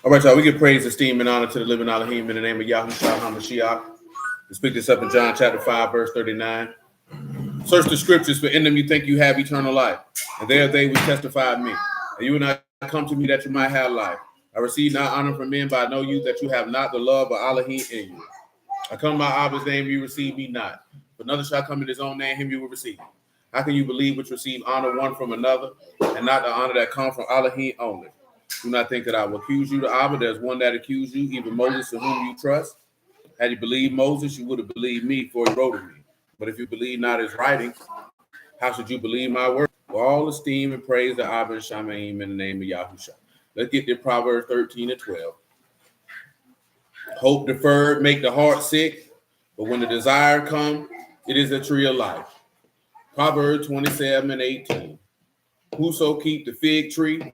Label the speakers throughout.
Speaker 1: All right, y'all. We give praise, esteem, and honor to the living Elohim in the name of Yahushua HaMashiach. We speak this up in John chapter 5, verse 39. Search the scriptures, for in them you think you have eternal life, and there they will testify of me. And you will not come to me that you might have life. I receive not honor from men, but I know you that you have not the love of Elohim in you. I come in my Abba's name, you receive me not. But another shall come in his own name, him you will receive. How can you believe which receive honor one from another, and not the honor that comes from Elohim only? Do not think that I will accuse you to Abba. There's one that accused you, even Moses, in whom you trust. Had you believed Moses, you would have believed me, for he wrote of me. But if you believe not his writings, how should you believe my word? For all esteem and praise to Abba and Shamaim in the name of Yahushua. Let's get to Proverbs 13 and 12. Hope deferred make the heart sick, but when the desire comes, it is a tree of life. Proverbs 27 and 18. Whoso keep the fig tree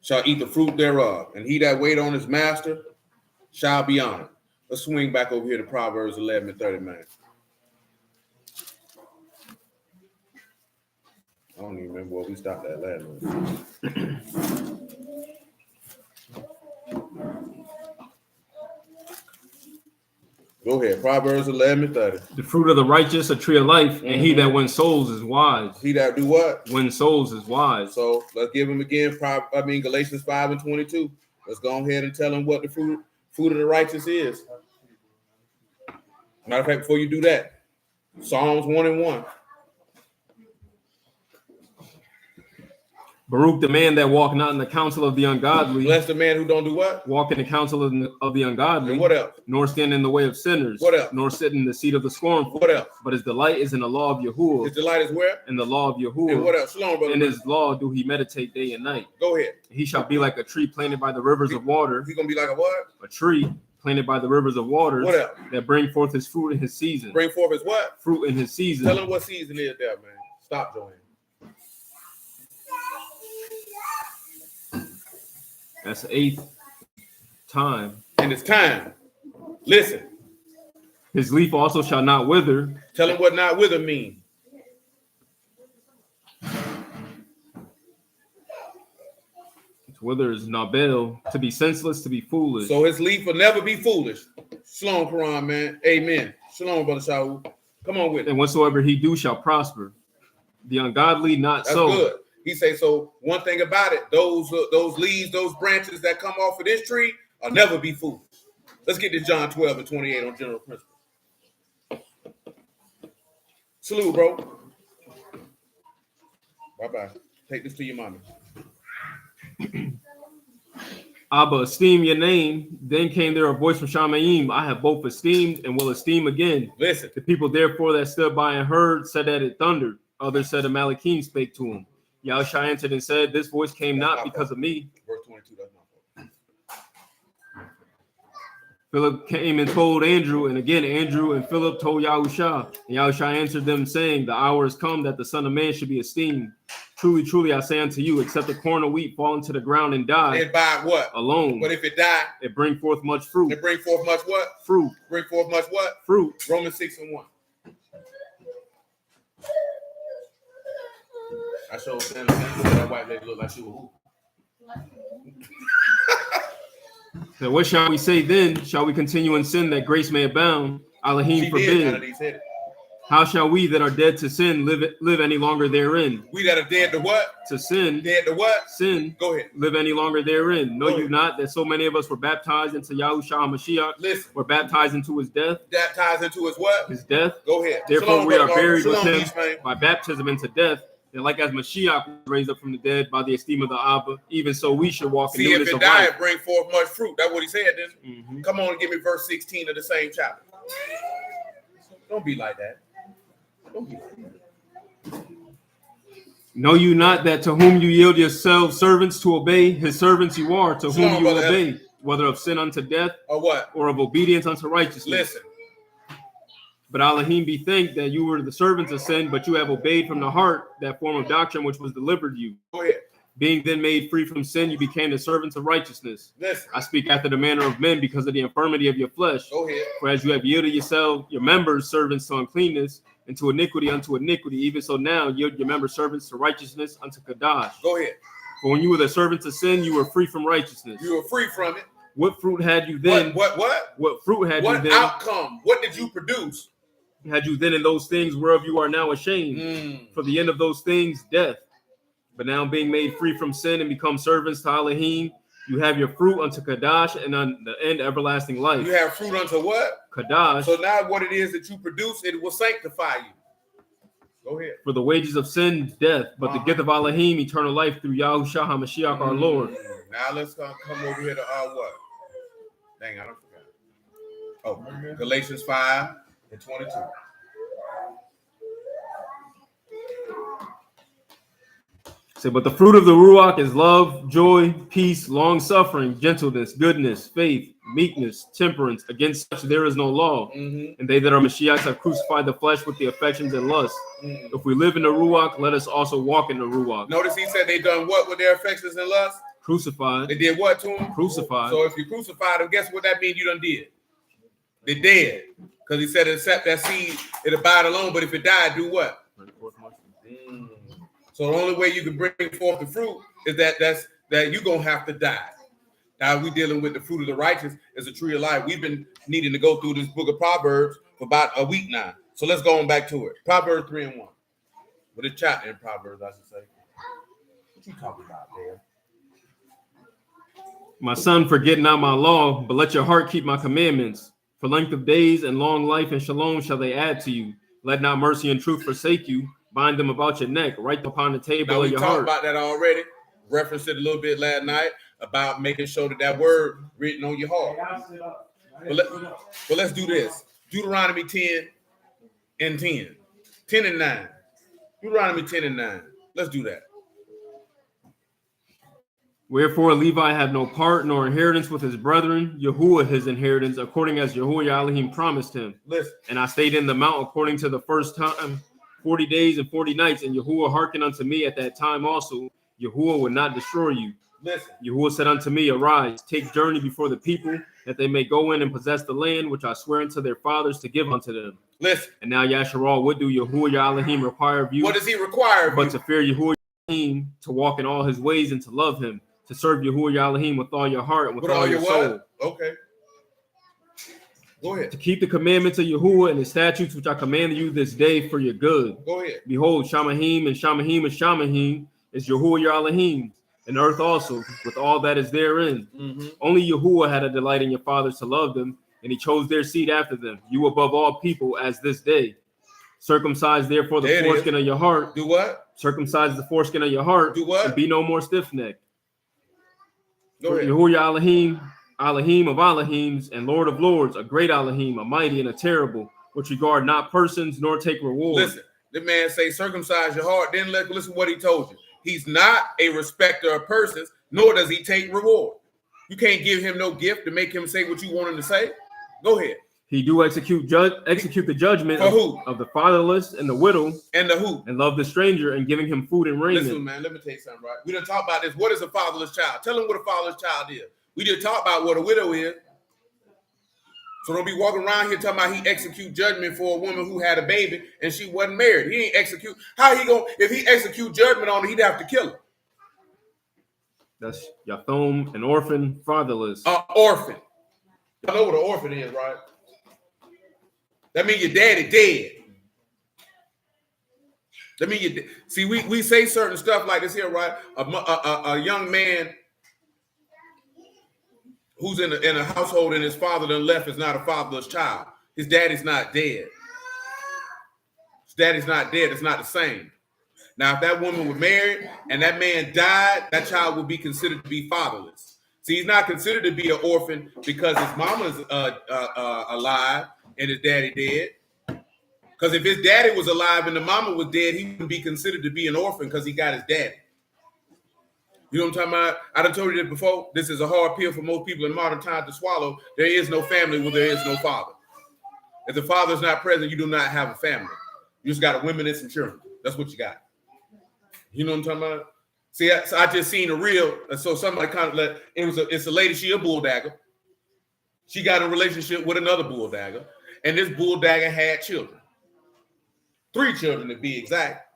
Speaker 1: shall eat the fruit thereof, and he that wait on his master shall be honored. Let's swing back over here to Proverbs 11 and 39. I don't even remember where we stopped at last one. Go ahead. Proverbs 11 and 30.
Speaker 2: The fruit of the righteous, a tree of life, and he that wins souls is wise.
Speaker 1: He that do what?
Speaker 2: Win souls is wise.
Speaker 1: So let's give him again. Galatians 5 and 22. Let's go ahead and tell him what the fruit of the righteous is. Matter of fact, before you do that, Psalms 1 and 1.
Speaker 2: Baruch the man that walk not in the counsel of the ungodly.
Speaker 1: Bless the man who don't do what?
Speaker 2: Walk in the counsel of the ungodly.
Speaker 1: And what else?
Speaker 2: Nor stand in the way of sinners.
Speaker 1: What else?
Speaker 2: Nor sit in the seat of the scornful.
Speaker 1: What else?
Speaker 2: But his delight is in the law of Yahuwah.
Speaker 1: His delight is where?
Speaker 2: In the law of Yahuwah.
Speaker 1: And what else? Shalom, brother.
Speaker 2: In his law do he meditate day and night.
Speaker 1: Go ahead.
Speaker 2: He shall be like a tree planted by the rivers of water.
Speaker 1: He's going to be like a what?
Speaker 2: A tree planted by the rivers of water.
Speaker 1: What else?
Speaker 2: That bring forth his fruit in his season.
Speaker 1: Bring forth his what?
Speaker 2: Fruit in his season.
Speaker 1: Tell him what season is there, man. Stop, Joanne.
Speaker 2: That's the 8th time.
Speaker 1: And it's time. Listen.
Speaker 2: His leaf also shall not wither.
Speaker 1: Tell him what not wither mean.
Speaker 2: Wither is nabel, to be senseless, to be foolish.
Speaker 1: So his leaf will never be foolish. Shalom, Quran, man. Amen. Shalom, brother Shaul. Come on with it.
Speaker 2: And whatsoever he do shall prosper. The ungodly not
Speaker 1: That's
Speaker 2: so.
Speaker 1: Good. He say, so one thing about it, those leaves, those branches that come off of this tree will never be foolish. Let's get to John 12 and 28 on general principles. Salute, bro. Bye-bye. Take this to your mommy.
Speaker 2: Abba, esteem your name. Then came there a voice from Shamaim. I have both esteemed and will esteem again.
Speaker 1: Listen.
Speaker 2: The people therefore that stood by and heard said that it thundered. Others said a Malachim spake to him. Yahushua answered and said, this voice came not because of me.
Speaker 1: Verse 22, that's not fault.
Speaker 2: Philip came and told Andrew, and again Andrew and Philip told Yahushua. And Yahushua answered them, saying, the hour is come that the Son of Man should be esteemed. Truly, truly, I say unto you, except a corn of wheat fall into the ground and die.
Speaker 1: And by what?
Speaker 2: Alone.
Speaker 1: But if it die,
Speaker 2: it bring forth much fruit.
Speaker 1: It bring forth much what?
Speaker 2: Fruit.
Speaker 1: Bring forth much what?
Speaker 2: Fruit.
Speaker 1: Romans 6 and 1. I showed them that white lady looked like she was
Speaker 2: So what shall we say then? Shall we continue in sin that grace may abound? Elohim forbid. How shall we that are dead to sin live any longer therein?
Speaker 1: We that are dead to what?
Speaker 2: To sin.
Speaker 1: Dead to what?
Speaker 2: Sin.
Speaker 1: Go ahead.
Speaker 2: Live any longer therein. Know you not that so many of us were baptized into Yahushua HaMashiach?
Speaker 1: Listen.
Speaker 2: Were baptized into his death.
Speaker 1: Baptized into his what?
Speaker 2: His death.
Speaker 1: Go ahead.
Speaker 2: Therefore we are buried with him
Speaker 1: peace,
Speaker 2: by baptism into death. And like as Mashiach was raised up from the dead by the esteem of the Abba, even so we should walk in newness of life.
Speaker 1: See, if it died, bring forth much fruit. That's what he said, didn't it? Mm-hmm. Come on and give me verse 16 of the same chapter. Don't be like that. Don't be like that.
Speaker 2: Know you not that to whom you yield yourselves servants to obey, his servants you are, to whom you obey, whether of sin unto death
Speaker 1: or what?
Speaker 2: Or of obedience unto righteousness.
Speaker 1: Listen.
Speaker 2: But Elohim be thanked that you were the servants of sin, but you have obeyed from the heart that form of doctrine which was delivered you.
Speaker 1: Go ahead.
Speaker 2: Being then made free from sin, you became the servants of righteousness.
Speaker 1: Listen.
Speaker 2: I speak after the manner of men because of the infirmity of your flesh.
Speaker 1: Go ahead.
Speaker 2: For as you have yielded yourselves, your members, servants to uncleanness, and to iniquity unto iniquity. Even so now yield your members servants to righteousness unto Kadash.
Speaker 1: Go ahead.
Speaker 2: For when you were the servants of sin, you were free from righteousness.
Speaker 1: You were free from it.
Speaker 2: What fruit had you then? What fruit had you then?
Speaker 1: What outcome? What did you produce?
Speaker 2: Had you then in those things whereof you are now ashamed? For the end of those things, death. But now being made free from sin and become servants to Elohim, you have your fruit unto Kadash, and on the end everlasting life.
Speaker 1: You have fruit unto what?
Speaker 2: Kadash.
Speaker 1: So now what it is that you produce, it will sanctify you. Go ahead.
Speaker 2: For the wages of sin, death, but the gift of Elohim, eternal life through Yahushua HaMashiach our Lord.
Speaker 1: Now let's come over here to what? Dang, I don't forget. Oh, Galatians 5:22.
Speaker 2: Say, but the fruit of the Ruach is love, joy, peace, long-suffering, gentleness, goodness, faith, meekness, temperance. Against such there is no law. And they that are Mashiachs have crucified the flesh with the affections and lusts. If we live in the Ruach, let us also walk in the Ruach.
Speaker 1: Notice he said they done what with their affections and lusts?
Speaker 2: Crucified.
Speaker 1: They did what to him?
Speaker 2: Crucified.
Speaker 1: So if you crucified them, guess what that means you done did? They dead. Because he said, except that seed, it abide alone, but if it died, do what? So the only way you can bring forth the fruit is that you're going to have to die. Now we're dealing with the fruit of the righteous as a tree of life. We've been needing to go through this book of Proverbs for about a week now. So let's go on back to it. Proverbs 3:1. With a chapter in Proverbs, I should say. What you talking about there?
Speaker 2: My son, forget not my law, but let your heart keep my commandments. For length of days and long life and shalom shall they add to you. Let not mercy and truth forsake you. Bind them about your neck, write them upon the table of your heart.
Speaker 1: We talked about that already. Referenced it a little bit last night about making sure that word written on your heart. But let's do this. Deuteronomy 10:10. 10:9. Deuteronomy 10:9. Let's do that.
Speaker 2: Wherefore Levi had no part nor inheritance with his brethren, Yahuwah his inheritance, according as Yahuwah Elohim promised him.
Speaker 1: Listen.
Speaker 2: And I stayed in the mount according to the first time, 40 days and 40 nights, and Yahuwah hearkened unto me at that time also. Yahuwah would not destroy you.
Speaker 1: Listen.
Speaker 2: Yahuwah said unto me, arise, take journey before the people, that they may go in and possess the land which I swear unto their fathers to give unto them.
Speaker 1: Listen.
Speaker 2: And now Yasharal, what do Yahuwah Elohim require of you?
Speaker 1: What does he require of you?
Speaker 2: But to fear Yahuwah Elohim, to walk in all his ways and to love him, to serve Yahuwah Elohim with all your heart and with all your soul.
Speaker 1: Okay. Go ahead.
Speaker 2: To keep the commandments of Yahuwah and the statutes which I command you this day for your good.
Speaker 1: Go ahead.
Speaker 2: Behold, Shamahim and Shamahim and Shamahim is Yahuwah your Elohim, and earth also, with all that is therein. Only Yahuwah had a delight in your fathers to love them, and he chose their seed after them, you above all people as this day. Circumcise therefore the foreskin of your heart.
Speaker 1: Do what?
Speaker 2: Circumcise the foreskin of your heart.
Speaker 1: Do what?
Speaker 2: And be no more stiff-necked.
Speaker 1: Go ahead.
Speaker 2: Yahuwah Elohim, Elohim of Elohims, and Lord of Lords, a great Elohim, a mighty and a terrible, which regard not persons nor take reward.
Speaker 1: Listen, the man say circumcise your heart. Then listen what he told you. He's not a respecter of persons, nor does he take reward. You can't give him no gift to make him say what you want him to say. Go ahead.
Speaker 2: He do execute the judgment of the fatherless and the widow
Speaker 1: and the who
Speaker 2: and love the stranger and giving him food and raiment.
Speaker 1: Listen, man, let me tell you something, right? We done talk about this. What is a fatherless child? Tell him what a fatherless child is. We did talk about what a widow is. So don't be walking around here talking about he execute judgment for a woman who had a baby and she wasn't married. He ain't execute. How he going? If he execute judgment on her, he'd have to kill her.
Speaker 2: That's Yathom, an orphan, fatherless.
Speaker 1: Orphan. You know what an orphan is, right? That means your daddy dead. That means see, we say certain stuff like this here, right? A young man who's in a household and his father done left is not a fatherless child. His daddy's not dead. His daddy's not dead. It's not the same. Now, if that woman was married and that man died, that child would be considered to be fatherless. See, he's not considered to be an orphan because his mama's alive and his daddy dead. Because if his daddy was alive and the mama was dead, he wouldn't be considered to be an orphan because he got his daddy. You know what I'm talking about? I done told you this before. This is a hard pill for most people in modern times to swallow. There is no family where there is no father. If the father is not present, you do not have a family. You just got a women and some children. That's what you got. You know what I'm talking about? See, so I just seen a reel. So somebody kind of let it's a lady. She a bulldagger. She got a relationship with another bulldagger, and this bulldagger had children. 3 children to be exact.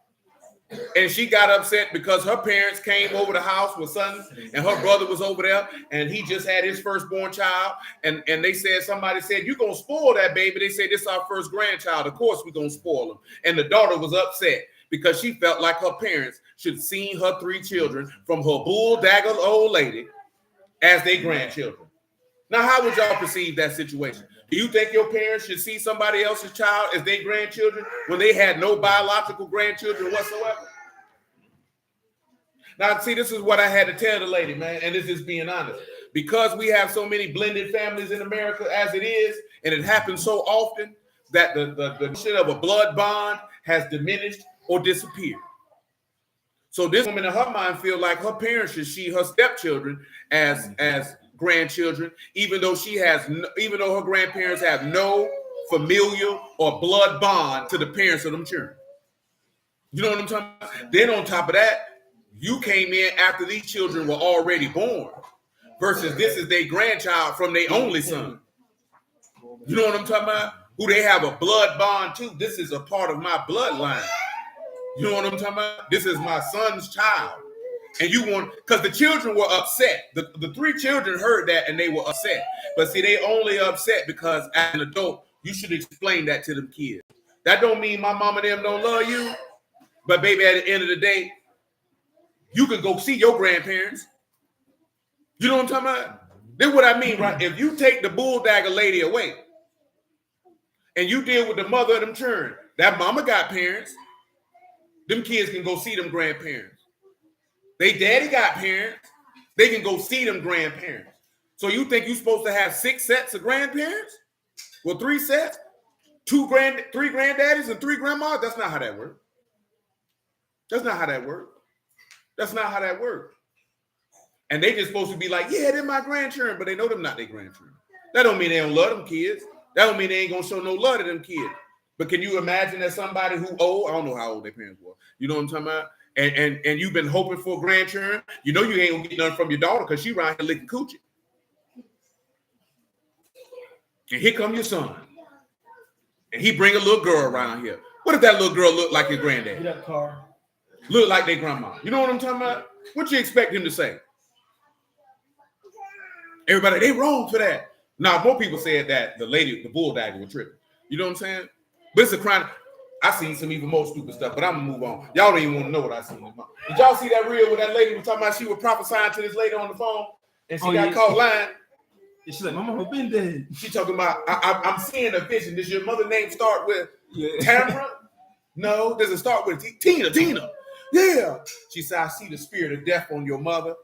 Speaker 1: And she got upset because her parents came over the house with sons, and her brother was over there, and he just had his firstborn child. And they said, somebody said, "You're going to spoil that baby." They said, "This is our first grandchild. Of course we're going to spoil him." And the daughter was upset because she felt like her parents should have seen her 3 children from her bull-dagger old lady as their grandchildren. Now, how would y'all perceive that situation? Do you think your parents should see somebody else's child as their grandchildren when they had no biological grandchildren whatsoever? Now, see, this is what I had to tell the lady, man, and this is being honest. Because we have so many blended families in America as it is, and it happens so often that the shit of a blood bond has diminished or disappeared. So this woman in her mind feel like her parents should see her stepchildren as grandchildren, even though her grandparents have no familial or blood bond to the parents of them children. You know what I'm talking about? Then on top of that, you came in after these children were already born, versus this is their grandchild from their only son. You know what I'm talking about? Who they have a blood bond to. This is a part of my bloodline. You know what I'm talking about? This is my son's child. And you want, because the children were upset. The 3 children heard that and they were upset. But see, they only upset because as an adult, you should explain that to them kids. That don't mean my mom and them don't love you. But baby, at the end of the day, you can go see your grandparents. You know what I'm talking about? This is what I mean, right? If you take the bulldagger lady away and you deal with the mother of them children, that mama got parents. Them kids can go see them grandparents. They daddy got parents. They can go see them grandparents. So you think you're supposed to have 6 sets of grandparents? Well, 3 sets? 3 granddaddies and 3 grandmas? That's not how that works. That's not how that works. That's not how that works. And they just supposed to be like, yeah, they're my grandchildren, but they know them not their grandchildren. That don't mean they don't love them kids. That don't mean they ain't gonna show no love to them kids. But can you imagine that somebody who old, I don't know how old their parents were, you know what I'm talking about? And you've been hoping for a grandchildren, you know you ain't gonna get nothing from your daughter because she around here licking coochie. And here come your son. And he bring a little girl around here. What if that little girl look like your granddad?
Speaker 3: Get up, car.
Speaker 1: Look like their grandma. You know what I'm talking about? What you expect him to say? Everybody, they wrong for that. Now, more people said that the bulldagger was tripping. You know what I'm saying? But it's a crime. I seen some even more stupid stuff, but I'm gonna move on. Y'all don't even want to know what I seen. Did y'all see that reel where that lady was talking about she was prophesying to this lady on the phone and she got caught lying?
Speaker 2: And she's like, "My mama been dead."
Speaker 1: She talking about, I'm seeing a vision. Does your mother name start with Tamara? No. Does it start with Tina? Yeah. She said, I see the spirit of death on your mother.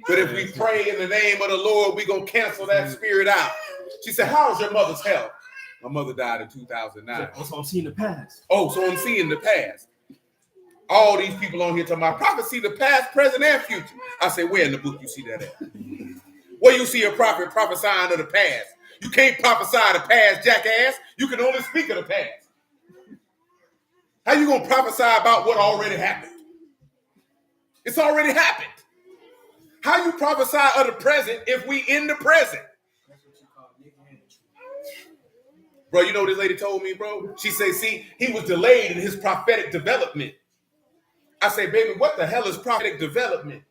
Speaker 1: But if we pray in the name of the Lord, we're going to cancel that spirit out. She said, how's your mother's health? My mother died in 2009.
Speaker 2: So I'm seeing the past.
Speaker 1: Oh, so I'm seeing the past. All these people on here talking about prophet see the past, present, and future. I say, where in the book you see that at? Where you see a prophet prophesying of the past? You can't prophesy the past, jackass. You can only speak of the past. How you going to prophesy about what already happened? It's already happened. How you prophesy of the present if we in the present? Bro, you know what this lady told me, bro? She said, see, he was delayed in his prophetic development. I say, baby, what the hell is prophetic development?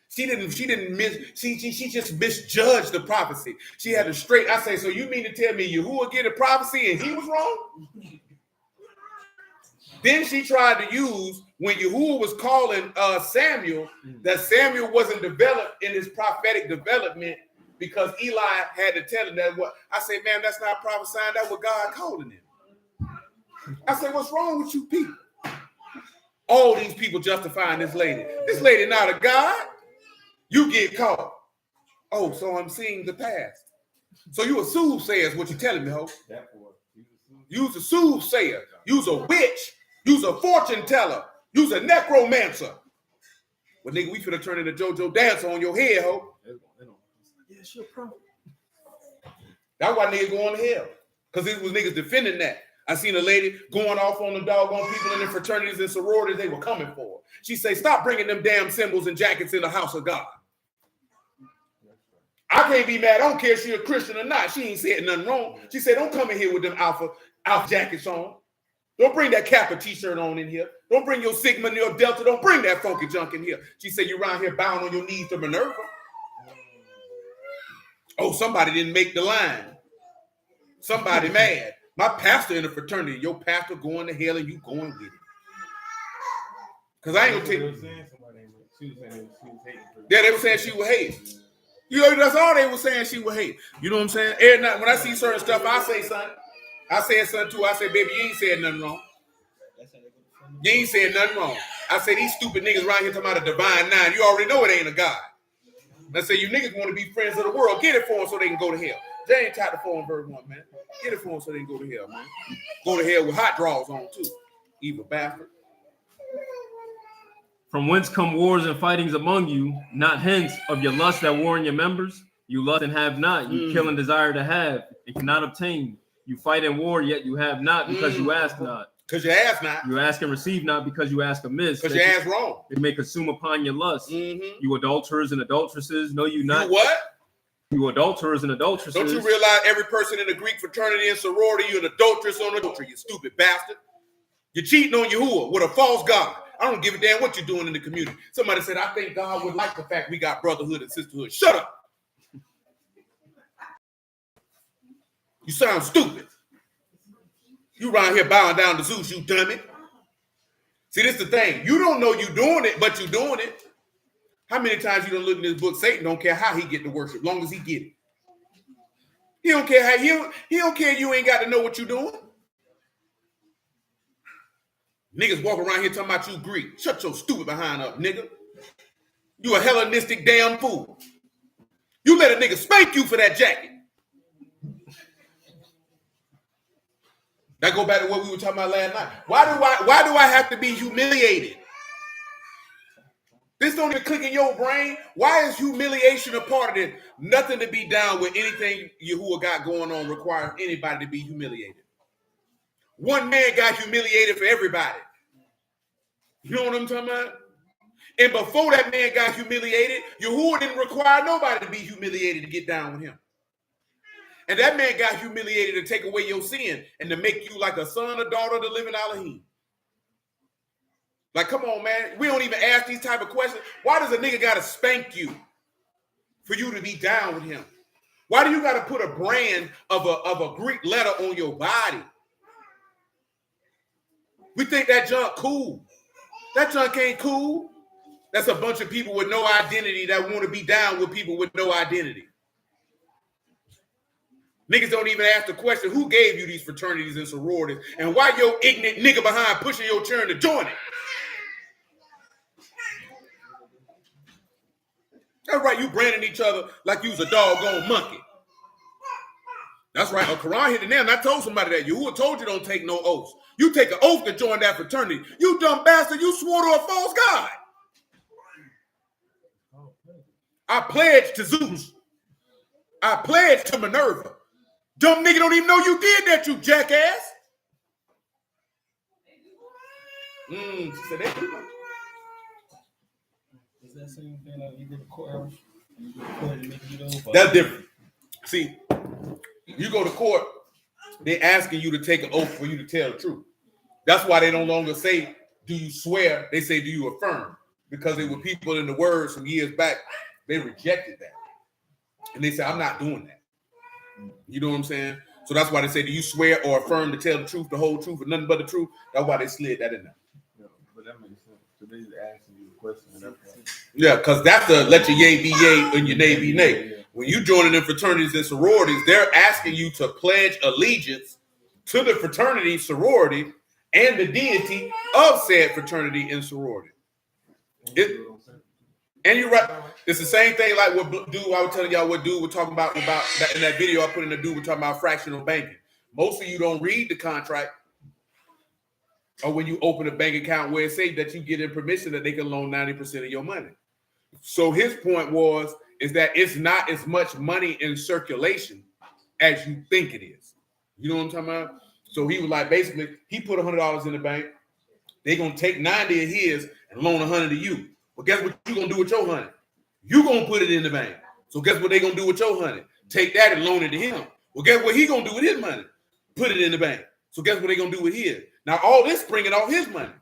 Speaker 1: She just misjudged the prophecy. She had a straight, I say, so you mean to tell me Yahuwah get a prophecy and he was wrong? Then she tried to use, when Yahuwah was calling Samuel, that Samuel wasn't developed in his prophetic development because Eli had to tell him that what. I say, man, that's not prophesying, that's what God calling him. I said, what's wrong with you people? All these people justifying this lady. This lady not a God. You get caught. Oh, so I'm seeing the past. So you a soothsayer is what you're telling me, ho. You's a soothsayer. You's a witch. You's a fortune teller. You's a necromancer. Well, nigga, we finna turn into JoJo Dancer on your head, ho.
Speaker 2: Yeah, she a prophet.
Speaker 1: That's why niggas going to hell. Because it was niggas defending that. I seen a lady going off on the doggone people in the fraternities and sororities they were coming for. She say, stop bringing them damn symbols and jackets in the house of God. I can't be mad. I don't care if she a Christian or not. She ain't said nothing wrong. She said, don't come in here with them alpha jackets on. Don't bring that Kappa t-shirt on in here. Don't bring your Sigma and your Delta. Don't bring that funky junk in here. She said you around here bowing on your knees to Minerva. Oh, somebody didn't make the line. Somebody mad. My pastor in the fraternity. Your pastor going to hell and you going with it. Because I ain't going to take... Yeah, they were saying she was hate. You know, that's all they were saying, she was hate. You know what I'm saying? Every night when I see certain stuff, I say something. I said something too. I say, baby, you ain't said nothing wrong. You ain't said nothing wrong. I say, these stupid niggas around here talking about a divine nine. You already know it ain't a God. I say, you niggas want to be friends of the world. Get it for them so they can go to hell. Jay ain't tied the 4 verse 1, man. Get it for them so they can go to hell, man. Go to hell with hot draws on, too. Evil bastard.
Speaker 2: From whence come wars and fightings among you, not hence of your lust that war in your members? You lust and have not. You kill and desire to have and cannot obtain. You fight and war, yet you have not because you ask not.
Speaker 1: Because you ask not.
Speaker 2: You ask and receive not because you ask amiss.
Speaker 1: Because you ask wrong.
Speaker 2: It may consume upon your lust. You adulterers and adulteresses, know you not.
Speaker 1: You what?
Speaker 2: You adulterers and adulteresses.
Speaker 1: Don't you realize every person in the Greek fraternity and sorority, you're an adulteress on adultery, you stupid bastard. You're cheating on Yahuwah with a false God. I don't give a damn what you're doing in the community. Somebody said, I think God would like the fact we got brotherhood and sisterhood. Shut up. You sound stupid. You around here bowing down to Zeus, you dummy. See, this is the thing. You don't know you doing it, but you doing it. How many times you done look in this book? Satan don't care how he get the worship, long as he get it. He don't care how he don't care you ain't got to know what you doing. Niggas walk around here talking about you Greek. Shut your stupid behind up, nigga. You a Hellenistic damn fool. You let a nigga spank you for that jacket. That go back to what we were talking about last night. Why do I have to be humiliated? This don't even click in your brain. Why is humiliation a part of it? Nothing to be down with anything Yahuwah got going on requires anybody to be humiliated. One man got humiliated for everybody. You know what I'm talking about? And before that man got humiliated, Yahuwah didn't require nobody to be humiliated to get down with him. And that man got humiliated to take away your sin and to make you like a son or daughter of the living Elohim. Like, come on, man. We don't even ask these type of questions. Why does a nigga got to spank you for you to be down with him? Why do you got to put a brand of a Greek letter on your body? We think that junk cool. That junk ain't cool. That's a bunch of people with no identity that want to be down with people with no identity. Niggas don't even ask the question, who gave you these fraternities and sororities? And why your ignorant nigga behind pushing your turn to join it? That's right, you branding each other like you was a doggone monkey. That's right, a Quran hit the nail. And I told somebody that Yahuwah told you don't take no oaths. You take an oath to join that fraternity. You dumb bastard, you swore to a false god. I pledged to Zeus. I pledged to Minerva. Dumb nigga don't even know you did that, you jackass. She said that.
Speaker 3: Is that same thing like you go to court?
Speaker 1: That's different. See, you go to court, they're asking you to take an oath for you to tell the truth. That's why they no longer say, do you swear? They say, do you affirm? Because there were people in the words from years back, they rejected that. And they said, I'm not doing that. You know what I'm saying? So that's why they say, do you swear or affirm to tell the truth, the whole truth, and nothing but the truth? That's why they slid that in there.
Speaker 4: Yeah, but that makes sense. So they just asking you a question.
Speaker 1: Yeah, because that's the let your yay be yay and your nay be nay. Yeah. When you joining in fraternities and sororities, they're asking you to pledge allegiance to the fraternity, sorority, and the deity of said fraternity and sorority. And you're right. It's the same thing like what dude I was telling y'all what dude was talking about that in that video I put in the dude was talking about fractional banking. Most of you don't read the contract or when you open a bank account where it says that you get in permission that they can loan 90% of your money. So his point is that it's not as much money in circulation as you think it is. You know what I'm talking about? So he was like, basically, he put $100 in the bank. They're going to take 90 of his and loan 100 to you. But guess what you going to do with your 100? You going to put it in the bank. So guess what they going to do with your 100? Take that and loan it to him. Well, guess what he going to do with his money? Put it in the bank. So guess what they going to do with his? Now all this bringing off his money.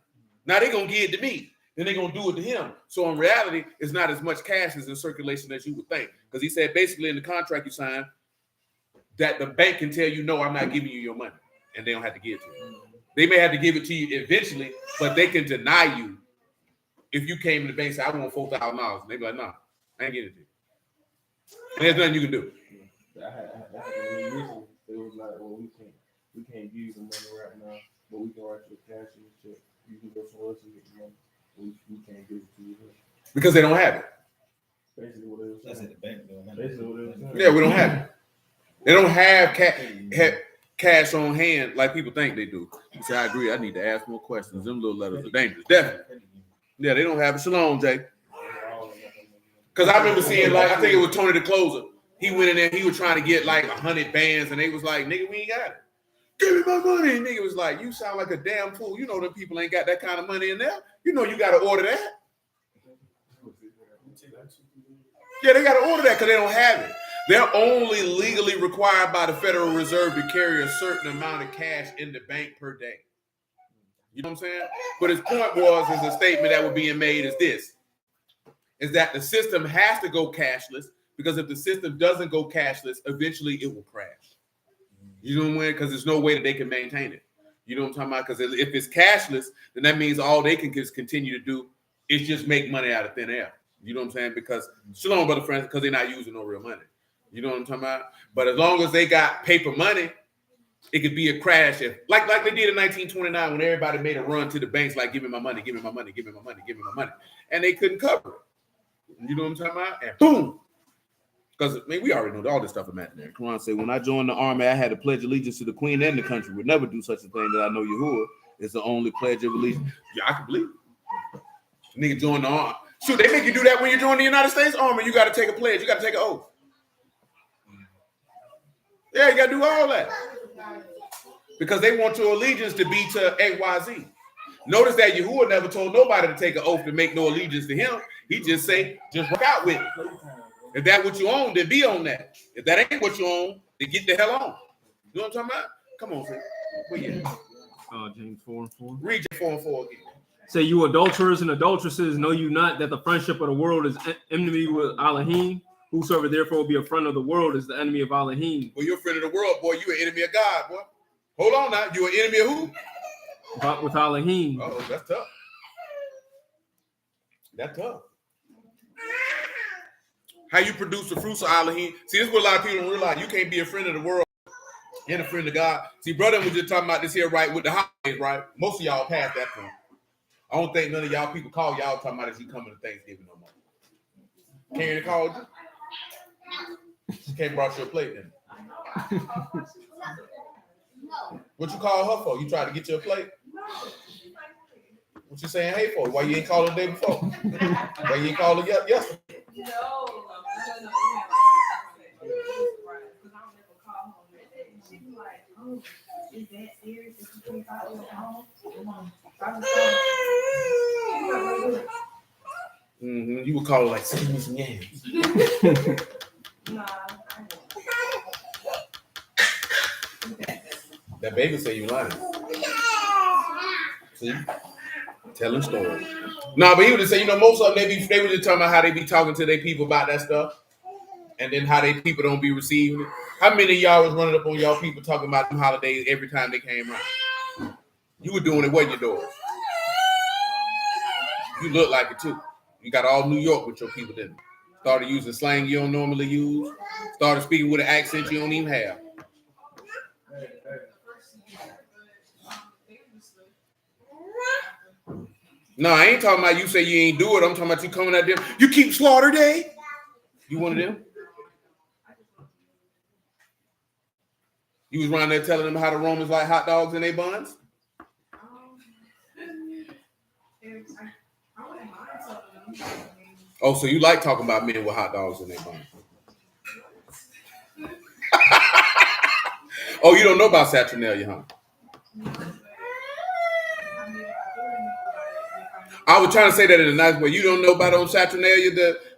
Speaker 1: Now they're gonna give it to me. Then they're gonna do it to him. So in reality, it's not as much cash as in circulation as you would think. Because he said basically in the contract you signed that the bank can tell you, no, I'm not giving you your money, and they don't have to give it to you. They may have to give it to you eventually, but they can deny you if you came to the bank and said, I want $4,000. They be like, no, I ain't getting it to you. And there's nothing you can do.
Speaker 4: It was like, well, we can't give you the money right now, but we can write you a cash check. You can go somewhere else and get the money. We can't give it to you.
Speaker 1: Because they don't have it.
Speaker 4: Basically what it was.
Speaker 3: That's at the bank, though.
Speaker 4: Basically what it was.
Speaker 1: Yeah, we don't have it. They don't have cash on hand like people think they do. You say, I agree. I need to ask more questions. Them little letters are dangerous. Definitely. Yeah, they don't have it. Shalom, Jay. Because I remember seeing, like, I think it was Tony the Closer. He went in there, he was trying to get like 100 bands, and they was like, nigga, we ain't got it. Give me my money. And nigga was like, you sound like a damn fool. You know them people ain't got that kind of money in there. You know you got to order that. Yeah, they got to order that because they don't have it. They're only legally required by the Federal Reserve to carry a certain amount of cash in the bank per day. You know what I'm saying? But his point is a statement that was being made is this, is that the system has to go cashless because if the system doesn't go cashless, eventually it will crash. You know what I mean? Because there's no way that they can maintain it. You know what I'm talking about? Because if it's cashless, then that means all they can just continue to do is just make money out of thin air. You know what I'm saying? Because, shalom, brother friends, because they're not using no real money. You know what I'm talking about? But as long as they got paper money, it could be a crash. Like they did in 1929 when everybody made a run to the banks like, give me my money, give me my money, give me my money, give me my money. And they couldn't cover it. You know what I'm talking about? And boom. Because, I mean, we already know all this stuff imaginary. Quran say, when I joined the army, I had to pledge allegiance to the queen and the country. Would never do such a thing that I know Yahuwah is the only pledge of allegiance. Yeah, I can believe it. Nigga join the army. Shoot, they make you do that when you join the United States Army. You got to take a pledge. You got to take an oath. Yeah, you got to do all that. Because they want your allegiance to be to XYZ. Notice that Yahuwah never told nobody to take an oath to make no allegiance to him. He just say, just work out with it. If that's what you own, then be on that. If that ain't what you own, then get the hell on. You know what I'm talking about? Come on, sis. Where you at?
Speaker 2: James 4:4.
Speaker 1: Read your 4 and 4 again.
Speaker 2: Say, you adulterers and adulteresses, know you not that the friendship of the world is enmity with Elohim? Whosoever therefore will be a friend of the world is the enemy of Elohim.
Speaker 1: Well, you're a friend of the world, boy. You an enemy of God, boy. Hold on now. You an enemy of who?
Speaker 2: But with Elohim.
Speaker 1: Oh, that's tough. That's tough. How you produce the fruits of Elohim. See, this is what a lot of people don't realize. You can't be a friend of the world and a friend of God. See, brother was just talking about this here, right, with the holidays, right? Most of y'all passed that point. I don't think none of y'all people call y'all talking about as you coming to Thanksgiving no more. Karen called you? She came brought you a plate then. What you call her for? You tried to get you a plate? What you saying hey for? Why you ain't called the day before? Why you ain't called her yesterday?
Speaker 5: No. She be like, oh, is that serious? Is she $25 home?
Speaker 1: You would call her like, send me some yams.
Speaker 5: Nah.
Speaker 1: That baby say you lying. See? Telling stories. No, but he would just say, most of them, they were just talking about how they be talking to their people about that stuff. And then how they people don't be receiving it. How many of y'all was running up on y'all people talking about them holidays every time they came around? You were doing it, wasn't you, doing? You look like it too. You got all New York with your people, didn't you? Started using slang you don't normally use. Started speaking with an accent you don't even have. No, I ain't talking about you say you ain't do it. I'm talking about you coming at them. You keep slaughter day? You one of them? You was around there telling them how the Romans like hot dogs in their buns? Oh, so you like talking about men with hot dogs in their buns? Oh, you don't know about Saturnalia, huh? I was trying to say that in a nice way. You don't know about on Saturnalia,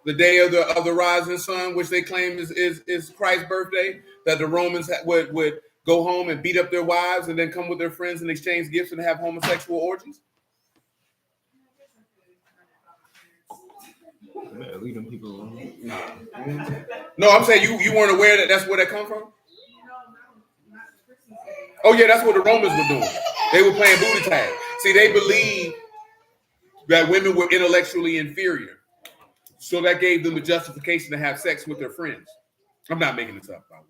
Speaker 1: the day of the rising sun, which they claim is Christ's birthday, that the Romans would go home and beat up their wives and then come with their friends and exchange gifts and have homosexual orgies?
Speaker 2: Man, leave them people alone.
Speaker 1: No, I'm saying you weren't aware that that's where that come from? Oh, yeah, that's what the Romans were doing. They were playing booty tag. See, they believed that women were intellectually inferior. So that gave them the justification to have sex with their friends. I'm not making this up, by the way.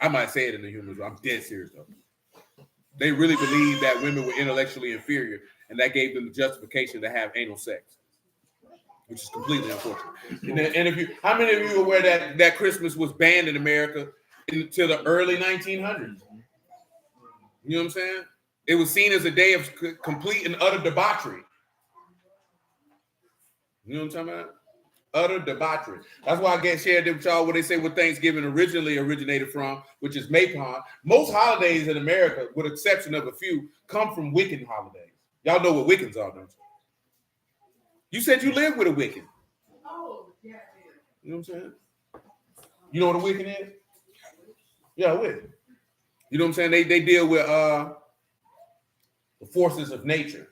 Speaker 1: I might say it in the humorous way. I'm dead serious, though. They really believed that women were intellectually inferior, and that gave them the justification to have anal sex, which is completely unfortunate. And how many of you are aware that Christmas was banned in America until the early 1900s? You know what I'm saying? It was seen as a day of complete and utter debauchery. You know what I'm talking about? Utter debauchery. That's why I get shared with y'all what they say what Thanksgiving originally originated from, which is Maypon. Most holidays in America, with exception of a few, come from Wiccan holidays. Y'all know what Wiccans are, don't you? You said you live with a Wiccan.
Speaker 5: Oh, yeah.
Speaker 1: You know what I'm saying? You know what a Wiccan is? Yeah, a Wiccan. You know what I'm saying? They deal with the forces of nature.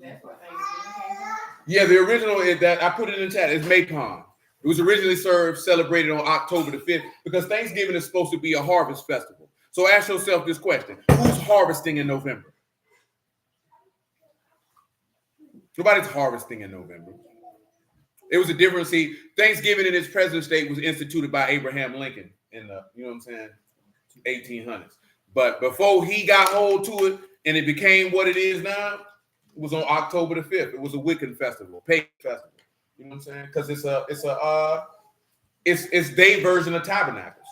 Speaker 5: That's what Thanksgiving came from.
Speaker 1: Yeah, the original is that I put it in the chat. It's Maypon. It was originally celebrated on October the 5th because Thanksgiving is supposed to be a harvest festival. So ask yourself this question: who's harvesting in November? Nobody's harvesting in November. It was a difference. See, Thanksgiving in its present state was instituted by Abraham Lincoln in the, you know what I'm saying, 1800s. But before he got hold to it and it became what it is now, it was on October the 5th. It was a Wiccan festival, pagan festival. You know what I'm saying? Because it's their version of Tabernacles,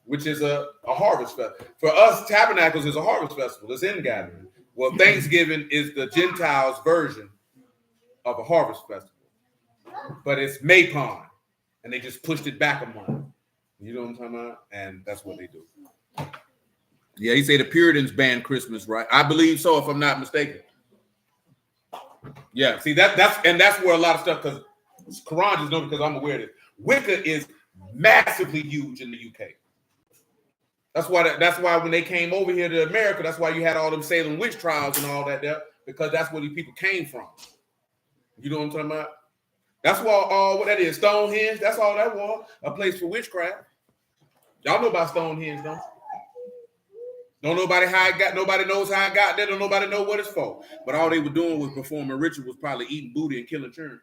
Speaker 1: which is a harvest festival. For us, Tabernacles is a harvest festival. It's in gathering. Well, Thanksgiving is the Gentiles' version of a harvest festival. But it's Maypon, and they just pushed it back a month. You know what I'm talking about? And that's what they do. Yeah, he said the Puritans banned Christmas, right? I believe so, if I'm not mistaken. Yeah, see that's where a lot of stuff, because Quran just know because I'm aware of it. Wicca is massively huge in the UK. That's why when they came over here to America, that's why you had all them Salem witch trials and all that there, because that's where these people came from. You know what I'm talking about? That's why what that is, Stonehenge. That's all that was, a place for witchcraft. Y'all know about Stonehenge, don't you? Don't nobody how it got. Nobody knows how it got there. Don't nobody know what it's for. But all they were doing was performing rituals, probably eating booty and killing children.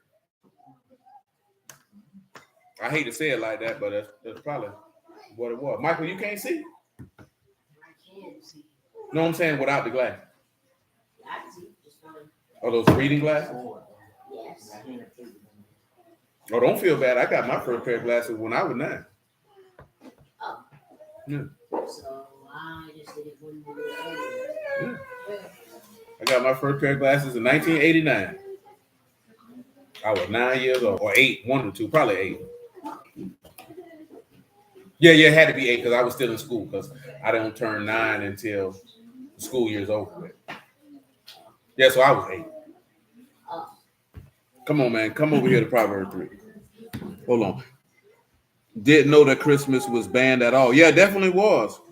Speaker 1: I hate to say it like that, but that's probably what it was. Michael, you can't see?
Speaker 6: I can see.
Speaker 1: No, I'm saying without the glass.
Speaker 6: I can see just fine.
Speaker 1: Oh, those reading glasses?
Speaker 6: Yes.
Speaker 1: Oh, don't feel bad. I got my first pair of glasses when I was 9.
Speaker 6: Oh.
Speaker 1: Yeah.
Speaker 6: So I just did it when we were earlier.
Speaker 1: I got my first pair of glasses in 1989. I was 9 years old, or 8, 1 or 2, probably 8. Yeah, it had to be 8 because I was still in school because I didn't turn 9 until the school year's over with. Yeah, so I was 8. Come on, man. Come over here to Proverbs 3. Hold on. Didn't know that Christmas was banned at all. Yeah, it definitely was.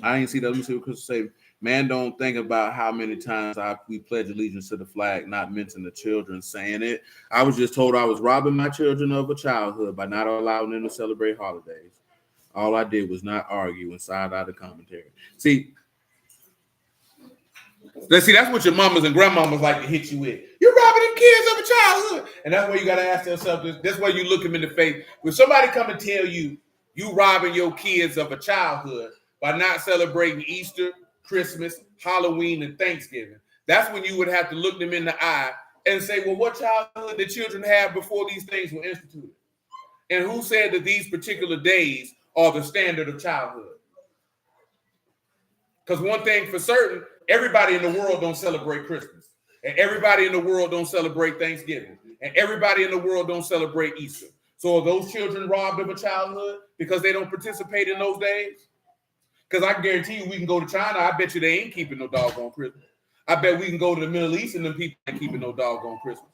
Speaker 1: I didn't see that. Let me see what Christmas say. Man, don't think about how many times we pledge allegiance to the flag, not mention the children saying it. I was just told I was robbing my children of a childhood by not allowing them to celebrate holidays. All I did was not argue and side out the commentary. See, that's what your mamas and grandmamas like to hit you with. You're robbing them kids of a childhood. And that's where you got to ask yourself, that's where you look them in the face. When somebody come and tell you, you robbing your kids of a childhood by not celebrating Easter, Christmas, Halloween, and Thanksgiving, that's when you would have to look them in the eye and say, well, what childhood did children have before these things were instituted? And who said that these particular days are the standard of childhood? Because one thing for certain, everybody in the world don't celebrate Christmas. And everybody in the world don't celebrate Thanksgiving. And everybody in the world don't celebrate Easter. So are those children robbed of a childhood because they don't participate in those days? Because I guarantee you we can go to China. I bet you they ain't keeping no doggone Christmas. I bet we can go to the Middle East and them people ain't keeping no doggone Christmas.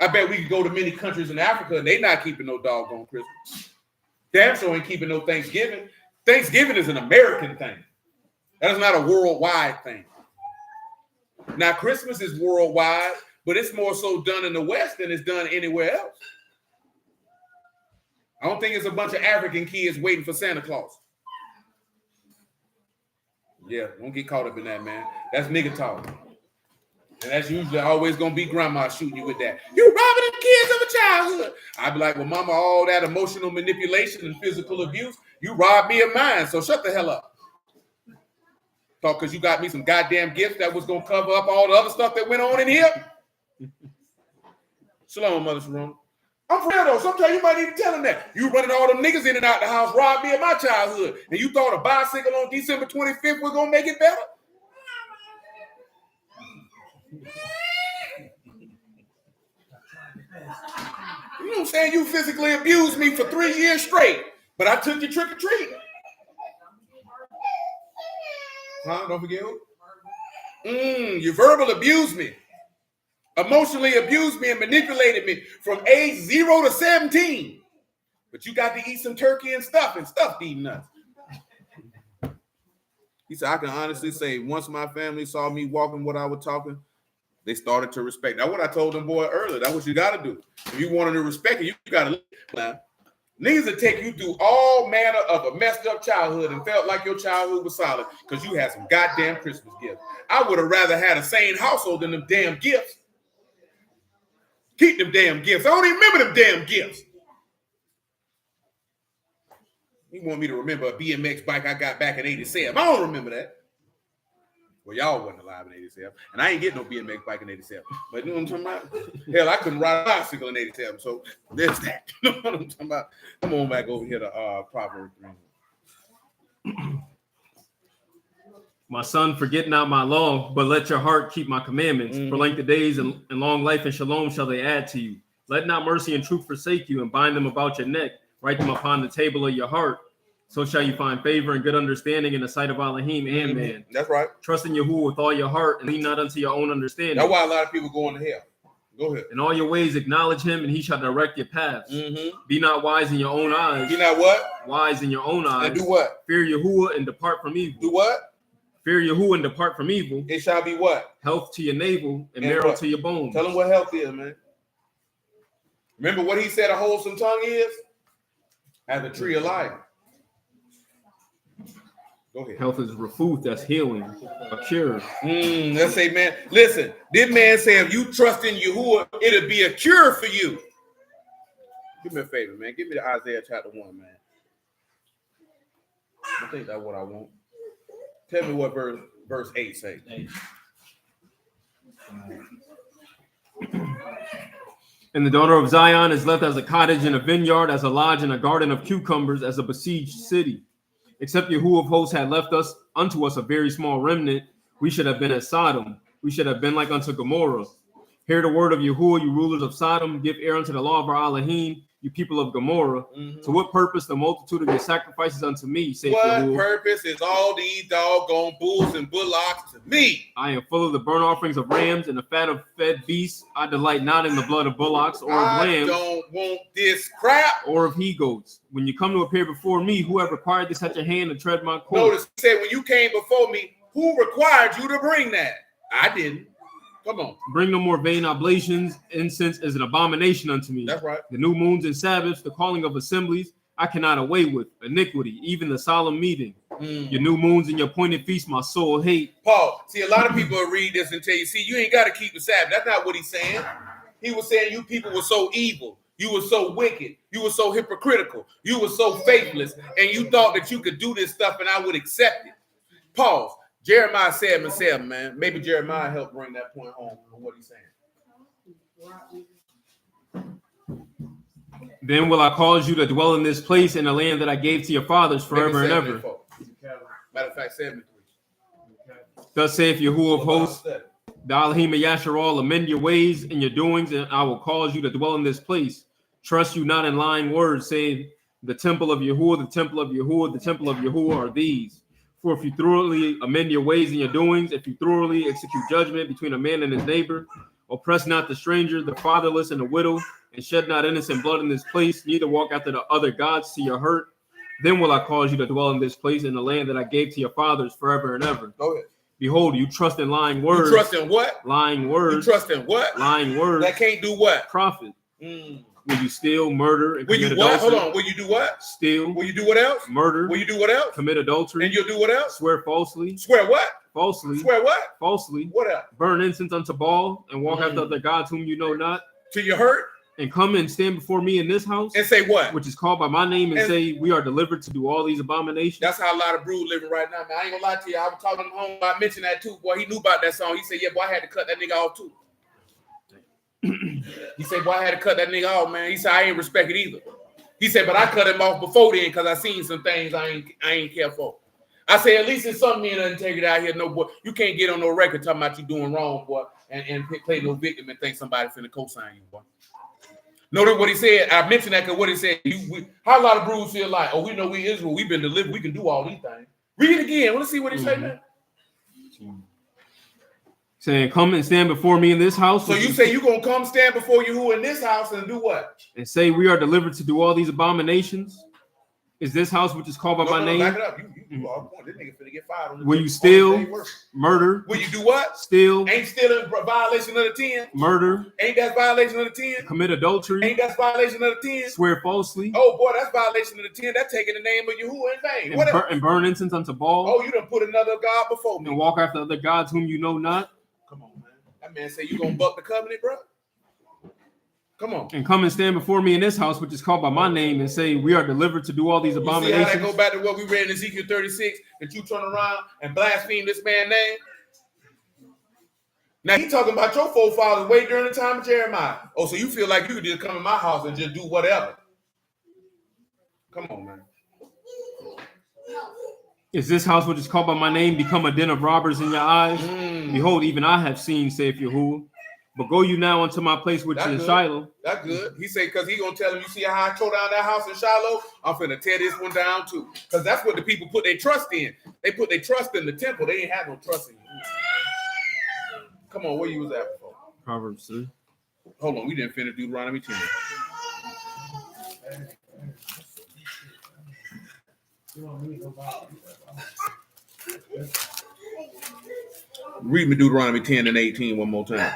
Speaker 1: I bet we can go to many countries in Africa and they not keeping no doggone Christmas. Damn sure ain't keeping no Thanksgiving. Thanksgiving is an American thing. That is not a worldwide thing. Now, Christmas is worldwide, but it's more so done in the West than it's done anywhere else. I don't think it's a bunch of African kids waiting for Santa Claus. Yeah, don't get caught up in that, man. That's nigga talk. And that's usually always going to be grandma shooting you with that. You robbing the kids of a childhood. I'd be like, well, mama, all that emotional manipulation and physical abuse, you robbed me of mine, so shut the hell up. Thought because you got me some goddamn gifts that was going to cover up all the other stuff that went on in here. Shalom, Mother Shalom. I'm for real, though. Sometimes you might even tell them that. You running all them niggas in and out the house, robbed me of my childhood. And you thought a bicycle on December 25th was going to make it better? You know what I'm saying? You physically abused me for 3 years straight, but I took you trick or treat. Huh? Don't forget who? You verbal abused me, emotionally abused me, and manipulated me from age 0 to 17. But you got to eat some turkey and stuffed eating nuts. He said, I can honestly say, once my family saw me walking what I was talking, they started to respect. That's what I told them boy earlier. That's what you got to do. If you wanted to respect it, you got to live. Niggas will take you through all manner of a messed up childhood and felt like your childhood was solid because you had some goddamn Christmas gifts. I would have rather had a sane household than them damn gifts. Keep them damn gifts. I don't even remember them damn gifts. You want me to remember a BMX bike I got back in 87. I don't remember that. Well, y'all wasn't alive in 87. And I ain't getting no BMX bike in 87. But you know what I'm talking about? Hell, I couldn't ride a bicycle in 87. So there's that. You know what I'm talking about? Come on back over here to Proverbs 3.
Speaker 2: My son, forget not my law, but let your heart keep my commandments. For length of days and long life and shalom shall they add to you. Let not mercy and truth forsake you, and bind them about your neck. Write them upon the table of your heart. So shall you find favor and good understanding in the sight of Elohim and man.
Speaker 1: That's right.
Speaker 2: Trust in Yahuwah with all your heart and lean not unto your own understanding.
Speaker 1: That's why a lot of people go into hell. Go ahead.
Speaker 2: In all your ways acknowledge him, and he shall direct your paths. Be not wise in your own eyes.
Speaker 1: Be not what?
Speaker 2: Wise in your own eyes.
Speaker 1: And do what?
Speaker 2: Fear Yahuwah and depart from evil.
Speaker 1: Do what?
Speaker 2: Fear Yahuwah and depart from evil.
Speaker 1: It shall be what?
Speaker 2: Health to your navel and marrow to your bones.
Speaker 1: Tell them what health is, man. Remember what he said a wholesome tongue is? As a tree of life. Go ahead.
Speaker 2: Health is refuth, that's healing, a cure.
Speaker 1: Let's say, man, listen, this man said if you trust in Yahuwah, it'll be a cure for you. Do me a favor, man. Give me the Isaiah chapter 1, man. I think that's what I want. Tell me what verse 8 say.
Speaker 2: And the daughter of Zion is left as a cottage in a vineyard, as a lodge in a garden of cucumbers, as a besieged city. Except Yahuwah of hosts had left us unto us a very small remnant, we should have been as Sodom. We should have been like unto Gomorrah. Hear the word of Yahuwah, you rulers of Sodom. Give ear unto the law of our Elohim, you people of Gomorrah. To what purpose the multitude of your sacrifices unto me, saith Yahuwah?
Speaker 1: What purpose is all these doggone bulls and bullocks to me?
Speaker 2: I am full of the burnt offerings of rams and the fat of fed beasts. I delight not in the blood of bullocks or of lambs.
Speaker 1: I don't want this crap.
Speaker 2: Or of he-goats. When you come to appear before me, who have required this at your hand to tread my court?
Speaker 1: Notice he said, when you came before me, who required you to bring that? I didn't. Come on.
Speaker 2: Bring no more vain oblations. Incense is an abomination unto me.
Speaker 1: That's right.
Speaker 2: The new moons and Sabbaths, the calling of assemblies, I cannot away with. Iniquity, even the solemn meeting. Your new moons and your appointed feasts, my soul hate.
Speaker 1: Paul, see, a lot of people will read this and tell you, see, you ain't got to keep the Sabbath. That's not what he's saying. He was saying you people were so evil. You were so wicked. You were so hypocritical. You were so faithless. And you thought that you could do this stuff and I would accept it. Pause. Jeremiah 7:7, man. Maybe Jeremiah helped bring that point home on what he's saying.
Speaker 2: Then will I cause you to dwell in this place in the land that I gave to your fathers forever and ever.
Speaker 1: Matter of fact, 73.
Speaker 2: Thus saith Yahuwah of hosts, the Elohim of Yasharal, amend your ways and your doings, and I will cause you to dwell in this place. Trust you not in lying words, saying, the temple of Yahuwah, the temple of Yahuwah, the temple of Yahuwah are these. For if you thoroughly amend your ways and your doings, if you thoroughly execute judgment between a man and his neighbor, oppress not the stranger, the fatherless, and the widow, and shed not innocent blood in this place, neither walk after the other gods to your hurt, Then will I cause you to dwell in this place in the land that I gave to your fathers forever and ever.
Speaker 1: Go ahead.
Speaker 2: Behold, you trust in lying words.
Speaker 1: You trust in what?
Speaker 2: Lying words.
Speaker 1: You trust in what?
Speaker 2: Lying words.
Speaker 1: That can't do what?
Speaker 2: Profit.
Speaker 1: Mm.
Speaker 2: Will you steal, murder, and
Speaker 1: Will
Speaker 2: commit
Speaker 1: you what?
Speaker 2: adultery?
Speaker 1: Hold on. Will you do what?
Speaker 2: Steal.
Speaker 1: Will you do what else?
Speaker 2: Murder.
Speaker 1: Will you do what else?
Speaker 2: Commit adultery.
Speaker 1: And you'll do what else?
Speaker 2: Swear falsely.
Speaker 1: Swear what?
Speaker 2: Falsely.
Speaker 1: Swear what?
Speaker 2: Falsely.
Speaker 1: What else?
Speaker 2: Burn incense unto Baal and walk after other gods whom you know not.
Speaker 1: Till you hurt?
Speaker 2: And come and stand before me in this house.
Speaker 1: And say what?
Speaker 2: Which is called by my name and say, we are delivered to do all these abominations.
Speaker 1: That's how a lot of brood living right now, man. I ain't gonna lie to you. I was talking to home. I mentioned that too. Boy, he knew about that song. He said, yeah, boy, I had to cut that nigga off too. He said, boy, I had to cut that nigga off, man. He said, I ain't respect it either. He said, but I cut him off before then because I seen some things I ain't care for. I say, at least it's something in integrity out here. No, boy, you can't get on no record talking about you doing wrong, boy, and play no victim and think somebody finna co-sign you, boy. Notice what he said. I mentioned that because what he said. How a lot of broods feel like, oh, we know we Israel. We've been delivered. We can do all these things. Read it again. Let's see what he said, man.
Speaker 2: Saying, come and stand before me in this house.
Speaker 1: So you say you're going to come stand before you who in this house and do what?
Speaker 2: And say, we are delivered to do all these abominations. Is this house which is called by my name?
Speaker 1: Back it up. You are point. This nigga finna get fired. On
Speaker 2: Will you steal, murder?
Speaker 1: Will you do what?
Speaker 2: Steal.
Speaker 1: Ain't stealing violation of the 10.
Speaker 2: Murder.
Speaker 1: Ain't that violation of the 10?
Speaker 2: Commit adultery.
Speaker 1: Ain't that violation of the 10?
Speaker 2: Swear falsely.
Speaker 1: Oh boy, that's violation of the 10. That's taking the name of Yahuwah in vain.
Speaker 2: And burn incense unto Baal.
Speaker 1: Oh, you done put another God before me.
Speaker 2: And walk after other gods whom you know not.
Speaker 1: Come on, man. That man say you gonna buck the covenant, bro. Come on.
Speaker 2: And come and stand before me in this house, which is called by my name, and say, we are delivered to do all these abominations.
Speaker 1: You see how that go back to what we read in Ezekiel 36, that you turn around and blaspheme this man's name? Now he talking about your forefathers way during the time of Jeremiah. Oh, so you feel like you could just come in my house and just do whatever. Come on, man.
Speaker 2: Is this house which is called by my name become a den of robbers in your eyes? Behold, even I have seen, saith Yahuwah. But go you now unto my place which is Shiloh.
Speaker 1: That's good. He said, because he gonna tell him, you see how I tore down that house in Shiloh? I'm finna tear this one down too. Because that's what the people put their trust in. They put their trust in the temple. They ain't have no trust in you. Come on, where you was at before?
Speaker 2: Proverbs 3.
Speaker 1: Hold on, we didn't finish Deuteronomy 10. Read me Deuteronomy 10 and 18 one more time.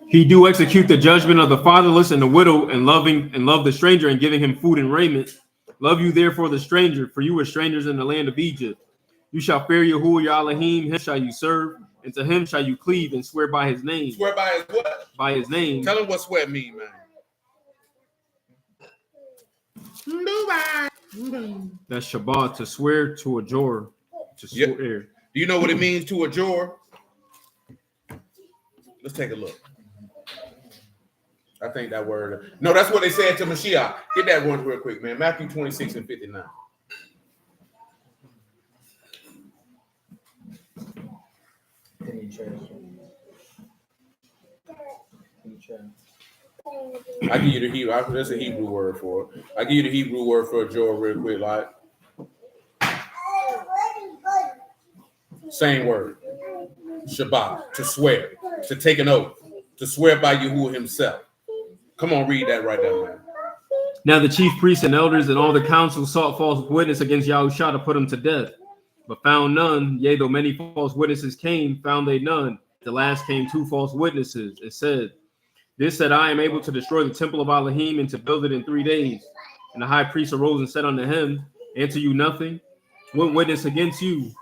Speaker 2: He do execute the judgment of the fatherless and the widow, and love the stranger, and giving him food and raiment. Love you therefore the stranger, for you were strangers in the land of Egypt. You shall fear Yahuwah your Elohim, him shall you serve, and to him shall you cleave and swear by his name.
Speaker 1: Swear by his what?
Speaker 2: By his name.
Speaker 1: Tell him what swear mean, man.
Speaker 2: That's Shabbat, to swear, to adjure, to swear.
Speaker 1: Yep. Do you know what it means to adjure? Let's take a look. I think that word. No, that's what they said to Mashiach. Get that one real quick, man. Matthew 26 and 59. I give you the Hebrew. There's a Hebrew word for it. I give you the Hebrew word for adjure real quick, like same word. Shabbat, to swear, to take an oath, to swear by Yahuwah himself. Come on, read that right there, man.
Speaker 2: Now the chief priests and elders and all the council sought false witness against Yahushua to put him to death, but found none. Yea, though many false witnesses came, found they none. The last came 2 false witnesses. It said, this said, I am able to destroy the temple of Elohim and to build it in 3 days. And the high priest arose and said unto him, answer you nothing? What witness against you?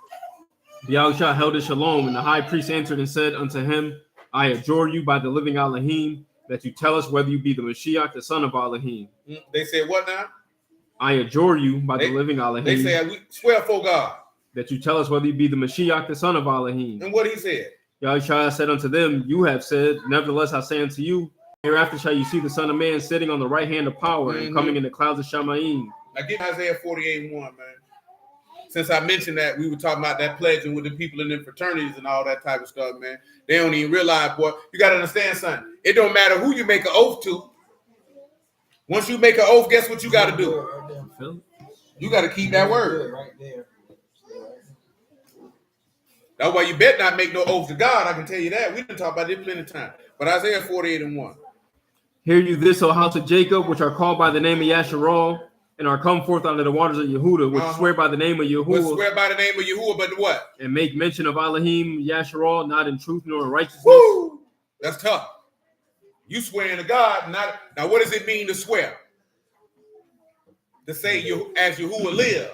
Speaker 2: Yahushua held his shalom, and the high priest answered and said unto him, I adjure you by the living Elohim, that you tell us whether you be the Mashiach, the son of Elohim.
Speaker 1: They said what now?
Speaker 2: I adjure you by the living Elohim.
Speaker 1: They said, we swear for God,
Speaker 2: that you tell us whether you be the Mashiach, the son of Elohim.
Speaker 1: And what he said?
Speaker 2: Yahushua said unto them, you have said, nevertheless I say unto you, hereafter shall you see the Son of Man sitting on the right hand of power and coming in the clouds of Shamayim.
Speaker 1: Now get Isaiah 48 and 1, man. Since I mentioned that, we were talking about that pledging with the people in the fraternities and all that type of stuff, man. They don't even realize, boy, you got to understand something. It don't matter who you make an oath to. Once you make an oath, guess what you got to do? You got to keep that word.
Speaker 3: Right there.
Speaker 1: That's why you better not make no oath to God. I can tell you that. We didn't talk about this plenty of time. But Isaiah 48 and 1.
Speaker 2: Hear you this, O house of Jacob, which are called by the name of Yasharal, and are come forth out of the waters of Yehuda, which swear by the name of
Speaker 1: But
Speaker 2: Yahuwah,
Speaker 1: swear by the name of Yahuwah, but what?
Speaker 2: and make mention of Elohim, Yasharal, not in truth nor in righteousness.
Speaker 1: Woo! That's tough. You swearing to God, not now. What does it mean to swear? To say you as Yahuwah live,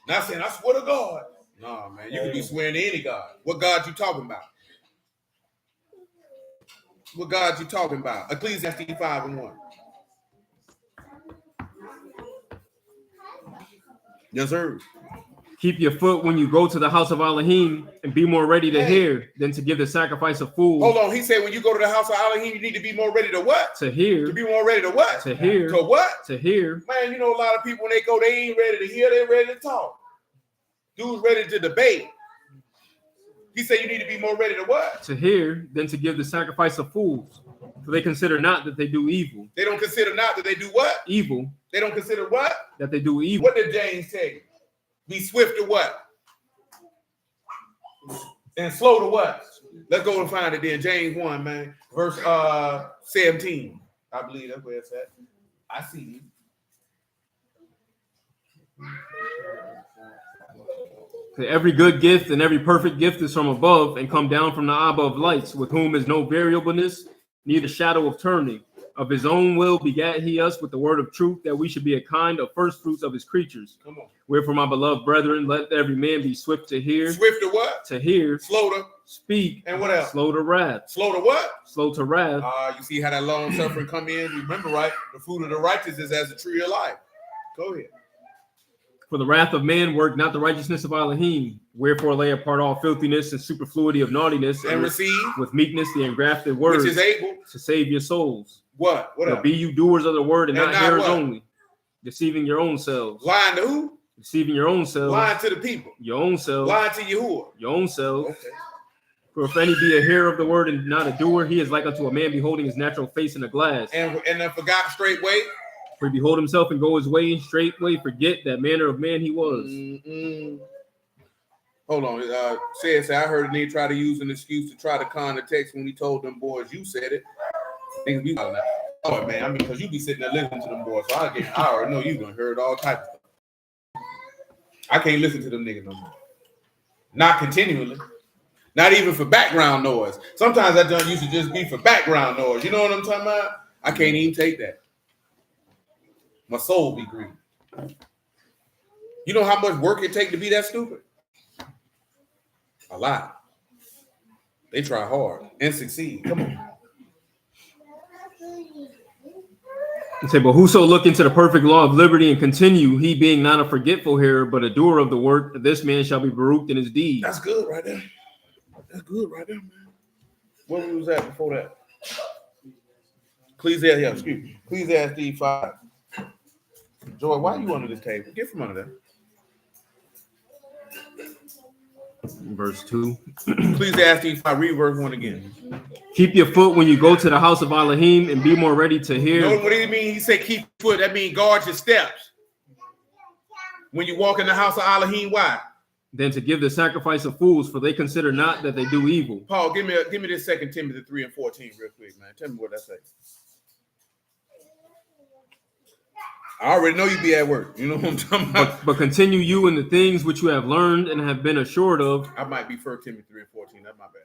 Speaker 1: not saying I swear to God. No, man, you can be swearing to any God. What God you talking about? What God you talking about? Ecclesiastes 5:1. Yes, sir.
Speaker 2: Keep your foot when you go to the house of Elohim, and be more ready to hear than to give the sacrifice of fools.
Speaker 1: Hold on. He said when you go to the house of Elohim, you need to be more ready to what?
Speaker 2: To hear.
Speaker 1: To be more ready to what?
Speaker 2: To hear.
Speaker 1: To what?
Speaker 2: To hear.
Speaker 1: Man, you know a lot of people when they go, they ain't ready to hear, they're ready to talk. Dude's ready to debate. He said you need to be more ready to what?
Speaker 2: To hear than to give the sacrifice of fools. For they consider not that they do evil.
Speaker 1: They don't consider not that they do what?
Speaker 2: Evil.
Speaker 1: They don't consider what?
Speaker 2: That they do evil.
Speaker 1: What did James tell you? Be swift to what? And slow to what? Let's go and find it then. James 1, man. Verse 17. I believe that's where it's at. I see you.
Speaker 2: Every good gift and every perfect gift is from above and come down from the Abba of lights, with whom is no variableness, neither shadow of turning. Of his own will begat he us with the word of truth, that we should be a kind of first fruits of his creatures.
Speaker 1: Come on.
Speaker 2: Wherefore, my beloved brethren, let every man be swift to hear.
Speaker 1: Swift to what?
Speaker 2: To hear.
Speaker 1: Slow to
Speaker 2: speak.
Speaker 1: And what else?
Speaker 2: Slow to wrath.
Speaker 1: Slow to what?
Speaker 2: Slow to wrath.
Speaker 1: You see how that long suffering come in? Remember, right? The fruit of the righteous is as a tree of life. Go ahead.
Speaker 2: For the wrath of man work not the righteousness of Elohim. Wherefore lay apart all filthiness and superfluity of naughtiness,
Speaker 1: and receive
Speaker 2: with meekness the engrafted word,
Speaker 1: which is able
Speaker 2: to save your souls.
Speaker 1: What? What else?
Speaker 2: Be you doers of the word and not hearers
Speaker 1: what?
Speaker 2: only, deceiving your own selves.
Speaker 1: Lying to who?
Speaker 2: Deceiving your own selves.
Speaker 1: Lying to the people.
Speaker 2: Your own selves.
Speaker 1: Lying to Yahuwah.
Speaker 2: Your own selves.
Speaker 1: Okay.
Speaker 2: For if any be a hearer of the word and not a doer, he is like unto a man beholding his natural face in a glass.
Speaker 1: And then forgot straightway.
Speaker 2: For he behold himself and go his way, straightway forget that manner of man he was.
Speaker 1: Hold on. Say, I heard Nate try to use an excuse to try to con the text when he told them boys, you said it. Things be like that. Oh, man, I mean, because you be sitting there listening to them boys, so I already know you're going to hear all types of stuff. I can't listen to them niggas no more. Not continually. Not even for background noise. Sometimes that done used to just be for background noise. You know what I'm talking about? I can't even take that. My soul be grieved. You know how much work it take to be that stupid? A lot. They try hard and succeed. Come on.
Speaker 2: And say, but whoso look into the perfect law of liberty and continue, he being not a forgetful hearer, but a doer of the work, this man shall be baruched in his deeds.
Speaker 1: That's good right there. That's good right there, man. Where was that before that? Ecclesiastes 5. Joy, why are you under this table? Get from under there.
Speaker 2: Verse 2.
Speaker 1: Ecclesiastes 5, read verse 1 again.
Speaker 2: Keep your foot when you go to the house of Elohim and be more ready to hear.
Speaker 1: You know what he mean? He said keep foot. That means guard your steps. When you walk in the house of Elohim, why?
Speaker 2: Than to give the sacrifice of fools, for they consider not that they do evil.
Speaker 1: Paul, give me this 2 Timothy 3 and 14 real quick, man. Tell me what that says. I already know you be at work. You know what I'm talking about?
Speaker 2: But continue you in the things which you have learned and have been assured of.
Speaker 1: I might be 1 Timothy 3 and 14. That's my bad.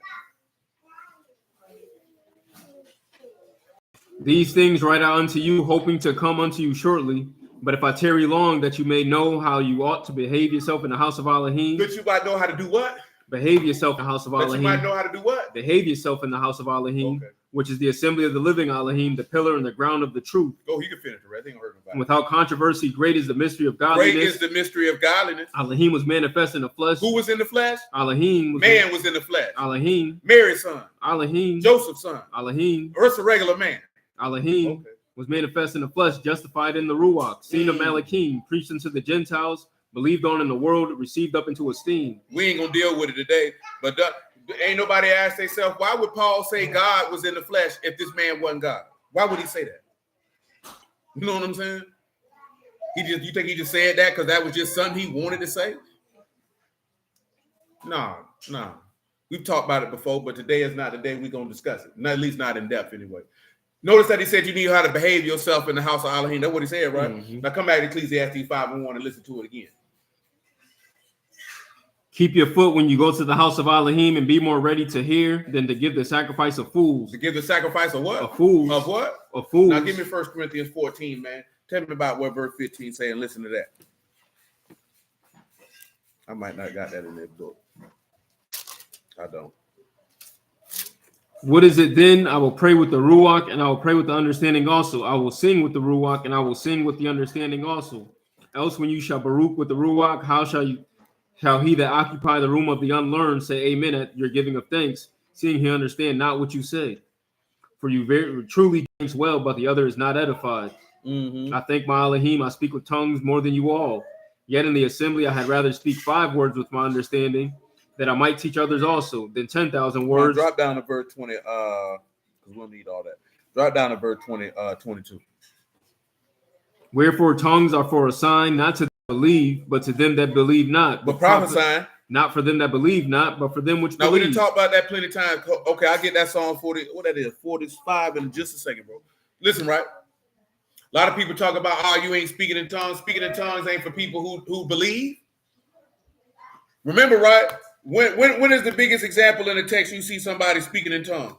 Speaker 2: These things write out unto you, hoping to come unto you shortly. But if I tarry long, that you may know how you ought to behave yourself in the house of Elohim.
Speaker 1: But you might know how to do what?
Speaker 2: Behave yourself in the house of Elohim.
Speaker 1: But you might know how to do what?
Speaker 2: Behave yourself in the house of Elohim,
Speaker 1: okay.
Speaker 2: Which is the assembly of the living Elohim, the pillar and the ground of the truth.
Speaker 1: Go, you can finish the rest. They ain't gonna hurt nobody.
Speaker 2: And without controversy, great is the mystery of godliness.
Speaker 1: Great is the mystery of godliness.
Speaker 2: Elohim was manifest in the flesh.
Speaker 1: Who was in the flesh?
Speaker 2: Elohim.
Speaker 1: Man was in the flesh.
Speaker 2: Elohim.
Speaker 1: Mary's son.
Speaker 2: Elohim.
Speaker 1: Joseph's son.
Speaker 2: Elohim.
Speaker 1: Or it's a regular man.
Speaker 2: Elohim.
Speaker 1: Okay.
Speaker 2: Was manifest in the flesh, justified in the Ruach, seen of Malachim, preached unto the Gentiles, believed on in the world, received up into esteem.
Speaker 1: We ain't gonna deal with it today, but ain't nobody asked themselves, why would Paul say God was in the flesh if this man wasn't God? Why would he say that? You know what I'm saying? You think he just said that because that was just something he wanted to say? No. We've talked about it before, but today is not the day we're gonna discuss it. Not, at least not in depth anyway. Notice that he said you need how to behave yourself in the house of Elohim. That's what he said, right?
Speaker 2: Mhm.
Speaker 1: Now come back to Ecclesiastes 5:1 and listen to it again.
Speaker 2: Keep your foot when you go to the house of Elohim, and be more ready to hear than to give the sacrifice of fools.
Speaker 1: To give the sacrifice of what?
Speaker 2: Of fools.
Speaker 1: Of what?
Speaker 2: Of fools.
Speaker 1: Now give me 1 Corinthians 14, man. Tell me about what verse 15 say and listen to that. I might not got that in that book. I don't.
Speaker 2: What is it then? I will pray with the Ruach, and I will pray with the understanding also. I will sing with the Ruach, and I will sing with the understanding also. Else when you shall Baruch with the Ruach, how shall he that occupy the room of the unlearned say amen at your giving of thanks, seeing he understand not what you say? For you very truly thinks well, but the other is not edified.
Speaker 1: Mm-hmm.
Speaker 2: I thank my Elohim, I speak with tongues more than you all. Yet in the assembly I had rather speak 5 words with my understanding, that I might teach others also, than 10,000 words.
Speaker 1: Drop down to verse 20, because we'll need all that. Drop down to verse 22.
Speaker 2: Wherefore tongues are for a sign, not to them that believe, but to them that believe not.
Speaker 1: But prophesying.
Speaker 2: Not for them that believe not, but for them which
Speaker 1: Now,
Speaker 2: believe.
Speaker 1: we didn't talk about that plenty of times. Okay, I get that Psalm 40. What that is, 45 in just a second, bro. Listen, right? A lot of people talk about, oh, you ain't speaking in tongues. Speaking in tongues ain't for people who believe. Remember, right? When is the biggest example in the text you see somebody speaking in tongues?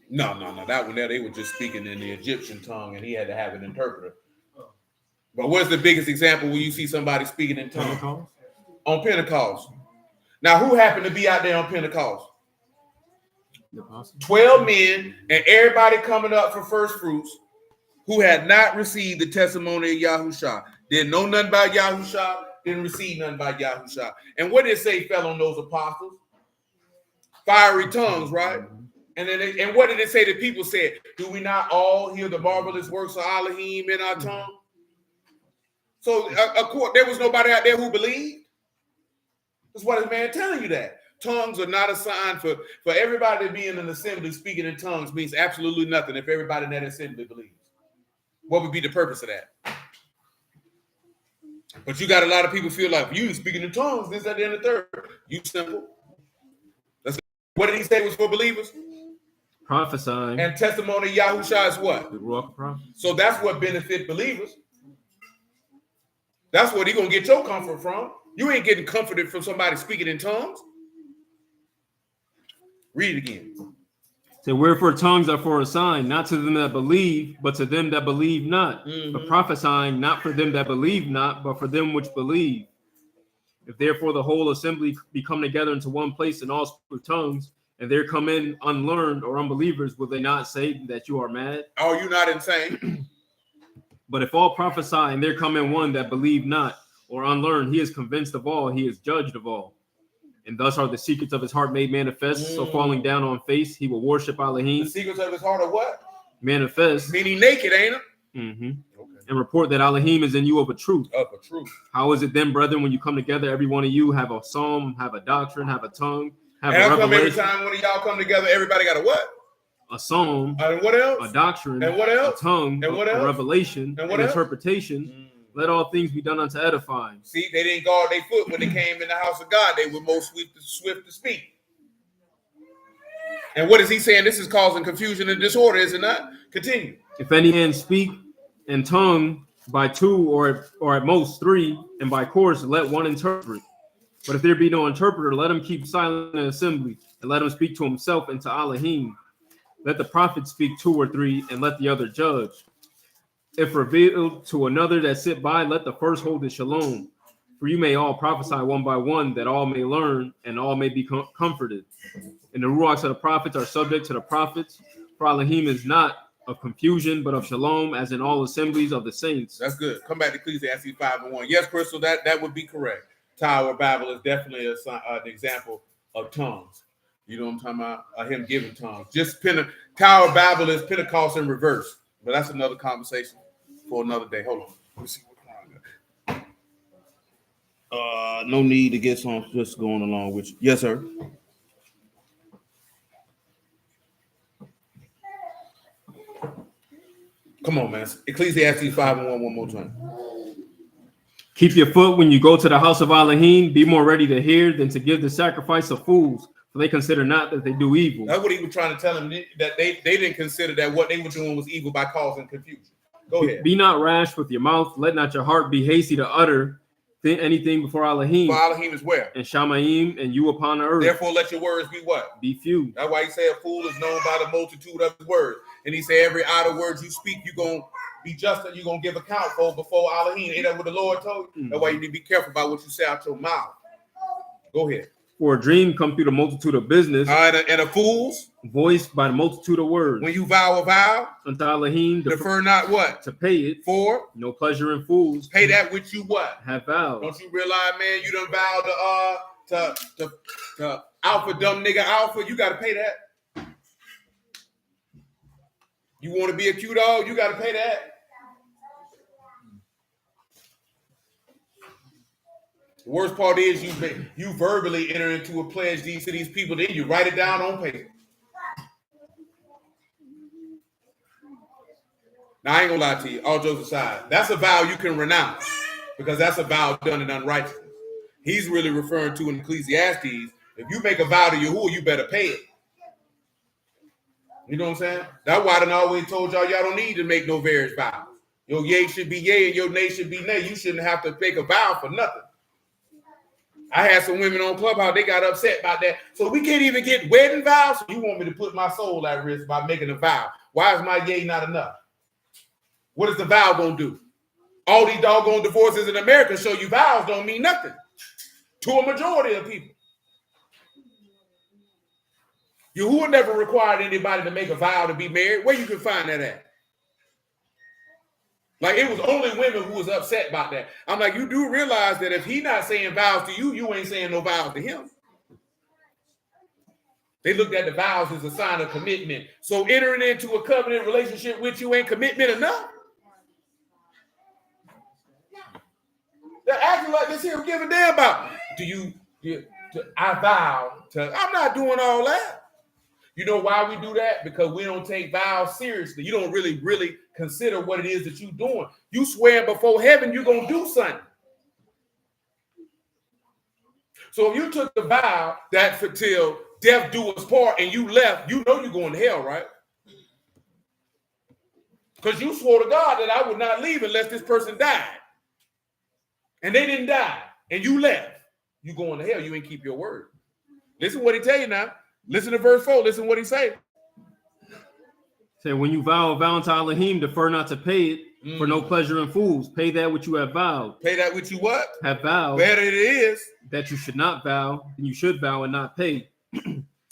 Speaker 1: No. That one there, they were just speaking in the Egyptian tongue, and he had to have an interpreter. But what's the biggest example when you see somebody speaking in tongues?
Speaker 2: Pentecost?
Speaker 1: On Pentecost. Now, who happened to be out there on Pentecost? 12 men, and everybody coming up for first fruits who had not received the testimony of Yahushua. Didn't know nothing about Yahushua, didn't receive nothing about Yahushua. And what did it say fell on those apostles? Fiery tongues, right? And what did it say that people said? Do we not all hear the marvelous works of Elohim in our tongue? So, of course, there was nobody out there who believed. That's what this man telling you that. Tongues are not a sign for everybody to be in an assembly speaking in tongues means absolutely nothing if everybody in that assembly believes. What would be the purpose of that? But you got a lot of people feel like you speaking in tongues, this, that, and the third. You simple. What did he say was for believers?
Speaker 2: Prophesying.
Speaker 1: And testimony of Yahushua is what?
Speaker 2: The Ruach prophet.
Speaker 1: So that's what benefit believers. That's what he's going to get your comfort from. You ain't getting comforted from somebody speaking in tongues. Read it again.
Speaker 2: So wherefore tongues are for a sign, not to them that believe, but to them that believe not. But prophesying, not for them that believe not, but for them which believe. If therefore the whole assembly be come together into one place and all speak with tongues, and there come in unlearned or unbelievers, will they not say that you are mad?
Speaker 1: Are you not insane?
Speaker 2: But if all prophesy and there come in one that believe not or unlearned, he is convinced of all, he is judged of all. And thus are the secrets of his heart made manifest. So falling down on face, he will worship Elohim.
Speaker 1: The secrets of his heart are what?
Speaker 2: Manifest.
Speaker 1: Meaning naked, ain't it?
Speaker 2: Mm-hmm.
Speaker 1: Okay.
Speaker 2: And report that Elohim is in you of a truth.
Speaker 1: Of a truth.
Speaker 2: How is it then, brethren, when you come together, every one of you have a psalm, have a doctrine, have a tongue, have
Speaker 1: And
Speaker 2: a
Speaker 1: how come every
Speaker 2: revelation?
Speaker 1: time one of y'all come together, everybody got a what?
Speaker 2: A psalm,
Speaker 1: And what else?
Speaker 2: a doctrine,
Speaker 1: And what else?
Speaker 2: a tongue,
Speaker 1: And what
Speaker 2: a
Speaker 1: else?
Speaker 2: revelation,
Speaker 1: And what
Speaker 2: an
Speaker 1: else?
Speaker 2: interpretation. Let all things be done unto edifying.
Speaker 1: See, they didn't guard their foot when they came in the house of God. They were most swift to speak. And what is he saying? This is causing confusion and disorder, is it not? Continue.
Speaker 2: If any man speak in tongue by 2 or at most 3, and by course let one interpret. But if there be no interpreter, let him keep silent in assembly, and let him speak to himself and to Elohim. Let the prophet speak 2 or 3, and let the other judge. If revealed to another that sit by, let the first hold the shalom. For you may all prophesy one by one, that all may learn and all may be comforted. And the ruachs of the prophets are subject to the prophets. For Elohim is not of confusion, but of shalom, as in all assemblies of the saints.
Speaker 1: That's good. Come back to Ecclesiastes 5:1. Yes, Crystal, that would be correct. Tower Babel is definitely an example of tongues. You know what I'm talking about? Him giving tongues. Just Tower Babel is Pentecost in reverse. But that's another conversation for another day. Hold on. Let me see what time I got. No need to get some just going along with you. Yes, sir. Come on, man. Ecclesiastes 5:1 one more time.
Speaker 2: Keep your foot when you go to the house of Elohim. Be more ready to hear than to give the sacrifice of fools. For they consider not that they do evil.
Speaker 1: That's what he was trying to tell them, that they didn't consider that what they were doing was evil by causing confusion. Go ahead.
Speaker 2: Be not rash with your mouth. Let not your heart be hasty to utter anything before Elohim.
Speaker 1: For Elohim is where?
Speaker 2: And Shamaim, and you upon the earth.
Speaker 1: Therefore, let your words be what?
Speaker 2: Be few.
Speaker 1: That's why he said a fool is known by the multitude of his words. And he said every idle word you speak, you're going to be just, you're going to give account for before Elohim. Ain't that what the Lord told you?
Speaker 2: Mm-hmm.
Speaker 1: That's why you need to be careful about what you say out your mouth. Go ahead.
Speaker 2: For a dream come through the multitude of business.
Speaker 1: And a fool's
Speaker 2: voiced by the multitude of words.
Speaker 1: When you vow a vow,
Speaker 2: unto Elohim,
Speaker 1: defer not what?
Speaker 2: To pay it.
Speaker 1: For?
Speaker 2: No pleasure in fools.
Speaker 1: Pay that which you what?
Speaker 2: Have vowed.
Speaker 1: Don't you realize, man, you done vowed to alpha dumb nigga alpha, you got to pay that. You want to be a cute dog, you got to pay that. The worst part is you verbally enter into a pledge to these people, then you write it down on paper. Now, I ain't gonna lie to you, all jokes aside, that's a vow you can renounce because that's a vow done in unrighteousness. He's really referring to in Ecclesiastes, if you make a vow to Yahuwah, you better pay it. You know what I'm saying? That's why I done always told y'all don't need to make no various vows. Your yea should be yea and your nay should be nay. You shouldn't have to make a vow for nothing. I had some women on Clubhouse, they got upset about that. So we can't even get wedding vows? So you want me to put my soul at risk by making a vow. Why is my yea not enough? What is the vow going to do? All these doggone divorces in America show you vows don't mean nothing to a majority of people. Yahuwah never required anybody to make a vow to be married. Where you can find that at? Like, it was only women who was upset about that. I'm like, you do realize that if he not saying vows to you, you ain't saying no vows to him. They looked at the vows as a sign of commitment. So entering into a covenant relationship with you ain't commitment enough. They're acting like this here, give a damn about. I vow to, I'm not doing all that. You know why we do that? Because we don't take vows seriously. You don't really consider what it is that you're doing. You swear before heaven you're going to do something. So if you took the vow that for till death do us part and you left, you know you're going to hell, right? Because you swore to God that I would not leave unless this person died. And they didn't die. And you left. You going to hell. You ain't keep your word. Listen what he tell you now. Listen to verse 4. Listen what he say.
Speaker 2: Say, when you vow a vow unto Elohim, defer not to pay it for no pleasure in fools. Pay that which you have vowed.
Speaker 1: Pay that which you what?
Speaker 2: Have vowed.
Speaker 1: Better it is.
Speaker 2: That you should not vow, and you should vow and not pay.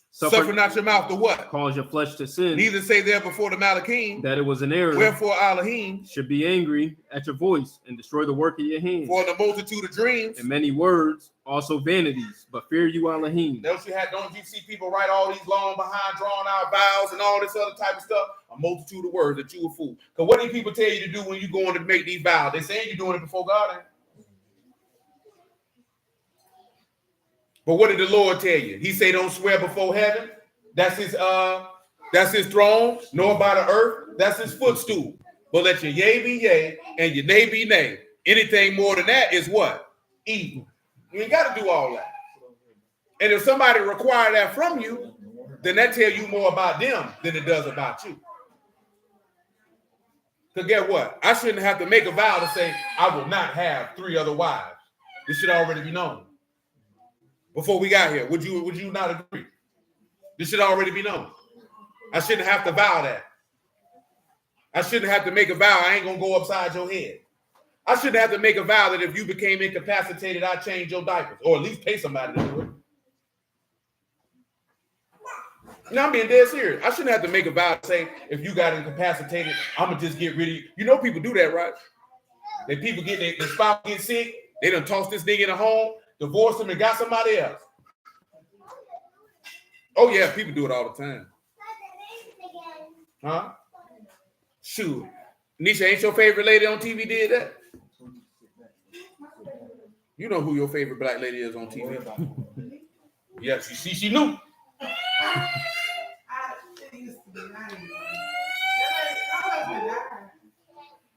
Speaker 1: Suffer not your mouth to what?
Speaker 2: Cause your flesh to sin.
Speaker 1: Neither say there before the Malachim
Speaker 2: that it was an error.
Speaker 1: Wherefore Elohim
Speaker 2: should be angry at your voice and destroy the work of your hands.
Speaker 1: For the multitude of dreams.
Speaker 2: And many words, also vanities. But fear you Elohim. Don't
Speaker 1: you see people write all these long behind drawn out vows and all this other type of stuff? A multitude of words that you a fool. Because what do people tell you to do when you going to make these vows? They saying you're doing it before God. But what did the Lord tell you? He say don't swear before heaven. That's his throne, nor by the earth. That's his footstool. But let your yea be yea and your nay be nay. Anything more than that is what? Evil. You ain't got to do all that. And if somebody require that from you, then that tells you more about them than it does about you. Because guess what? I shouldn't have to make a vow to say, I will not have 3 other wives. This should already be known. Before we got here, would you not agree? This should already be known. I shouldn't have to vow that. I shouldn't have to make a vow. I ain't going to go upside your head. I shouldn't have to make a vow that if you became incapacitated, I'd change your diapers or at least pay somebody to do it. No, I'm being dead serious. I shouldn't have to make a vow to say, if you got incapacitated, I'm going to just get rid of you. You know people do that, right? That people get their spouse get sick. They done toss this nigga in a home, divorced him and got somebody else. Oh, yeah, people do it all the time. Huh? Shoot. Nisha, ain't your favorite lady on TV did that? You know who your favorite black lady is on TV. Yes, she knew.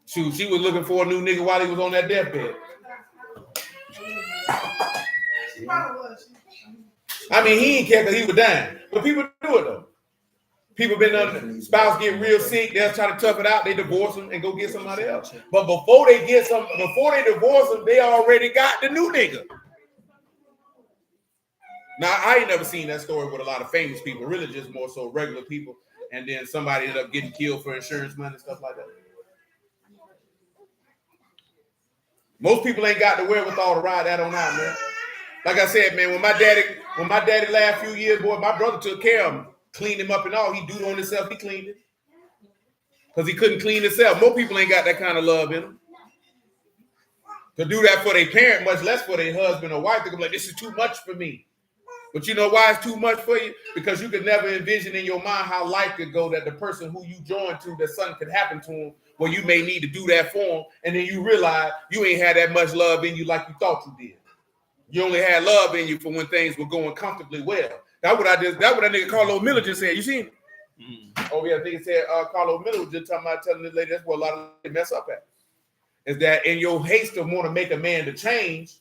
Speaker 1: Shoot, she was looking for a new nigga while he was on that deathbed. I mean, he ain't care because he was dying. But people do it though. People been on spouse get real sick, they'll try to tough it out, they divorce them and go get somebody else. But before they divorce them, they already got the new nigga. Now, I ain't never seen that story with a lot of famous people, really just more so regular people, and then somebody ended up getting killed for insurance money and stuff like that. Most people ain't got the wherewithal to ride that on out, man. Like I said, man, when my daddy last few years, boy, my brother took care of him, cleaned him up and all. He do it on himself, he cleaned it. Because he couldn't clean himself. Most people ain't got that kind of love in them. To do that for their parent, much less for their husband or wife, they're gonna be like, this is too much for me. But you know why it's too much for you? Because you could never envision in your mind how life could go that the person who you joined to, that something could happen to him, where you may need to do that for him, and then you realize you ain't had that much love in you like you thought you did. You only had love in you for when things were going comfortably well. That's what that nigga Carlo Miller just said. You seen it? Oh yeah, I think it said Carlo Miller was just telling this lady that's what a lot of they mess up at. Is that in your haste to want to make a man to change,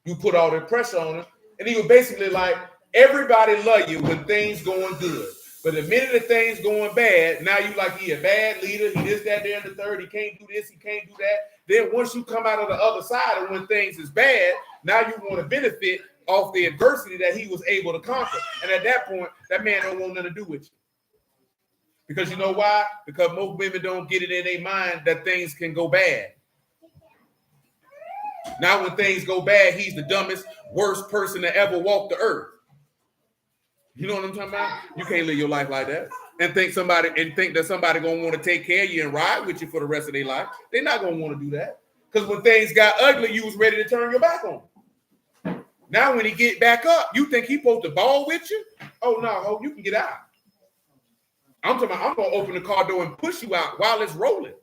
Speaker 1: you put all the pressure on him. And he was basically like, everybody love you when things going good. But the minute the things going bad, now you like he a bad leader, he this, that, there, and the third, he can't do this, he can't do that. Then once you come out of the other side and when things is bad, now you want to benefit off the adversity that he was able to conquer. And at that point, that man don't want nothing to do with you. Because you know why? Because most women don't get it in their mind that things can go bad. Now when things go bad, he's the dumbest, worst person to ever walk the earth. You know what I'm talking about? You can't live your life like that and think that somebody gonna want to take care of you and ride with you for the rest of their life. They're not gonna want to do that. Because when things got ugly, you was ready to turn your back on him. Now when he get back up, you think he supposed to ball with you? Oh no, ho, you can get out. I'm talking about I'm gonna open the car door and push you out while it's rolling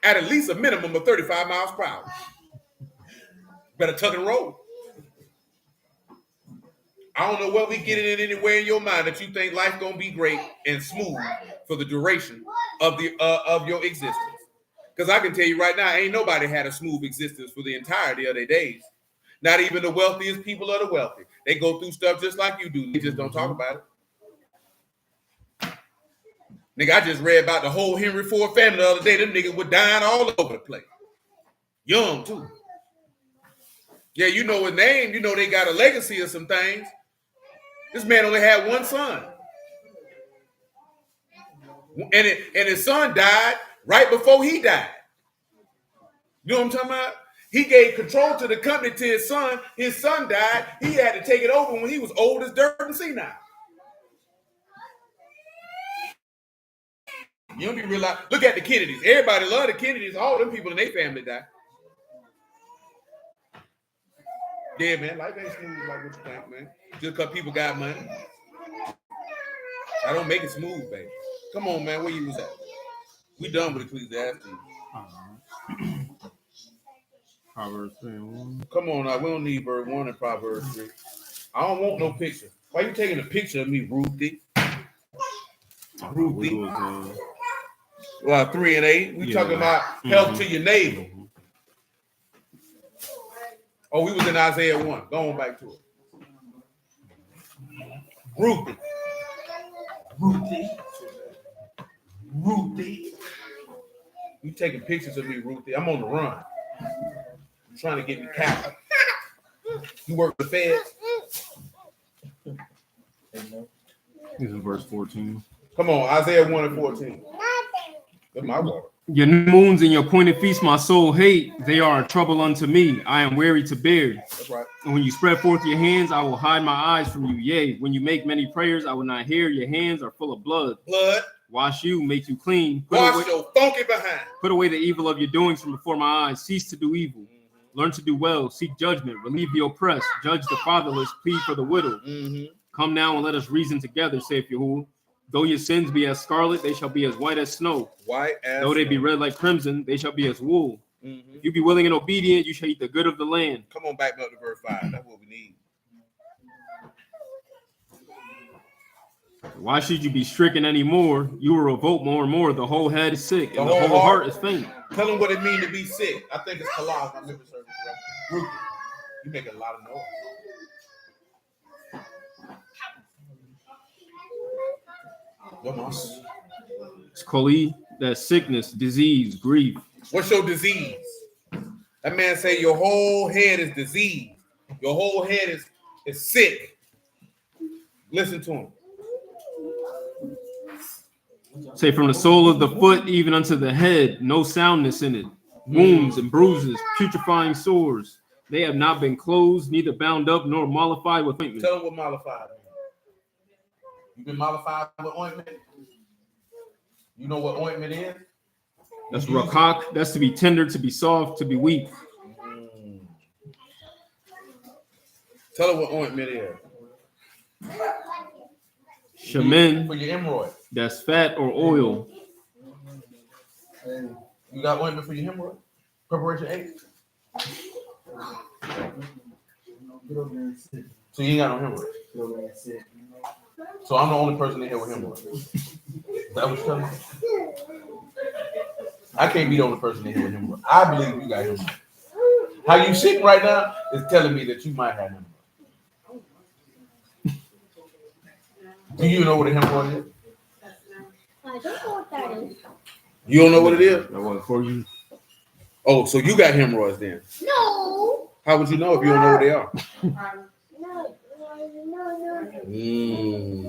Speaker 1: at least a minimum of 35 miles per hour. Better tuck and roll. I don't know what we get it in anywhere in your mind that you think life gonna be great and smooth for the duration of your existence. Because I can tell you right now, ain't nobody had a smooth existence for the entirety of their days. Not even the wealthiest people of the wealthy. They go through stuff just like you do. They just don't talk about it. Nigga, I just read about the whole Henry Ford family the other day. Them niggas were dying all over the place. Young too. Yeah, you know his name. You know they got a legacy of some things. This man only had one son. And his son died right before he died. You know what I'm talking about? He gave control to the company to his son. His son died. He had to take it over when he was old as dirt and senile. You don't be realize. Look at the Kennedys. Everybody love the Kennedys. All them people in their family died. Yeah, man, life ain't smooth like what you think, man. Just because people got money. I don't make it smooth, baby. Come on, man, where you was at? We done with Ecclesiastes.
Speaker 2: Proverbs 3:1.
Speaker 1: Come on now, we don't need verse 1 and Proverbs 3. I don't want no picture. Why you taking a picture of me, Ruthie? Ruthie. Well, 3 and 8. We talking about help to your neighbor. Oh, we was in Isaiah 1. Go on back to it. Ruthie. You taking pictures of me, Ruthie. I'm on the run. You're trying to get me captured. You work for the feds?
Speaker 2: He's in verse 14.
Speaker 1: Come on, Isaiah 1 and 14. That's my water.
Speaker 2: Your new moons and your appointed feasts my soul hate. They are a trouble unto me. I am weary to bear.
Speaker 1: That's right.
Speaker 2: And when you spread forth your hands, I will hide my eyes from you. Yea, when you make many prayers, I will not hear. Your hands are full of blood.
Speaker 1: Blood.
Speaker 2: Wash you, make you clean.
Speaker 1: Wash your funky behind.
Speaker 2: Put away the evil of your doings from before my eyes. Cease to do evil. Learn to do well. Seek judgment. Relieve the oppressed. Judge the fatherless. Plead for the widow. Come now and let us reason together, saith Yahuwah. Though your sins be as scarlet, they shall be as white as snow.
Speaker 1: White as
Speaker 2: Though they
Speaker 1: snow.
Speaker 2: be red like crimson, they shall be as wool. If you be willing and obedient, you shall eat the good of the land.
Speaker 1: Come on back up to verse 5. That's what we need.
Speaker 2: Why should you be stricken anymore? You will revolt more and more. The whole head is sick, and the
Speaker 1: whole
Speaker 2: whole heart is faint.
Speaker 1: Tell them what it means to be sick. I think it's halal. I remember serving. Ruthie, you make a lot of noise.
Speaker 2: It's koli, that's sickness, disease, grief.
Speaker 1: What's your disease? That man say your whole head is diseased. Your whole head is sick. Listen to him.
Speaker 2: Say from the sole of the foot even unto the head, no soundness in it. Wounds and bruises, putrefying sores. They have not been closed, neither bound up, nor mollified with ointment.
Speaker 1: Tell him what mollified means. You been mollified with ointment? You know what ointment is?
Speaker 2: That's rakak. That's to be tender, to be soft, to be weak.
Speaker 1: Tell her what ointment is.
Speaker 2: Shaman.
Speaker 1: For your hemorrhoid.
Speaker 2: That's fat or oil.
Speaker 1: You got ointment for your hemorrhoid? Preparation 8? So you ain't got no hemorrhoid. So I'm the only person in here with hemorrhoid. That was telling me. I can't be the only person in here with hemorrhoid. I believe you got hemorrhoid. How you sitting right now is telling me that you might have hemorrhoid. Do you know what a hemorrhoid is?
Speaker 5: I don't know what that is.
Speaker 1: You don't know what it is?
Speaker 2: That was for you.
Speaker 1: Oh, so you got hemorrhoids then?
Speaker 5: No.
Speaker 1: How would you know if you don't know what they are?
Speaker 5: No.
Speaker 1: You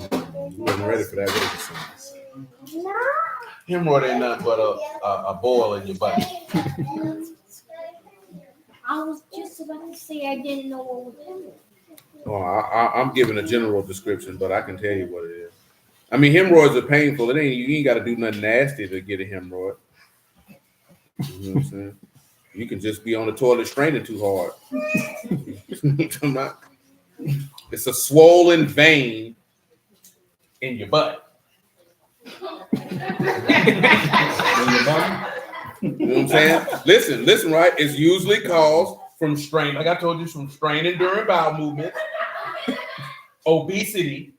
Speaker 1: wasn't ready for that.
Speaker 5: No.
Speaker 1: Hemorrhoid ain't nothing but a boil in your butt.
Speaker 5: I was just about to say I didn't know what was in it.
Speaker 1: Oh, I'm giving a general description, but I can tell you what it is. I mean, hemorrhoids are painful. You ain't got to do nothing nasty to get a hemorrhoid. You know what I'm saying? You can just be on the toilet straining too hard. It's a swollen vein in your butt. You know what I'm saying? Listen, right? It's usually caused from strain, like I told you, from straining during bowel movement, obesity,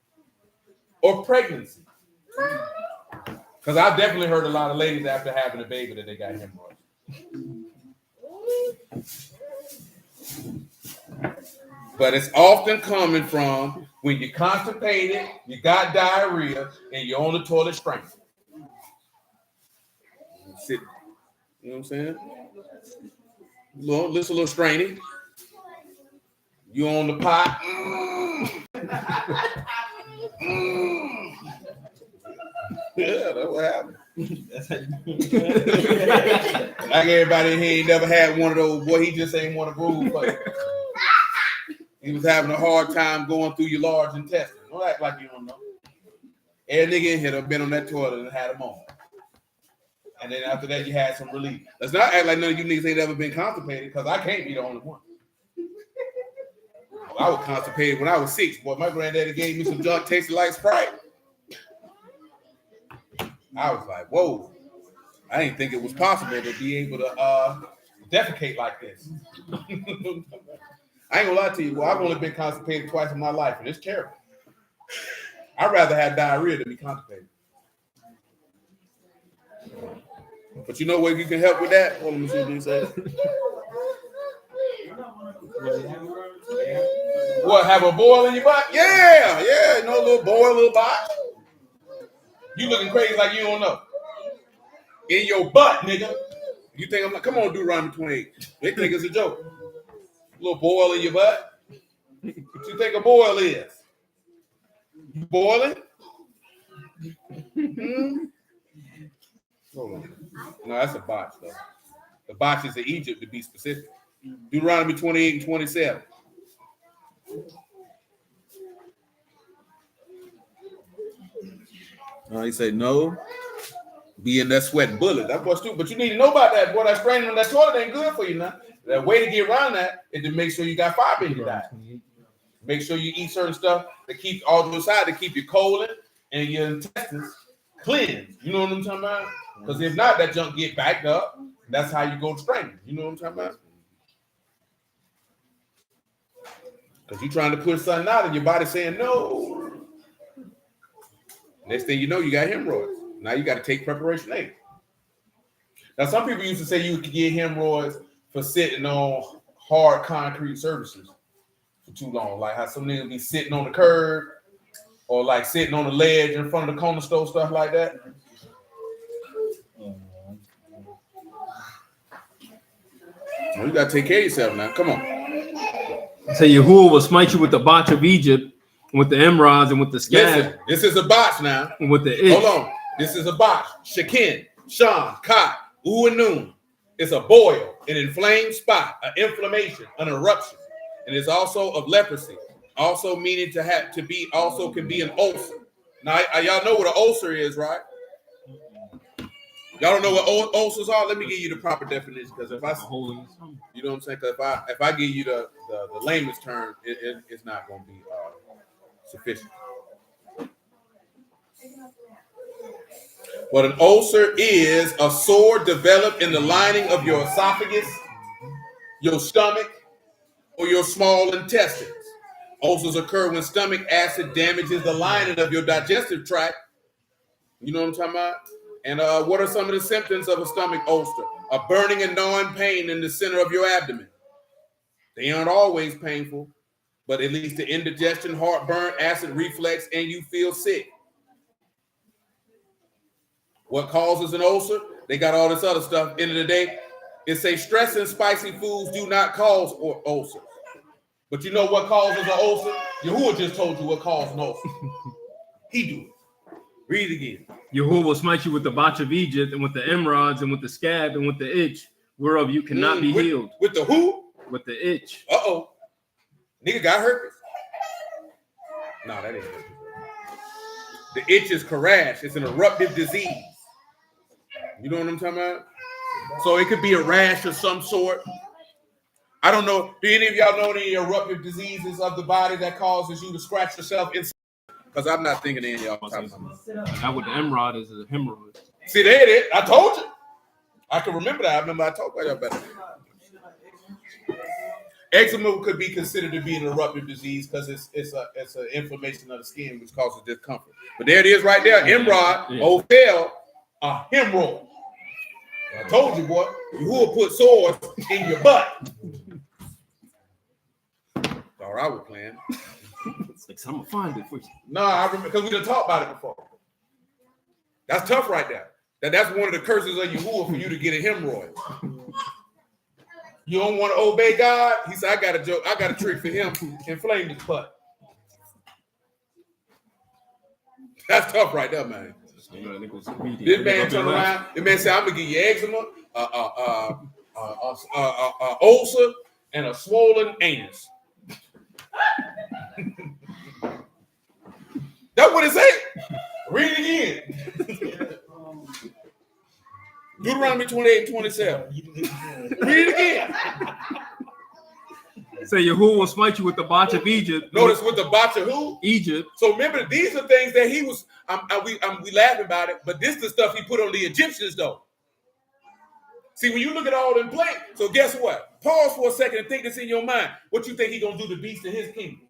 Speaker 1: or pregnancy. Because I've definitely heard a lot of ladies after having a baby that they got hemorrhoids. But it's often coming from when you're constipated, you got diarrhea, and you're on the toilet straining. Sitting. You know what I'm saying? Listen, a little straining. You on the pot. Yeah, that's what happened. Like everybody in here ain't never had one of those. Boy, he just ain't want to groove for you. He was having a hard time going through your large intestine. Don't act like you don't know. Every nigga in here done been on that toilet and had a moment. And then after that, you had some relief. Let's not act like none of you niggas ain't ever been constipated, because I can't be the only one. I was constipated when I was 6. Boy, my granddaddy gave me some junk tasted like Sprite. I was like, whoa. I didn't think it was possible to be able to defecate like this. I ain't gonna lie to you. Well, I've only been constipated twice in my life, and it's terrible. I'd rather have diarrhea than be constipated. But you know what you can help with that? Hold on, let me see what you say. What, have a boil in your butt? Yeah, you know, a little boil, a little box. You looking crazy like you don't know. In your butt, nigga. You think I'm like, come on, Deuteronomy 28. They think it's a joke. A little boil in your butt. What you think a boil is? You boiling? Hold on. No, that's a botch, though. The botch is in Egypt, to be specific. Deuteronomy 28 and 27. He said, no. Be in that sweat bullet. That boy stupid. But you need to know about that. Boy, that spraining on that toilet ain't good for you now. The way to get around that is to make sure you got fiber in your diet. Make sure you eat certain stuff that keeps all to the side to keep your colon and your intestines cleansed. You know what I'm talking about? Because if not, that junk get backed up. That's how you go to straining. You know what I'm talking about? Because you're trying to push something out and your body saying no. Next thing you know, you got hemorrhoids. Now you got to take preparation 8. Now, some people used to say you could get hemorrhoids for sitting on hard concrete surfaces for too long. Like how some niggas be sitting on the curb or like sitting on the ledge in front of the corner store, stuff like that. Well, you gotta take care of yourself now. Come on.
Speaker 2: Say Yahuwah will smite you with the botch of Egypt, and with the emerods, and with the scab,
Speaker 1: Listen, this is a botch now.
Speaker 2: and with the itch.
Speaker 1: Hold on. This is a botch. Shekin, Shan, Ka, U, and Nun. It's a boil, an inflamed spot, an inflammation, an eruption. And it's also of leprosy. Also meaning also can be an ulcer. Now, y'all know what an ulcer is, right? Y'all don't know what ulcers are? Let me give you the proper definition, because if I, you know what I'm saying? Because if I give you the layman's term, it's not going to be sufficient. But an ulcer is a sore developed in the lining of your esophagus, your stomach, or your small intestines. Ulcers occur when stomach acid damages the lining of your digestive tract. You know what I'm talking about? And what are some of the symptoms of a stomach ulcer? A burning and gnawing pain in the center of your abdomen. They aren't always painful, but it leads to indigestion, heartburn, acid reflux, and you feel sick. What causes an ulcer? They got all this other stuff. End of the day, it say stress and spicy foods do not cause ulcers. But you know what causes an ulcer? Yahuwah just told you what causes an ulcer. He do it. Read it again.
Speaker 2: Yahuwah will smite you with the botch of Egypt, and with the emerods, and with the scab, and with the itch, whereof you cannot be healed.
Speaker 1: With the who?
Speaker 2: With the itch.
Speaker 1: Uh-oh. Nigga got herpes. No, that ain't herpes. The itch is carash. It's an eruptive disease. You know what I'm talking about? So it could be a rash of some sort. I don't know. Do any of y'all know any eruptive diseases of the body that causes you to scratch yourself inside? Because I'm not thinking any of y'all talking about.
Speaker 2: Now with the emerald is a hemorrhoid.
Speaker 1: See, there it is. I told you. I can remember that. I remember I talked about y'all better. Eczema could be considered to be an eruptive disease because it's an inflammation of the skin which causes discomfort. But there it is right there. Emerald, Ophel, a hemorrhoid. I told you, boy, you will put sores in your butt. All right, we're playing.
Speaker 2: It's like, I'm gonna find it for you.
Speaker 1: No, I remember because we done talked about it before. That's tough right there. That's one of the curses of Yahuwah for you to get a hemorrhoid. You don't want to obey God? He said, I got a joke. I got a trick for him. Inflame his butt. That's tough right there, man. This man turned around. This man said, I'm going to give you eczema, ulcer, and a swollen anus. That's what it said. Read it again. Deuteronomy 28:27. Read it again.
Speaker 2: Say Yahuwah will smite you with the botch of Egypt.
Speaker 1: Notice with the botch of who?
Speaker 2: Egypt.
Speaker 1: So remember, these are things that he was. We laughing about it, but this is the stuff he put on the Egyptians, though. See, when you look at all them plate, so guess what? Pause for a second and think this in your mind. What you think he gonna do to beast in his kingdom?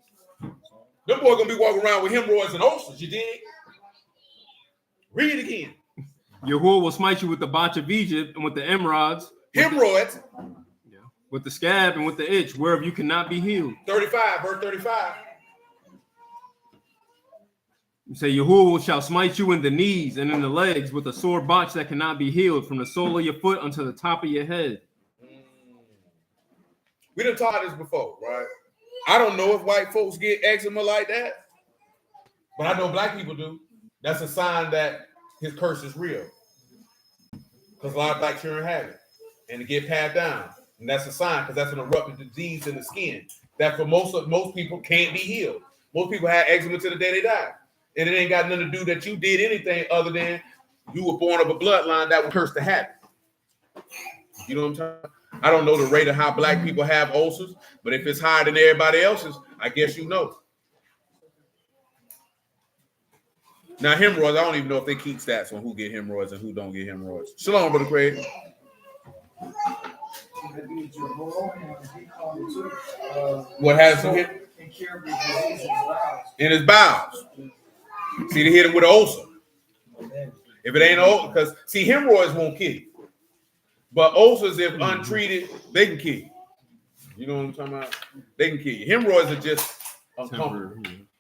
Speaker 1: Them boys gonna be walking around with hemorrhoids and ulcers. You dig? Read it again.
Speaker 2: Yahuwah will smite you with the botch of Egypt and with the emerods.
Speaker 1: Hemorrhoids.
Speaker 2: With the scab and with the itch, whereof you cannot be healed.
Speaker 1: 35, verse 35.
Speaker 2: You say Yahuwah shall smite you in the knees and in the legs with a sore botch that cannot be healed from the sole of your foot unto the top of your head.
Speaker 1: We done taught this before, right? I don't know if white folks get eczema like that, but I know black people do. That's a sign that his curse is real. Because a lot of black children have it. And it get passed down. And that's a sign, because that's an eruptive disease in the skin. That for most people can't be healed. Most people have eczema to the day they die. And it ain't got nothing to do that you did anything other than you were born of a bloodline that was cursed to have it. You know what I'm talking about? I don't know the rate of how black people have ulcers, but if it's higher than everybody else's, I guess you know. Now, hemorrhoids, I don't even know if they keep stats on who get hemorrhoids and who don't get hemorrhoids. Shalom, Brother Craig. What has him hit? In his bowels. See, they hit him with an ulcer. If it ain't ulcer, because see, hemorrhoids won't kill you. But ulcers, if untreated, they can kill you. You know what I'm talking about? They can kill you. Hemorrhoids are just uncomfortable.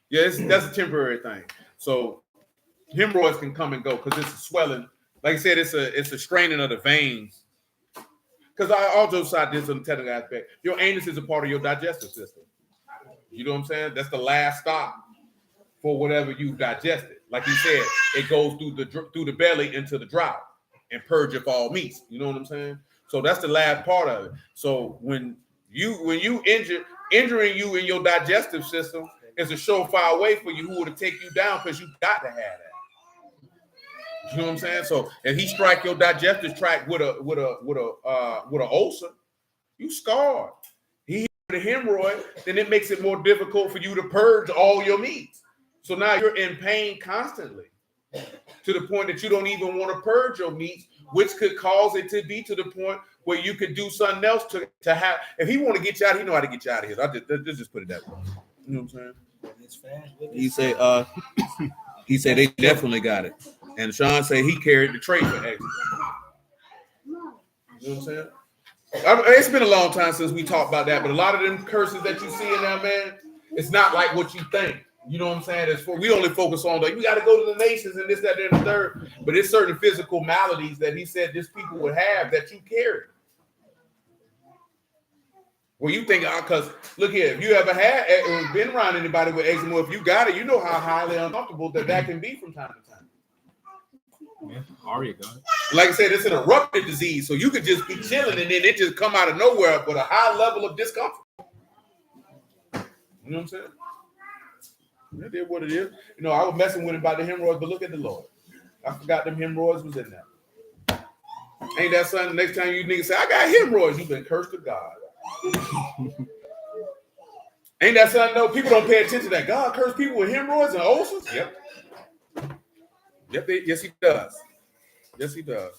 Speaker 1: Yeah, that's a temporary thing. So hemorrhoids can come and go because it's a swelling. Like I said, it's a straining of the veins. Because I also side this on the technical aspect. Your anus is a part of your digestive system. You know what I'm saying? That's the last stop for whatever you've digested. Like you said, it goes through the belly into the drought and purge of all meats. You know what I'm saying? So that's the last part of it. So when you injuring you in your digestive system is a surefire way for you to take you down because you got to have that. You know what I'm saying? So if he strike your digestive tract with a ulcer, you scarred. He hit with a hemorrhoid, then it makes it more difficult for you to purge all your meats. So now you're in pain constantly to the point that you don't even want to purge your meats, which could cause it to be to the point where you could do something else to have. If he want to get you out, he know how to get you out of here. Let's just put it that way. You know what I'm saying? He said they definitely got it. And Sean said he carried the trait for eczema. You know what I'm saying? It's been a long time since we talked about that, but a lot of them curses that you see in there, man, it's not like what you think. You know what I'm saying? We only focus on we got to go to the nations and this, that, and the third. But it's certain physical maladies that he said this people would have that you carry. Well, you think, because look here, if you ever been around anybody with eczema, if you got it, you know how highly uncomfortable that can be from time to time.
Speaker 2: Yeah, Arya got it.
Speaker 1: Like I said, it's an eruptive disease, so you could just be chilling and then it just come out of nowhere with a high level of discomfort. You know what I'm saying? That is what it is. You know, I was messing with him about the hemorrhoids, but look at the Lord. I forgot them hemorrhoids was in there. Ain't that something? Next time you niggas say, I got hemorrhoids, you've been cursed to God. Ain't that something? No, people don't pay attention to that. God cursed people with hemorrhoids and ulcers? Yep. Yes, he does. Yes, he does.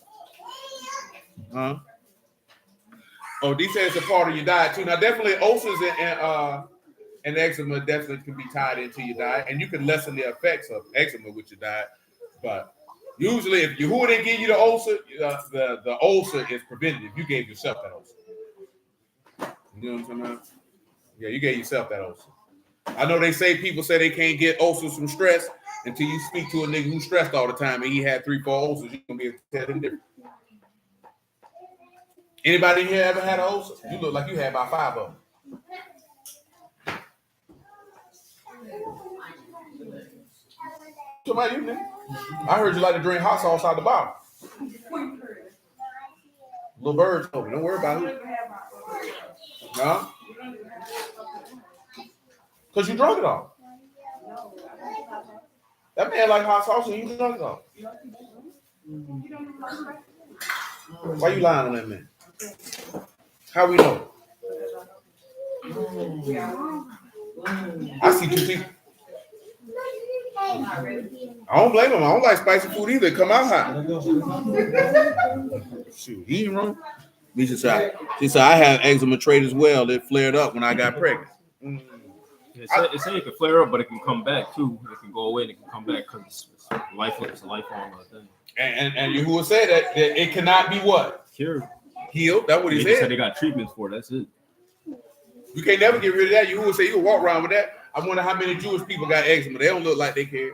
Speaker 1: Huh? Oh, these say it's a part of your diet too. Now, definitely ulcers and eczema definitely can be tied into your diet, and you can lessen the effects of eczema with your diet. But usually, if Yahuwah didn't give you the ulcer, the ulcer is preventative. You gave yourself that ulcer. You know what I'm talking about? Yeah, you gave yourself that ulcer. I know people say they can't get ulcers from stress until you speak to a nigga who's stressed all the time and he had 3-4 ulcers. You're gonna be able to tell them different. Anybody here ever had an ulcer? You look like you had about 5 of them. Somebody, you nigga. I heard you like to drink hot sauce out the bottle. Little birds told me. Don't worry about it. No? Because you drunk it all. That man like hot sauce and you drunk it all. Why you lying on that man? How we know? I see 2 people. I don't blame him. I don't like spicy food either. It come out hot. Shoot, he ain't wrong. She said, I have eczema trait as well. It flared up when I got pregnant.
Speaker 2: It's saying it can flare up, but it can come back too. It can go away and it can come back because it's a lifelong thing.
Speaker 1: And Yahuwah said that it cannot be what?
Speaker 2: Cured.
Speaker 1: Healed. That's what he
Speaker 2: They
Speaker 1: said.
Speaker 2: said they got treatments for it. That's it.
Speaker 1: You can't never get rid of that. Yahuwah said you can walk around with that. I wonder how many Jewish people got eczema. They don't look like they care.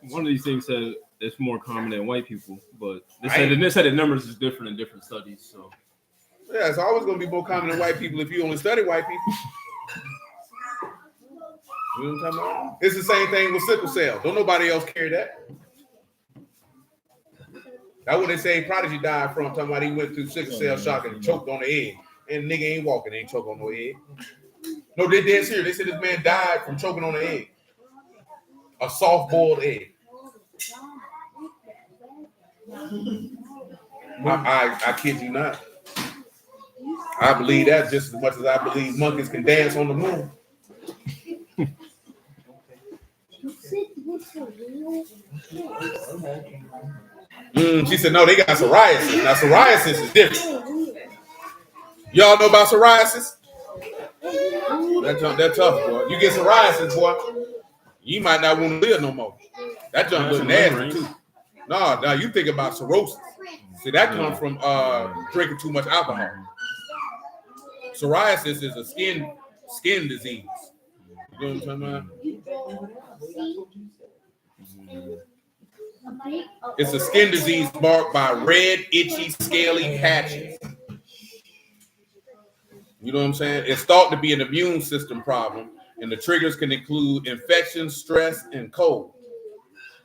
Speaker 2: One of these things said it's more common than white people, but they said the numbers is different in different studies. So
Speaker 1: yeah, it's always going to be more common than white people if you only study white people. You know what I'm talking about? It's the same thing with sickle cell. Don't nobody else carry that. That's what they say Prodigy died from. Talking about he went through sickle cell shock and choked on the egg. And nigga ain't walking, ain't choke on no egg. No, they dead serious. They said this man died from choking on an egg. A soft-boiled egg. I kid you not. I believe that just as much as I believe monkeys can dance on the moon. She said, no, they got psoriasis. Now, psoriasis is different. Y'all know about psoriasis? That tough, boy. You get psoriasis, boy, you might not want to live no more. That junk look nasty, too. No, you think about cirrhosis. See, that comes from drinking too much alcohol. Psoriasis is a skin disease. You know what I'm talking about? It's a skin disease marked by red, itchy, scaly patches. You know what I'm saying? It's thought to be an immune system problem, and the triggers can include infection, stress, and cold.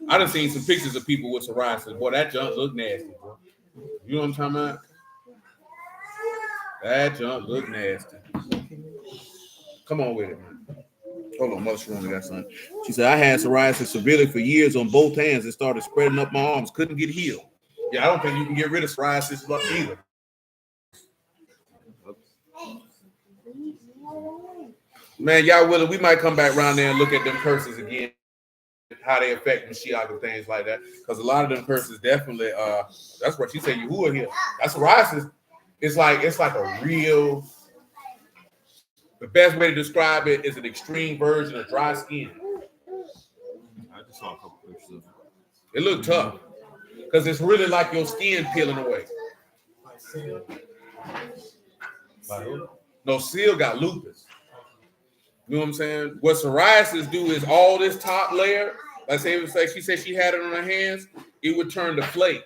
Speaker 1: I done seen some pictures of people with psoriasis. Boy, that junk look nasty, bro. You know what I'm talking about? That junk look nasty. Come on with it, man. Hold on, Mother's Room, I got something. She said, I had psoriasis severely for years on both hands. It started spreading up my arms. Couldn't get healed. Yeah, I don't think you can get rid of psoriasis either. Man, y'all willing, we might come back around there and look at them curses again, how they affect Mashiach and things like that. Because a lot of them curses definitely, that's what she said, Yahuwah here. That's psoriasis. It's like a real, the best way to describe it is an extreme version of dry skin.
Speaker 2: I just saw a couple pictures of it.
Speaker 1: It looked tough. Because it's really like your skin peeling away. No, Seal got lupus. You know what I'm saying? What psoriasis do is all this top layer, like she said she had it on her hands, it would turn to flake.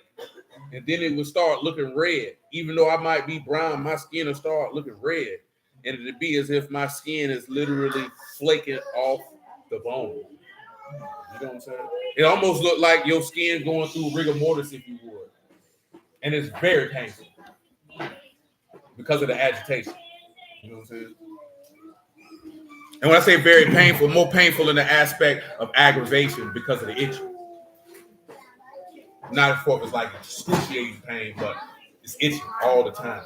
Speaker 1: And then it would start looking red. Even though I might be brown, my skin will start looking red. And it'd be as if my skin is literally flaking off the bone. You know what I'm saying? It almost looked like your skin going through rigor mortis, if you would. And it's very painful because of the agitation. You know what I'm saying? And when I say very painful, more painful in the aspect of aggravation because of the itching. Not as far as like excruciating pain, but it's itching all the time.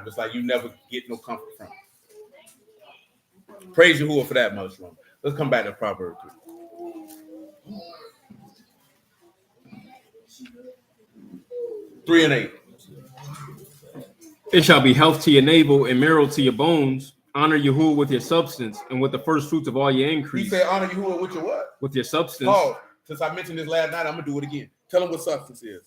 Speaker 1: It's like you never get no comfort from it. Praise Yahuwah for that, mushroom. Let's come back to Proverbs 3 and 8.
Speaker 2: It shall be health to your navel and marrow to your bones. Honor Yahuwah with your substance and with the first fruits of all your increase.
Speaker 1: He said, honor Yahuwah with your what?
Speaker 2: With your substance.
Speaker 1: Oh, since I mentioned this last night, I'm going to do it again. Tell them what substance is.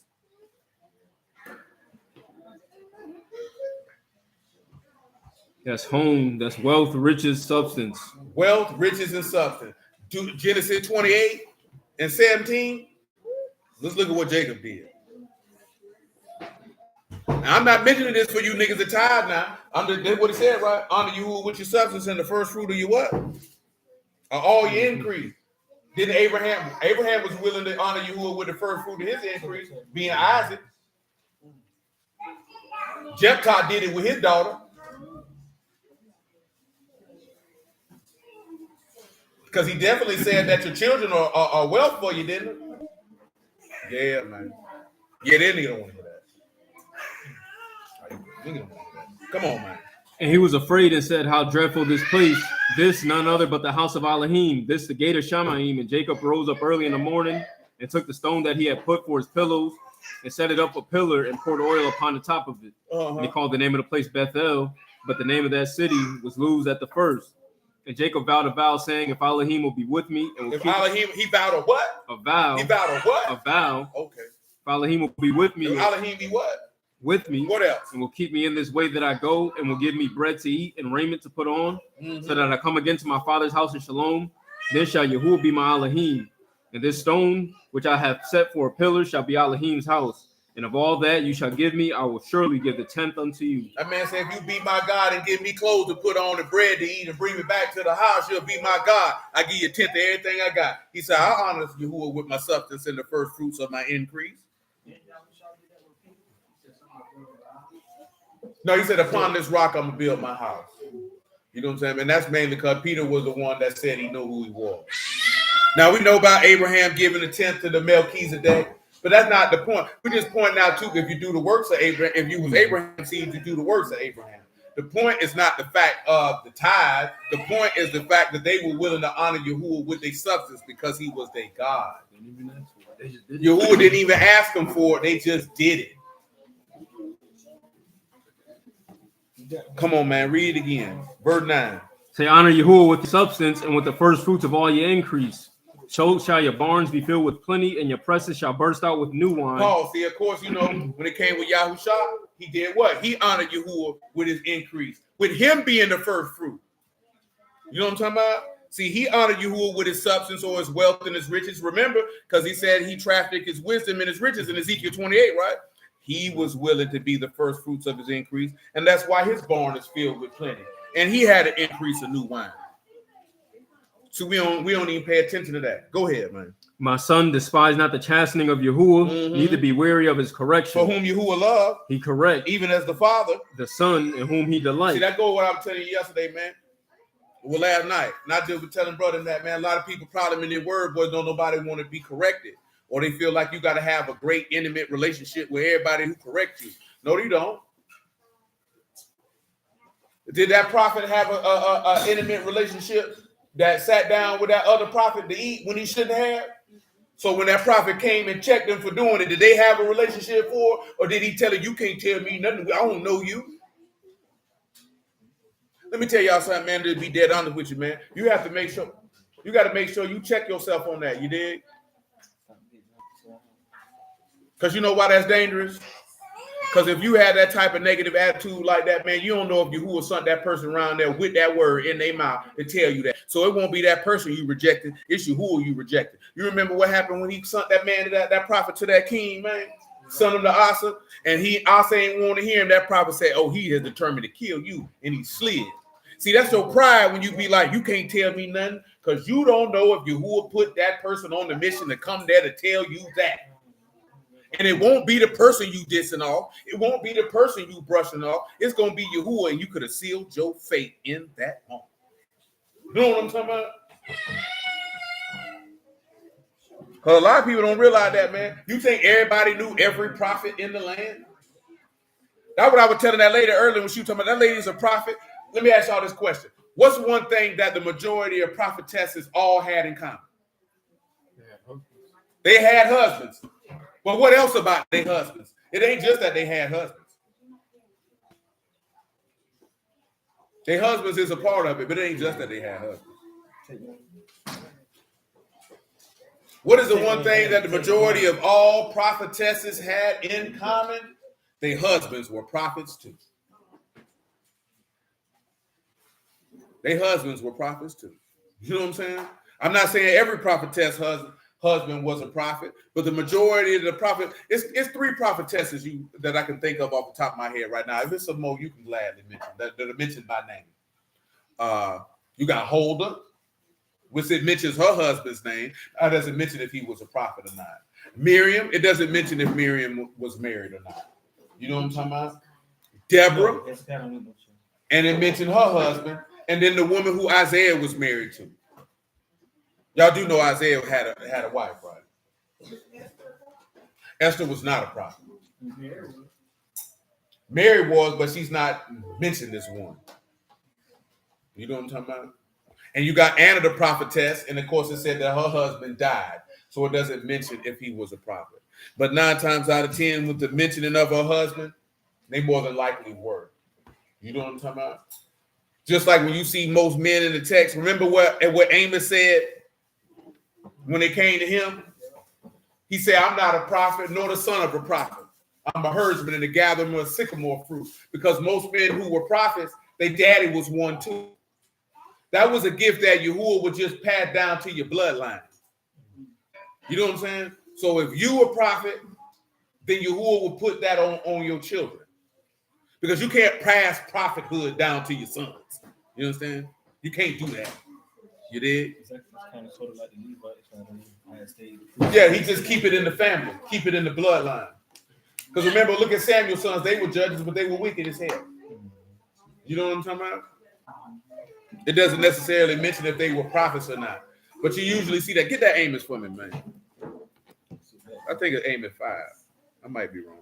Speaker 2: That's home. That's wealth, riches, substance.
Speaker 1: Wealth, riches, and substance. Genesis 28 and 17. Let's look at what Jacob did. Now, I'm not mentioning this for you niggas that tired now. That's what he said, right? Honor you with your substance and the first fruit of your what? All your increase. Then Abraham was willing to honor you with the first fruit of his increase, being Isaac. Jephthah did it with his daughter. Because he definitely said that your children are wealth for you, didn't he? Yeah, man. Yeah, they nigga don't want to hear that. Come on, man.
Speaker 2: And he was afraid and said, how dreadful this place. This none other but the house of Elohim. This the gate of Shamaim. And Jacob rose up early in the morning and took the stone that he had put for his pillows and set it up a pillar and poured oil upon the top of it. And he called the name of the place Bethel, but the name of that city was Luz at the first. And Jacob vowed a vow, saying, if Elohim will be with me. And will
Speaker 1: if Elohim, he vowed a what?
Speaker 2: A vow.
Speaker 1: He vowed a what?
Speaker 2: A vow.
Speaker 1: Okay.
Speaker 2: If Elohim will be with me.
Speaker 1: If Elohim be what?
Speaker 2: With me.
Speaker 1: What else?
Speaker 2: And will keep me in this way that I go, and will give me bread to eat and raiment to put on, so that I come again to my father's house in shalom. Then shall Yahuwah be my Elohim. And this stone which I have set for a pillar shall be Elohim's house. And of all that you shall give me, I will surely give the 10th unto you.
Speaker 1: That man said, if you be my God and give me clothes to put on and bread to eat and bring me back to the house, you'll be my God. I give you 10th of everything I got. He said, I'll honor Yahuwah with my substance and the first fruits of my increase. No, he said, upon this rock, I'm going to build my house. You know what I'm saying? And that's mainly because Peter was the one that said he knew who he was. Now, we know about Abraham giving a 10th to the Melchizedek, but that's not the point. We're just pointing out, too, if you do the works of Abraham, if you was Abraham's seed, you do the works of Abraham. The point is not the fact of the tithe. The point is the fact that they were willing to honor Yahuwah with their substance because he was their God. Yahuwah didn't even ask them for it. They just did it. Come on, man. Read it again. Verse 9.
Speaker 2: Say, honor Yahuwah with substance and with the first fruits of all your increase. So shall your barns be filled with plenty, and your presses shall burst out with new wine.
Speaker 1: Paul, see, of course, you know, when it came with Yahusha, he did what? He honored Yahuwah with his increase, with him being the first fruit. You know what I'm talking about? See, he honored Yahuwah with his substance or his wealth and his riches. Remember, because he said he trafficked his wisdom and his riches in Ezekiel 28, right? He was willing to be the first fruits of his increase, and that's why his barn is filled with plenty. And he had to increase of new wine. So we don't even pay attention to that. Go ahead, man.
Speaker 2: My son, despise not the chastening of Yahuwah, neither be weary of his correction.
Speaker 1: For whom Yahuwah loved,
Speaker 2: he correct,
Speaker 1: even as the Father.
Speaker 2: The Son in whom he delights.
Speaker 1: See, that goes what I was telling you yesterday, man. Well, last night. Not just with telling brother that, man. A lot of people probably in their word, boys, don't nobody want to be corrected. Or they feel like you got to have a great, intimate relationship with everybody who corrects you. No, you don't. Did that prophet have a intimate relationship that sat down with that other prophet to eat when he shouldn't have? So when that prophet came and checked them for doing it, did they have a relationship for? Or did he tell her, you can't tell me nothing, I don't know you? Let me tell y'all something, man, to be dead honest with you, man. You have to make sure, you got to make sure you check yourself on that, you dig? Because you know why that's dangerous? Because if you had that type of negative attitude like that, man, you don't know if Yahuwah sent that person around there with that word in their mouth to tell you that. So it won't be that person you rejected. It's Yahuwah you rejected. You remember what happened when he sent that man to that prophet to that king, man? Sent him to Asa, and Asa ain't want to hear him. That prophet said, oh, he has determined to kill you, and he slid. See, that's your pride when you be like, you can't tell me nothing, because you don't know if Yahuwah put that person on the mission to come there to tell you that. And it won't be the person you dissing off. It won't be the person you brushing off. It's going to be Yahuwah, and you could have sealed your fate in that moment. You know what I'm talking about? Because a lot of people don't realize that, man. You think everybody knew every prophet in the land? That's what I was telling that lady earlier when she was talking about that lady's a prophet. Let me ask y'all this question. What's one thing that the majority of prophetesses all had in common? They had husbands. But what else about their husbands? It ain't just that they had husbands. Their husbands is a part of it, but it ain't just that they had husbands. What is the one thing that the majority of all prophetesses had in common? Their husbands were prophets too. Their husbands were prophets too. You know what I'm saying? I'm not saying every prophetess husband was a prophet, but the majority of the prophet, it's three prophetesses that I can think of off the top of my head right now. If it's some more, you can gladly mention that are mentioned by name. You got Huldah, which it mentions her husband's name. It doesn't mention if he was a prophet or not. Miriam, it doesn't mention if Miriam was married or not. You know what I'm talking about? Deborah, and it mentioned her husband, and then the woman who Isaiah was married to. Y'all do know Isaiah had a wife, right? Esther was not a prophet. Mary was, but she's not mentioned as one. You know what I'm talking about? And you got Anna the prophetess, and of course it said that her husband died, so it doesn't mention if he was a prophet. But 9 times out of 10, with the mentioning of her husband, they more than likely were. You know what I'm talking about? Just like when you see most men in the text, remember what Amos said when they came to him? He said, I'm not a prophet nor the son of a prophet. I'm a herdsman and a gatherer of sycamore fruit. Because most men who were prophets, their daddy was one too. That was a gift that Yahuwah would just pass down to your bloodline. You know what I'm saying? So if you a prophet, then Yahuwah will put that on your children. Because you can't pass prophethood down to your sons. You understand? You can't do that. You did? Yeah, he just keep it in the family. Keep it in the bloodline. Because remember, look at Samuel's sons. They were judges, but they were wicked as hell. You know what I'm talking about? It doesn't necessarily mention if they were prophets or not. But you usually see that. Get that Amos for me, man. I think it's Amos 5. I might be wrong.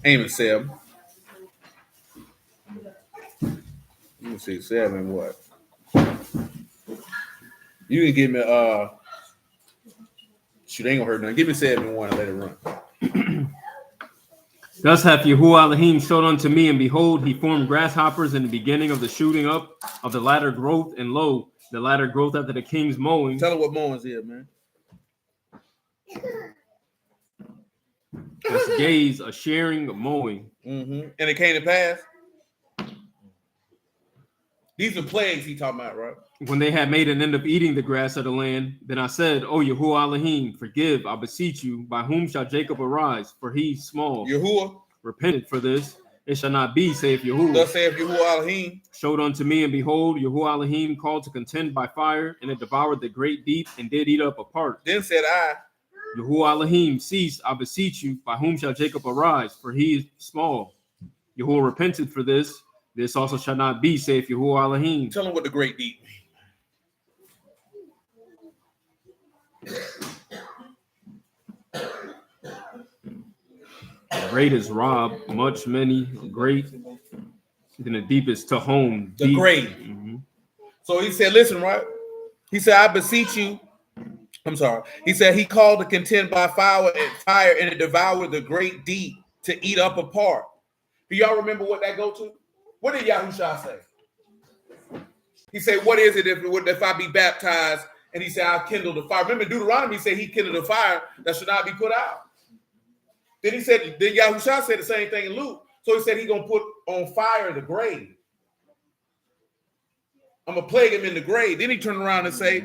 Speaker 1: Amos 7. Let me see, 7 what? You can give me shoot, ain't gonna hurt nothing. Give me 7 and 1 and let it run.
Speaker 2: Thus hath Yahuwah Elohim showed unto me, and behold, he formed grasshoppers in the beginning of the shooting up of the latter growth, and lo, the latter growth after the king's mowing.
Speaker 1: Tell her what mowing's here, man.
Speaker 2: This gaze, a sharing, a mowing.
Speaker 1: And it came to pass. These are plagues he talking about, right?
Speaker 2: When they had made an end of eating the grass of the land, then I said, O Yahuwah Elohim, forgive, I beseech you, by whom shall Jacob arise? For he small.
Speaker 1: Yahuwah.
Speaker 2: Repented for this. It shall not be, saith Yahuwah.
Speaker 1: Thus saith Yahuwah Elohim.
Speaker 2: Showed unto me, and behold, Yahuwah Elohim called to contend by fire, and it devoured the great deep, and did eat up a part.
Speaker 1: Then said I,
Speaker 2: Yahuwah Elohim, cease, I beseech you, by whom shall Jacob arise? For he is small. Yahuwah repented for this. This also shall not be, saith Yahuwah Elohim.
Speaker 1: tell him what the great deep means.
Speaker 2: Great is Rob, much, many, great. Then the deep is to home.
Speaker 1: The
Speaker 2: deep.
Speaker 1: great.
Speaker 2: Mhm.
Speaker 1: So he said, listen, right? He said, I beseech you. I'm sorry. He said he called to contend by fire, and it devoured the great deep to eat up a part. Do y'all remember what that go to? What did Yahushua say? He said, what is it if I be baptized? And he said, I'll kindle the fire. Remember Deuteronomy said he kindled the fire that should not be put out. Then he said, then Yahushua said the same thing in Luke. So he said he's going to put on fire the grave. I'm going to plague him in the grave. Then he turned around and say,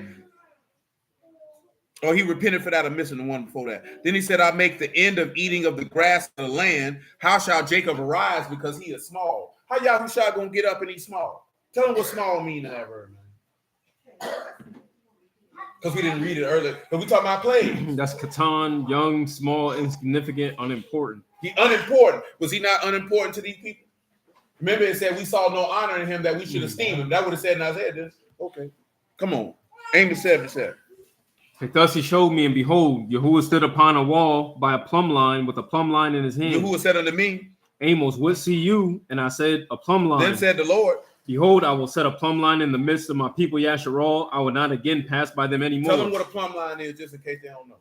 Speaker 1: he repented for that. I'm missing the one before that. Then he said, I'll make the end of eating of the grass of the land. How shall Jacob arise? Because he is small. How Yahushua going to get up and he's small? Tell him what small mean in that word, man. Because we didn't read it earlier. Because we talking about plagues.
Speaker 2: That's Katan, young, small, insignificant, unimportant.
Speaker 1: He unimportant. Was he not unimportant to these people? Remember it said we saw no honor in him that we should esteem him. That would have said in Isaiah this. Okay. Come on. Amos 7:7.
Speaker 2: Thus he showed me, and behold, Yahuwah stood upon a wall by a plumb line with a plumb line in his hand.
Speaker 1: Yahuwah said unto me,
Speaker 2: Amos, what see you? And I said, a plumb line.
Speaker 1: Then said the Lord,
Speaker 2: Behold, I will set a plumb line in the midst of my people Yasharal. I will not again pass by them anymore.
Speaker 1: tell them what a plumb line is, just in case they don't know.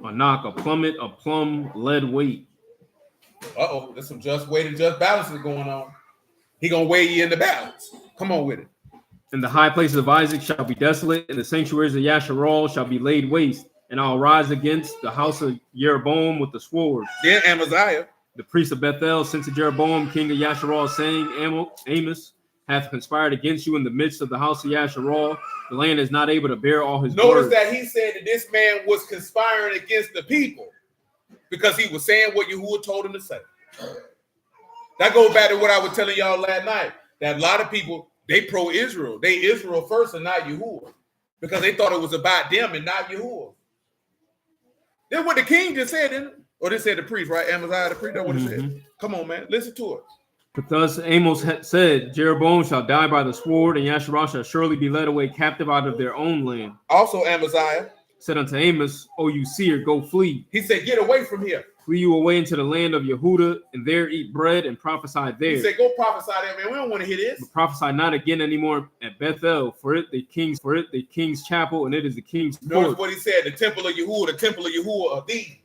Speaker 2: A knock, a plummet, a plumb, lead weight.
Speaker 1: There's some just weight and just balances going on. He gonna weigh you in the balance. Come on with it.
Speaker 2: And the high places of Isaac shall be desolate, and the sanctuaries of Yasharal shall be laid waste. And I'll rise against the house of Jeroboam with the sword.
Speaker 1: Then Amaziah,
Speaker 2: the priest of Bethel, sent to Jeroboam, king of Yasharal, saying, Amos hath conspired against you in the midst of the house of Yasharal. The land is not able to bear all his
Speaker 1: notice
Speaker 2: words.
Speaker 1: that he said that this man was conspiring against the people because he was saying what Yahuwah told him to say. That goes back to what I was telling y'all last night, that a lot of people, they pro-Israel. They Israel first and not Yahuwah because they thought it was about them and not Yahuwah. That's what the king just said, didn't it? Or they said the priest, right? Amaziah the priest, that's what it said. Come on, man. Listen to it.
Speaker 2: But thus Amos had said, Jeroboam shall die by the sword, and Yasharal shall surely be led away captive out of their own land.
Speaker 1: Also Amaziah
Speaker 2: Said unto Amos, O you seer, go flee.
Speaker 1: he said, get away from here.
Speaker 2: Flee you away into the land of Yehuda, and there eat bread and prophesy there.
Speaker 1: He said, go prophesy there, man. We don't want to hear this.
Speaker 2: But prophesy not again anymore at Bethel, for it the king's chapel, and it is the king's
Speaker 1: Notice
Speaker 2: court.
Speaker 1: what he said, the temple of Yahuwah are these.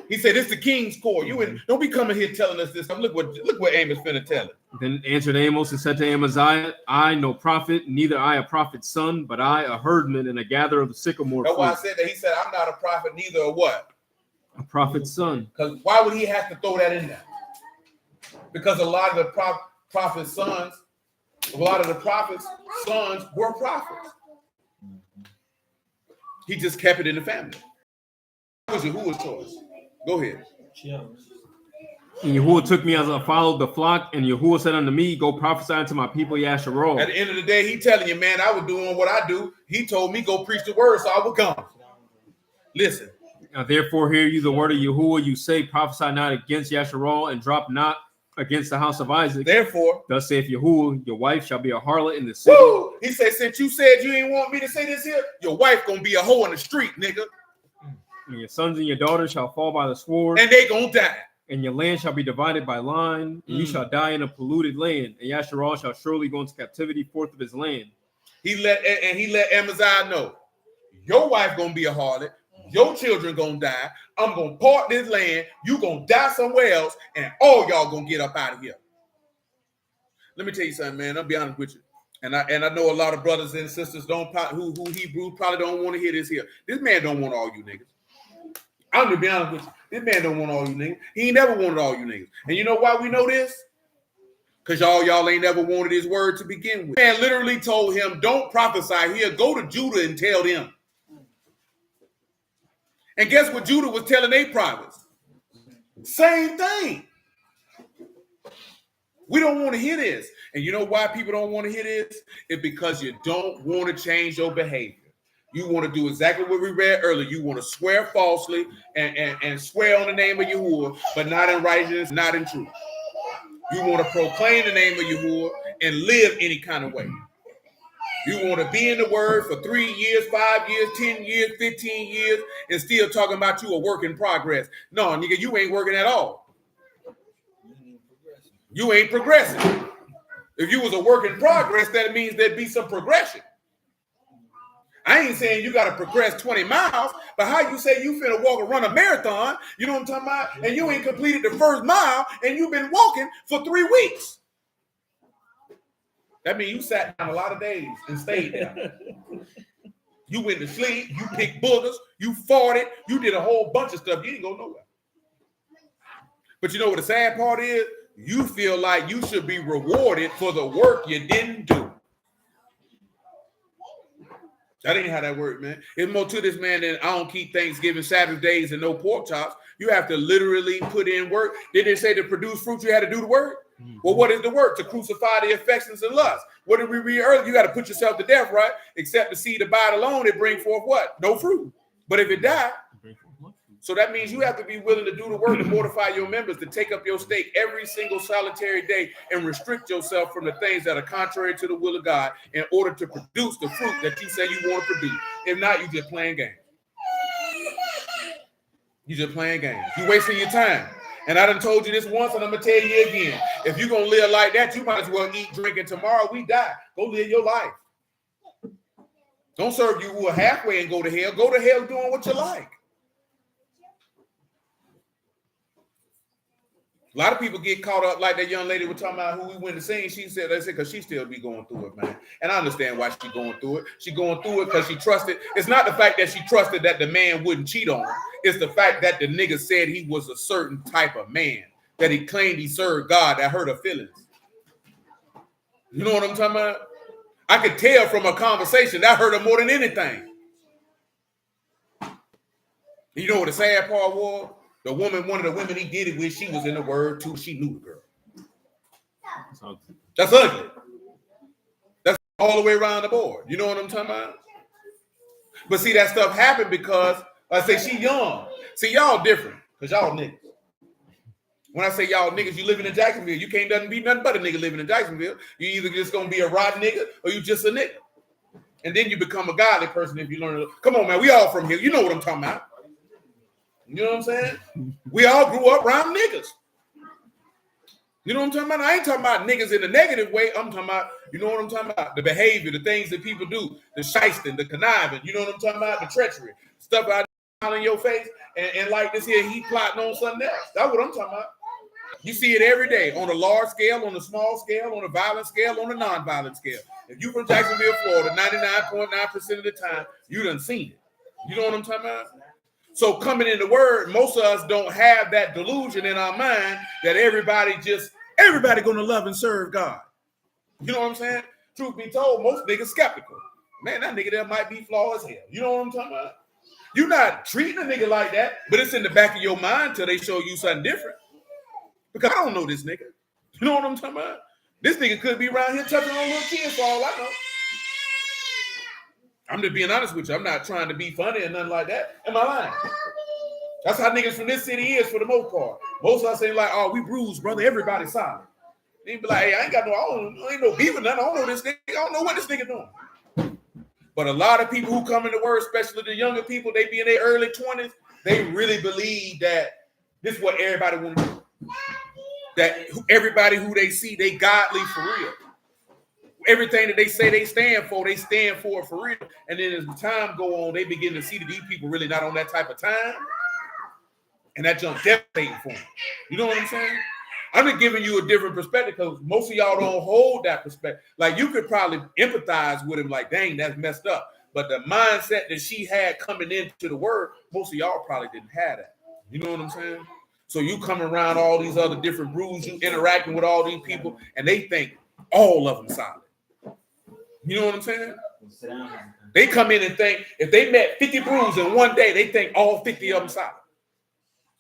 Speaker 1: He said, it's the king's court. Don't be coming here telling us this. Look what Amos finna tell it.
Speaker 2: Then answered Amos and said to Amaziah, I no prophet, neither I a prophet's son, but I a herdman and a gatherer of the sycamore
Speaker 1: That's why I
Speaker 2: fruit.
Speaker 1: said that. He said, I'm not a prophet, neither a what?
Speaker 2: A prophet's son.
Speaker 1: Because why would he have to throw that in there? Because a lot of the prophets' sons were prophets. He just kept it in the family. That was Yahuwah's choice. Go ahead.
Speaker 2: And Yahuwah took me as I followed the flock, and Yahuwah said unto me, go prophesy unto my people Yasharal.
Speaker 1: At the end of the day, he telling you, man, I was doing what I do. He told me go preach the word, so I would come. Listen.
Speaker 2: Now therefore hear you the word of Yahuwah. You say, prophesy not against Yasharal, and drop not against the house of Isaac.
Speaker 1: Therefore,
Speaker 2: Thus saith Yahuwah, your wife shall be a harlot in the city.
Speaker 1: woo! He said, since you said you ain't want me to say this here, your wife gonna be a hoe in the street, nigga.
Speaker 2: And your sons and your daughters shall fall by the sword,
Speaker 1: And they gonna die.
Speaker 2: and your land shall be divided by line, and you shall die in a polluted land, and Yasharal shall surely go into captivity forth of his land.
Speaker 1: He let Amaziah know, Your wife gonna be a harlot. Your children gonna die. I'm gonna part this land. You gonna die somewhere else, and all y'all gonna get up out of here. Let me tell you something, man. I'll be honest with you. And I know a lot of brothers and sisters who Hebrews probably don't want to hear this here. This man don't want all you niggas. I'm gonna be honest with you. This man don't want all you niggas. He ain't never wanted all you niggas. And you know why we know this? Because y'all ain't never wanted his word to begin with. Man literally told him, don't prophesy here. Go to Judah and tell them. And guess what Judah was telling their prophets? Same thing. We don't want to hear this. And you know why people don't want to hear this? It's because you don't want to change your behavior. You want to do exactly what we read earlier. You want to swear falsely and swear on the name of Yahuwah, but not in righteousness, not in truth. You want to proclaim the name of Yahuwah and live any kind of way. You want to be in the word for 3 years, 5 years, 10 years, 15 years, and still talking about you a work in progress. No, nigga, you ain't working at all. You ain't progressing. If you was a work in progress, that means there'd be some progression. I ain't saying you got to progress 20 miles, but how you say you finna walk and run a marathon, you know what I'm talking about? And you ain't completed the first mile and you've been walking for 3 weeks. That means you sat down a lot of days and stayed down. You went to sleep, you picked boogers, you farted, you did a whole bunch of stuff. You didn't go nowhere. But you know what the sad part is? You feel like you should be rewarded for the work you didn't do. That ain't how that works, man. It's more to this, man, than I don't keep Thanksgiving Saturdays and no pork chops. You have to literally put in work. Did they say to produce fruit, you had to do the work? Well, what is the work? To crucify the affections and lusts. What did we read earlier? You got to put yourself to death, right? Except the seed abide alone, it bring forth what? No fruit. But if it die, so that means you have to be willing to do the work to mortify your members, to take up your stake every single solitary day and restrict yourself from the things that are contrary to the will of God in order to produce the fruit that you say you want to produce. If not, you just playing games. You just playing games. You wasting your time. And I done told you this once, and I'm going to tell you again. If you're going to live like that, you might as well eat, drink, and tomorrow we die. Go live your life. Don't serve you who are halfway and go to hell. Go to hell doing what you like. A lot of people get caught up like that young lady was talking about who we went to see. She said, they said, because she still be going through it, man. And I understand why she going through it. She going through it because she trusted. It's not the fact that she trusted that the man wouldn't cheat on her. It's the fact that the nigga said he was a certain type of man, that he claimed he served God, that hurt her feelings. You know what I'm talking about? I could tell from a conversation that hurt her more than anything. You know what the sad part was? The woman, one of the women he did it with, she was in the word too. She knew the girl. That's ugly. That's all the way around the board. You know what I'm talking about? But see, that stuff happened because, I say, she young. See, y'all different because y'all niggas. When I say y'all niggas, you living in Jacksonville. You can't be nothing but a nigga living in Jacksonville. You either just going to be a rotten nigga or you just a nigga. And then you become a godly person if you learn. Come on, man. We all from here. You know what I'm talking about. You know what I'm saying? We all grew up around niggas. You know what I'm talking about? I ain't talking about niggas in a negative way. I'm talking about, you know what I'm talking about? The behavior, the things that people do, the shysting, the conniving. You know what I'm talking about? The treachery. Stuff out in your face. And like this here, he plotting on something else. That's what I'm talking about. You see it every day on a large scale, on a small scale, on a violent scale, on a non-violent scale. If you from Jacksonville, Florida, 99.9% of the time, you done seen it. You know what I'm talking about? So coming in the word, most of us don't have that delusion in our mind that everybody gonna love and serve God. You know what I'm saying? Truth be told, most niggas skeptical. Man, that nigga there might be flawed as hell. You know what I'm talking about? You're not treating a nigga like that, but it's in the back of your mind till they show you something different. Because I don't know this nigga. You know what I'm talking about? This nigga could be around here touching on little kids for all I know. I'm just being honest with you. I'm not trying to be funny or nothing like that. Am I lying? That's how niggas from this city is for the most part. Most of us ain't like, oh, we bruised, brother. Everybody's solid. They be like, hey, I ain't no beef with nothing. I don't know this nigga. I don't know what this nigga doing. But a lot of people who come in the word, especially the younger people, they be in their early 20s, they really believe that this is what everybody want to do. That everybody who they see, they godly for real. everything that they say they stand for it for real. And then as the time go on, they begin to see that these people really not on that type of time. And that junk devastating for them. You know what I'm saying? I'm just giving you a different perspective because most of y'all don't hold that perspective. Like you could probably empathize with him like, dang, that's messed up. But the mindset that she had coming into the word, most of y'all probably didn't have that. You know what I'm saying? So you come around all these other different brews, you interacting with all these people, and they think all of them solid. You know what I'm saying? They come in and think if they met 50 brews in one day, they think all 50 of them solid.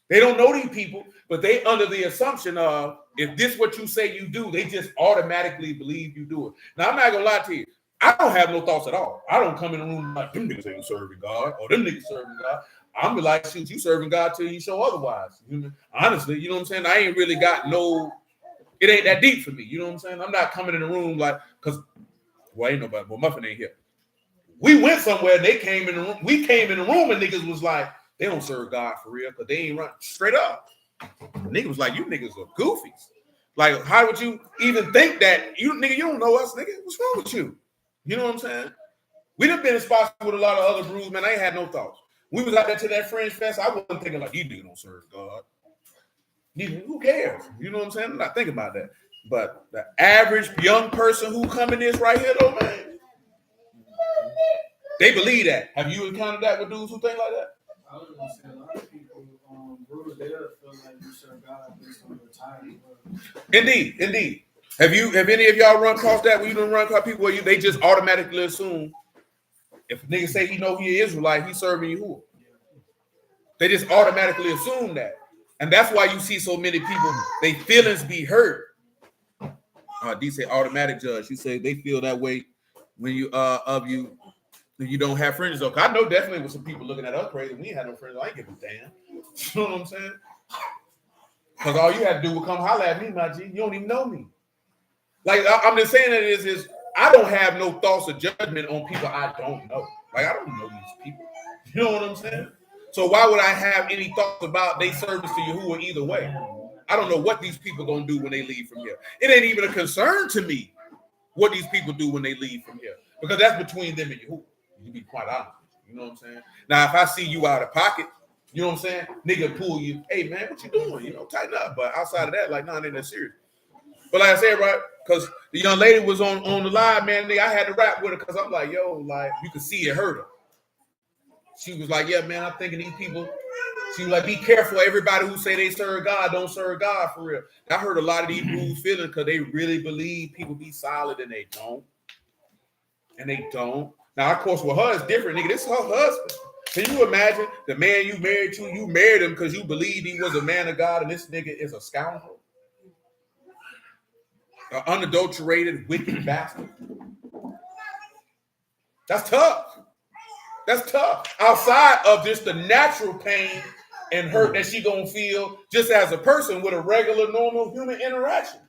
Speaker 1: They don't know these people, but they under the assumption of if this what you say you do, they just automatically believe you do it. Now, I'm not going to lie to you. I don't have no thoughts at all. I don't come in the room like, them niggas ain't serving God, or them niggas serving God. I'm like, shoot, you serving God till you show otherwise. Honestly, you know what I'm saying? I ain't really got it ain't that deep for me. You know what I'm saying? I'm not coming in the room like, because, well, ain't nobody, well, Muffin ain't here. We went somewhere and they came in the room. We came in the room and niggas was like, they don't serve God for real because they ain't run straight up. Niggas was like, you niggas are goofies. Like, how would you even think that? You don't know us, nigga. What's wrong with you? You know what I'm saying? We done been in spots with a lot of other brews, man. I ain't had no thoughts. We was out there to that Fringe Fest. I wasn't thinking like, you niggas don't serve God. Who cares? You know what I'm saying? I'm not thinking about that. But the average young person who come in this right here, though, man, they believe that. Have you encountered that with dudes who think like that?
Speaker 3: I was gonna say a lot of people, brewers there feel like you serve God based on your time.
Speaker 1: Indeed. Have any of y'all run across that? When you don't run across people where they just automatically assume if a nigga say he know he is Israelite, he's serving Yahuwah. They just automatically assume that. And that's why you see so many people, they feelings be hurt. D say automatic judge. You say they feel that way when you don't have fringes. Okay, I know definitely with some people looking at us crazy. We ain't had no fringes. I ain't give a damn. You know what I'm saying? Because all you had to do was come holler at me, my G. You don't even know me. Like I'm just saying that is I don't have no thoughts of judgment on people I don't know. Like I don't know these people. You know what I'm saying? So why would I have any thoughts about their service to Yahuwah either way? I don't know what these people gonna do when they leave from here. It ain't even a concern to me what these people do when they leave from here because that's between them and Yahuwah. To be quite honest with you, you know what I'm saying? Now, if I see you out of pocket, you know what I'm saying? Nigga pull you, hey man, what you doing? You know, tighten up. But outside of that, like, nah, it ain't that serious. But like I said, right, because the young lady was on the live, man, nigga, I had to rap with her because I'm like, yo, like, you could see it hurt her. She was like, yeah, man, I'm thinking these people, she was like, be careful, everybody who say they serve God don't serve God for real. I heard a lot of these rules feeling because they really believe people be solid and they don't. And they don't. Now, of course, with her, it's different, nigga. This is her husband. Can you imagine the man you married to, you married him because you believed he was a man of God and this nigga is a scoundrel? An unadulterated, wicked bastard. That's tough. That's tough. Outside of just the natural pain and hurt that she gonna feel just as a person with a regular, normal human interaction.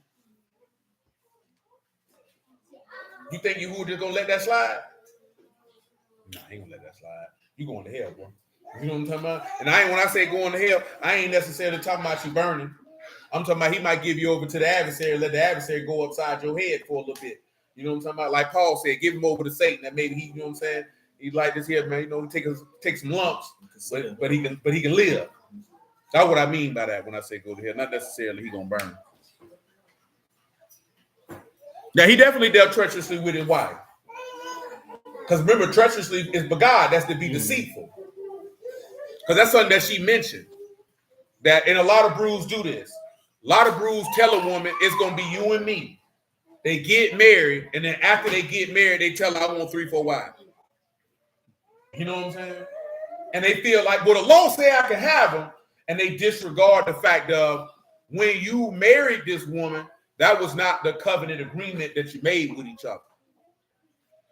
Speaker 1: You think you just gonna let that slide? Nah, I ain't gonna let that slide. You going to hell, bro. You know what I'm talking about? And when I say going to hell, I ain't necessarily talking about you burning. I'm talking about he might give you over to the adversary, let the adversary go upside your head for a little bit. You know what I'm talking about? Like Paul said, give him over to Satan. That maybe he, you know what I'm saying? He like this here, man. You know, he take some lumps, but he can live. That's what I mean by that when I say go to hell. Not necessarily he gonna burn. Now he definitely dealt treacherously with his wife. Because remember, treacherously is begad, that's to be deceitful. Because that's something that she mentioned. That, and a lot of brews do this. A lot of brews tell a woman, it's going to be you and me. They get married, and then after they get married, they tell her, I want 3-4 wives. You know what I'm saying? And they feel like, well, the law say I can have them, and they disregard the fact of when you married this woman, that was not the covenant agreement that you made with each other.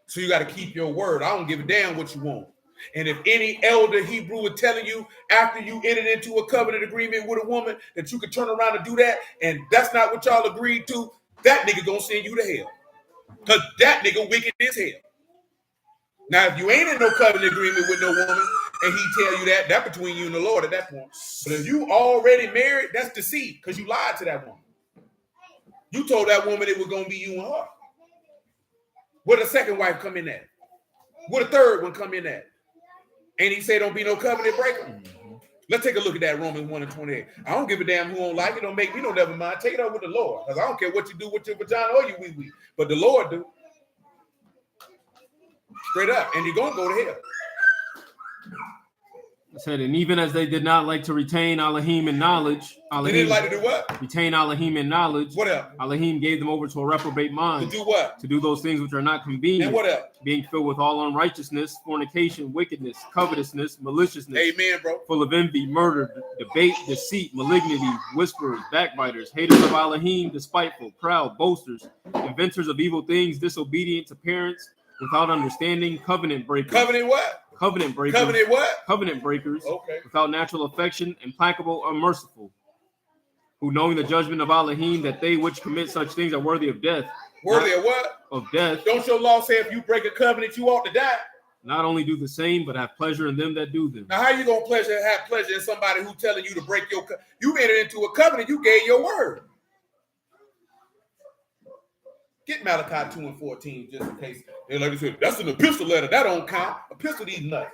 Speaker 1: So you got to keep your word. I don't give a damn what you want. And if any elder Hebrew is telling you after you entered into a covenant agreement with a woman that you could turn around and do that, and that's not what y'all agreed to, that nigga gonna send you to hell. Because that nigga wicked as hell. Now, if you ain't in no covenant agreement with no woman and he tell you that, that's between you and the Lord at that point. But if you already married, that's deceit because you lied to that woman. You told that woman it was gonna be you and her. Where the second wife come in at? Where the third one come in at? And he say don't be no covenant breaker. Let's take a look at that Romans 1:28. I don't give a damn who don't like it. Don't make me no never mind. Take it up with the Lord. Because I don't care what you do with your vagina or your wee-wee. But the Lord do. Straight up. And you're going to go to hell.
Speaker 2: It said, and even as they did not like to retain Elohim in knowledge,
Speaker 1: They didn't like to do what?
Speaker 2: retain Elohim in knowledge.
Speaker 1: What else?
Speaker 2: Elohim gave them over to a reprobate mind.
Speaker 1: To do what?
Speaker 2: To do those things which are not convenient.
Speaker 1: And what else?
Speaker 2: Being filled with all unrighteousness, fornication, wickedness, covetousness, maliciousness.
Speaker 1: Amen, bro.
Speaker 2: Full of envy, murder, debate, deceit, malignity, whisperers, backbiters, haters of Elohim, despiteful, proud, boasters, inventors of evil things, disobedient to parents, without understanding, covenant breakers.
Speaker 1: Covenant what?
Speaker 2: Covenant breakers.
Speaker 1: Covenant what?
Speaker 2: Covenant breakers.
Speaker 1: Okay.
Speaker 2: Without natural affection, implacable, unmerciful, who knowing the judgment of Elohim, that they which commit such things are worthy of death.
Speaker 1: Worthy of what?
Speaker 2: Of death.
Speaker 1: Don't your law say if you break a covenant, you ought to die?
Speaker 2: Not only do the same, but have pleasure in them that do them.
Speaker 1: Now, how you gonna have pleasure in somebody who telling you to break your covenant? You entered into a covenant, you gave your word. Get Malachi 2:14 just in case. They like to say, that's an epistle letter. That don't count. Epistle these nuts.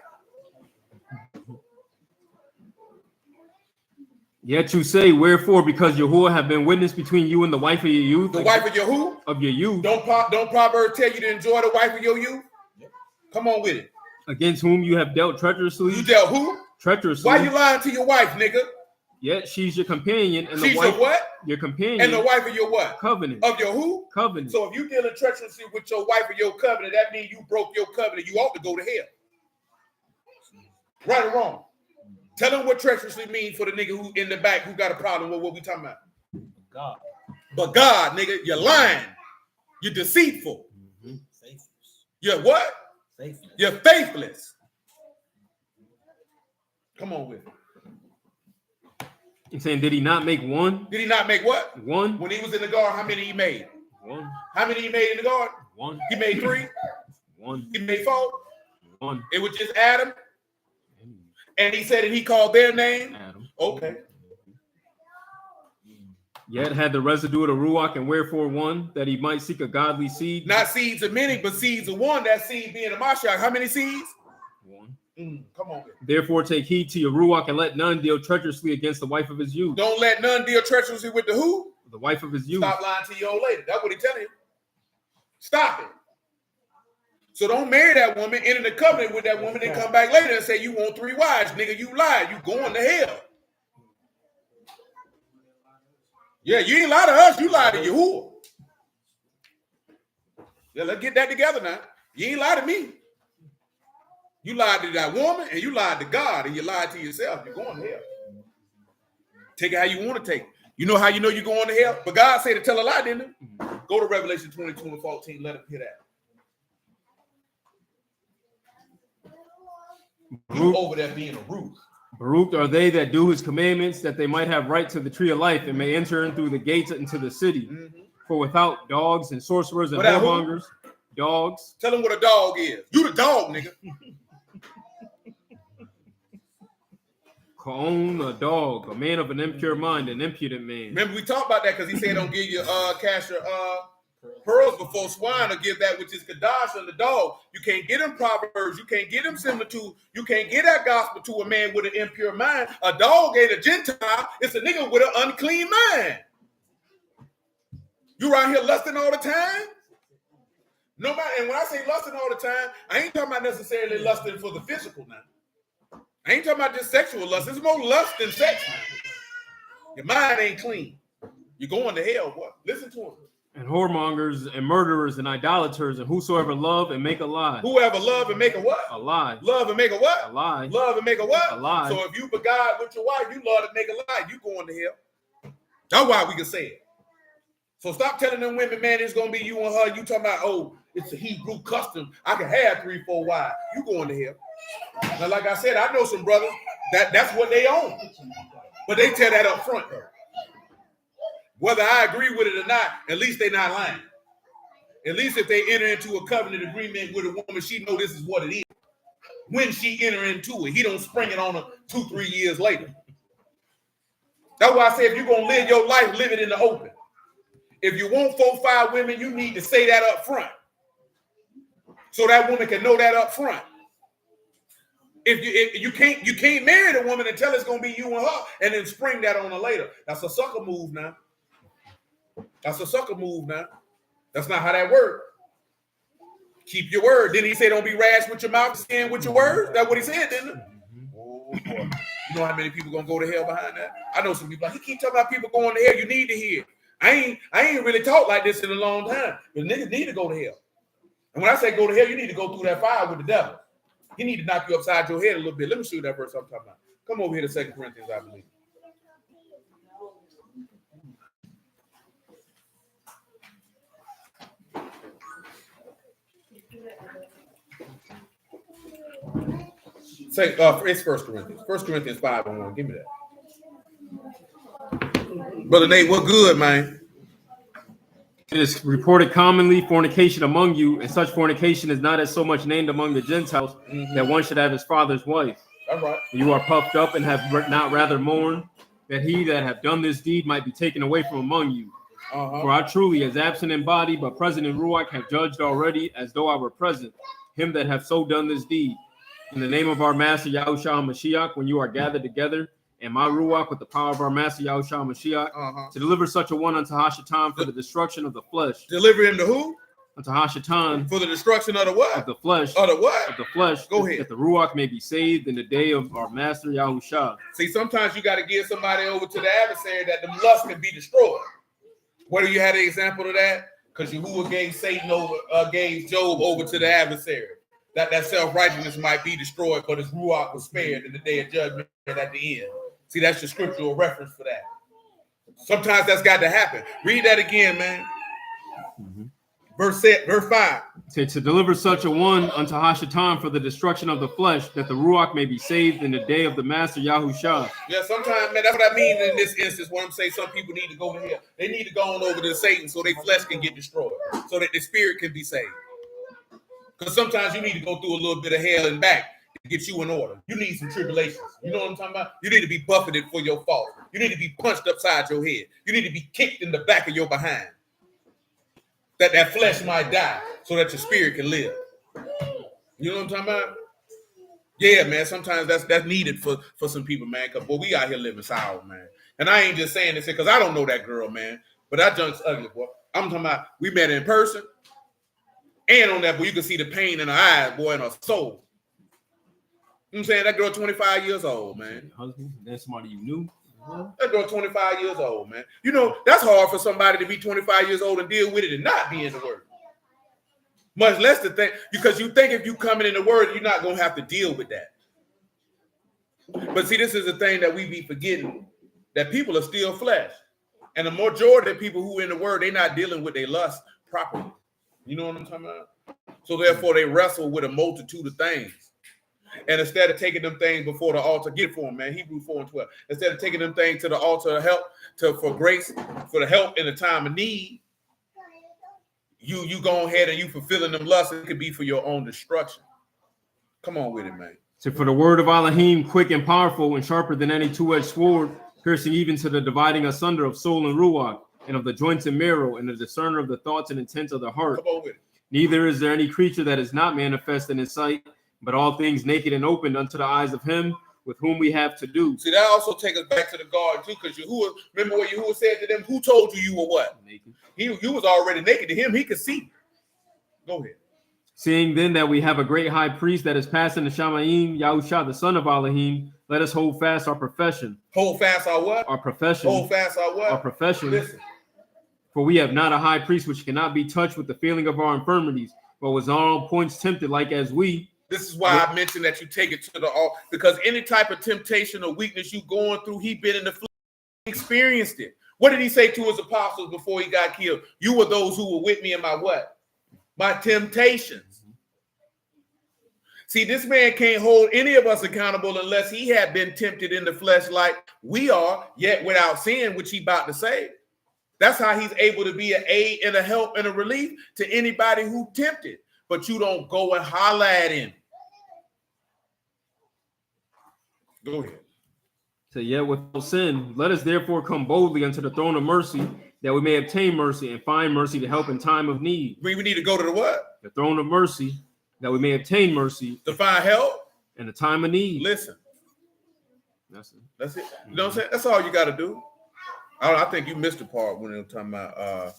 Speaker 2: Yet you say, wherefore, because Yahuwah have been witness between you and the wife of your youth.
Speaker 1: The wife of your who?
Speaker 2: Of your youth.
Speaker 1: Don't Proverbs tell you to enjoy the wife of your youth? Come on with it.
Speaker 2: Against whom you have dealt treacherously.
Speaker 1: You dealt who?
Speaker 2: Treacherously.
Speaker 1: Why you lying to your wife, nigga?
Speaker 2: Yet she's your companion and
Speaker 1: she's
Speaker 2: the wife.
Speaker 1: Your what?
Speaker 2: Your companion.
Speaker 1: And the wife of your what?
Speaker 2: Covenant.
Speaker 1: Of your who?
Speaker 2: Covenant.
Speaker 1: So if you dealing treacherously with your wife or your covenant, that means you broke your covenant. You ought to go to hell. Right or wrong? Tell them what treacherously means for the nigga who in the back who got a problem with what we talking about.
Speaker 4: God.
Speaker 1: But God, nigga, you're lying. You're deceitful.
Speaker 4: Faithless.
Speaker 1: You're what?
Speaker 4: Faithless.
Speaker 1: You're faithless. Come on with it.
Speaker 2: He's saying, did he not make one?
Speaker 1: Did he not make what?
Speaker 2: One.
Speaker 1: When he was in the garden, how many he made?
Speaker 2: One.
Speaker 1: How many he made in the garden?
Speaker 2: One.
Speaker 1: He made 3.
Speaker 2: One.
Speaker 1: He made 4.
Speaker 2: One.
Speaker 1: It was just Adam. And he said that he called their name.
Speaker 2: Adam.
Speaker 1: Okay.
Speaker 2: Yet had the residue of the Ruach, and wherefore one, that he might seek a godly seed.
Speaker 1: Not seeds of many, but seeds of one. That seed being a Mashiach. How many seeds?
Speaker 2: One.
Speaker 1: Come on.
Speaker 2: Therefore take heed to your Ruach, and let none deal treacherously against the wife of his youth.
Speaker 1: Don't let none deal treacherously with the who?
Speaker 2: The wife of his youth.
Speaker 1: Stop lying to your old lady. That's what he telling you. Stop it. So don't marry that woman, enter the covenant with that woman, then come back later and say you want 3 wives. Nigga, you lied. You going to hell. Yeah, you ain't lie to us. You lied to Yahuwah. Yeah, let's get that together now. You ain't lie to me. You lied to that woman, and you lied to God, and you lied to yourself. You're going to hell. Take it how you want to take it. You know how you know you're going to hell? But God said to tell a lie, didn't he? Go to Revelation 22:14. Let him hear that. You over there being a Ruth.
Speaker 2: Baruch are they that do his commandments, that they might have right to the tree of life and may enter in through the gates into the city. Mm-hmm. For without dogs and sorcerers and whoremongers, dogs.
Speaker 1: Tell them what a dog is. You the dog, nigga.
Speaker 2: Kaon, a dog, a man of an impure mind, an impudent man.
Speaker 1: Remember we talked about that because he said don't give your cash your pearls before swine, or give that which is Kadash and the dog. You can't get him Proverbs. You can't get him similitude. You can't get that gospel to a man with an impure mind. A dog ain't a Gentile. It's a nigga with an unclean mind. You around here lusting all the time? No matter, and when I say lusting all the time, I ain't talking about necessarily lusting for the physical now. I ain't talking about just sexual lust. It's more lust than sex. Your mind ain't clean. You're going to hell. What? Listen to him.
Speaker 2: And whoremongers and murderers and idolaters and whosoever love and make a lie.
Speaker 1: Whoever love and make a what?
Speaker 2: A lie.
Speaker 1: Love and make a what?
Speaker 2: A lie.
Speaker 1: Love and make a what?
Speaker 2: A lie.
Speaker 1: So if you begod with your wife, you love to make a lie, you going to hell. That's why we can say it. So stop telling them women, man, it's gonna be you and her. You talking about, oh, it's a Hebrew custom. I can have 3, 4 wives. You going to hell. Now, like I said, I know some brothers that's what they own. But they tell that up front though. Whether I agree with it or not, at least they're not lying. At least if they enter into a covenant agreement with a woman, she know this is what it is. When she enter into it, he don't spring it on her 2, 3 years later. That's why I say if you're going to live your life, live it in the open. If you want 4, 5 women, you need to say that up front. so that woman can know that up front. If you can't marry the woman and tell it's gonna be you and her, and then spring that on her later. That's a sucker move now. That's a sucker move now. That's not how that works. Keep your word. Didn't he say don't be rash with your mouth, sin with your words? That's what he said, didn't it? Oh boy. You know how many people gonna go to hell behind that? I know some people like he keep talking about people going to hell. You need to hear. I ain't really talked like this in a long time. But niggas need to go to hell. And when I say go to hell, you need to go through that fire with the devil. He need to knock you upside your head a little bit. Let me show you that verse I'm talking about. Come over here to 2 Corinthians, I believe. Say, it's 1 Corinthians. 1 Corinthians 5:1. Give me that. Brother Nate, what good, man?
Speaker 2: It is reported commonly fornication among you, and such fornication is not as so much named among the Gentiles that one should have his father's wife.
Speaker 1: All right.
Speaker 2: You are puffed up and have not rather mourned that he that have done this deed might be taken away from among you. For I truly, as absent in body but present in Ruach, have judged already, as though I were present, him that have so done this deed. In the name of our Master Yahushua Mashiach, when you are gathered together, and my Ruach with the power of our Master Yahushua Mashiach, to deliver such a one unto Hashatan for the destruction of the flesh.
Speaker 1: Deliver him to who?
Speaker 2: Unto Hashatan.
Speaker 1: For the destruction of the what?
Speaker 2: Of the flesh.
Speaker 1: Of the what?
Speaker 2: Of the flesh.
Speaker 1: Go ahead.
Speaker 2: That the Ruach may be saved in the day of our Master Yahushua.
Speaker 1: See, sometimes you got to give somebody over to the adversary that the lust can be destroyed. Where do you have an example of that? Because Yahuwah gave Job over to the adversary. That self-righteousness might be destroyed, but his Ruach was spared in the day of judgment at the end. See, that's the scriptural reference for that. Sometimes that's got to happen. Read that again, man. Verse 5.
Speaker 2: To deliver such a one unto Hashatan for the destruction of the flesh, that the Ruach may be saved in the day of the Master Yahushua.
Speaker 1: Yeah, sometimes, man, that's what I mean in this instance when I'm saying some people need to go to hell. They need to go on over to Satan so their flesh can get destroyed, so that the spirit can be saved. Because sometimes you need to go through a little bit of hell and back to get you in order. You need some tribulations. You know what I'm talking about? You need to be buffeted for your fault. You need to be punched upside your head. You need to be kicked in the back of your behind. That flesh might die so that your spirit can live. You know what I'm talking about? Yeah, man. Sometimes that's needed for some people, man. Because, boy, we out here living sour, man. And I ain't just saying this because I don't know that girl, man. But that junk's ugly, boy. I'm talking about we met in person. And on that, boy, you can see the pain in her eyes, boy, and her soul. You know what I'm saying? That girl 25 years old, man.
Speaker 2: Husband, then somebody you knew.
Speaker 1: That girl 25 years old, man. You know, that's hard for somebody to be 25 years old and deal with it and not be in the word. Much less to think, because you think if you coming in the word, you're not going to have to deal with that. But see, this is the thing that we be forgetting, that people are still flesh. And the majority of people who in the word, they're not dealing with their lust properly. You know what I'm talking about? So therefore, they wrestle with a multitude of things. And instead of taking them things before the altar, get it for them, man. Hebrews 4:12. Instead of taking them things to the altar of help, for grace, for the help in the time of need, you go ahead and you fulfilling them lusts. It could be for your own destruction. Come on with it, man.
Speaker 2: So for the word of Elohim, quick and powerful and sharper than any two-edged sword, piercing even to the dividing asunder of soul and ruach, and of the joints and marrow, and the discerner of the thoughts and intents of the heart.
Speaker 1: Come on with it.
Speaker 2: Neither is there any creature that is not manifest in his sight, but all things naked and opened unto the eyes of him with whom we have to do.
Speaker 1: See, that also takes us back to the guard too, because Yahuwah, remember what Yahuwah said to them? Who told you were what?
Speaker 2: Naked.
Speaker 1: You was already naked. To him, he could see. Go ahead.
Speaker 2: Seeing then that we have a great high priest that is passing the Shamayim, Yahushua, the son of Elohim, let us hold fast our profession.
Speaker 1: Hold fast our what?
Speaker 2: Our profession.
Speaker 1: Hold fast our what?
Speaker 2: Our profession.
Speaker 1: Listen.
Speaker 2: For we have not a high priest which cannot be touched with the feeling of our infirmities, but was on all points tempted like as we.
Speaker 1: This is why I mentioned that you take it to the altar, because any type of temptation or weakness you going through, he been in the flesh, experienced it. What did he say to his apostles before he got killed? You were those who were with me in my what? My temptations. See, this man can't hold any of us accountable unless he had been tempted in the flesh like we are, yet without sin, which he about to say. That's how he's able to be an aid and a help and a relief to anybody who tempted. But you don't go and holler at him. Go ahead.
Speaker 2: So yet without sin, let us therefore come boldly unto the throne of mercy, that we may obtain mercy and find mercy to help in time of need.
Speaker 1: We need to go to the what?
Speaker 2: The throne of mercy. that we may obtain mercy
Speaker 1: to find help.
Speaker 2: in the time of need.
Speaker 1: Listen,
Speaker 2: That's it.
Speaker 1: that's it. You know what I'm saying? That's all you got to do. I think you missed the part when they were talking about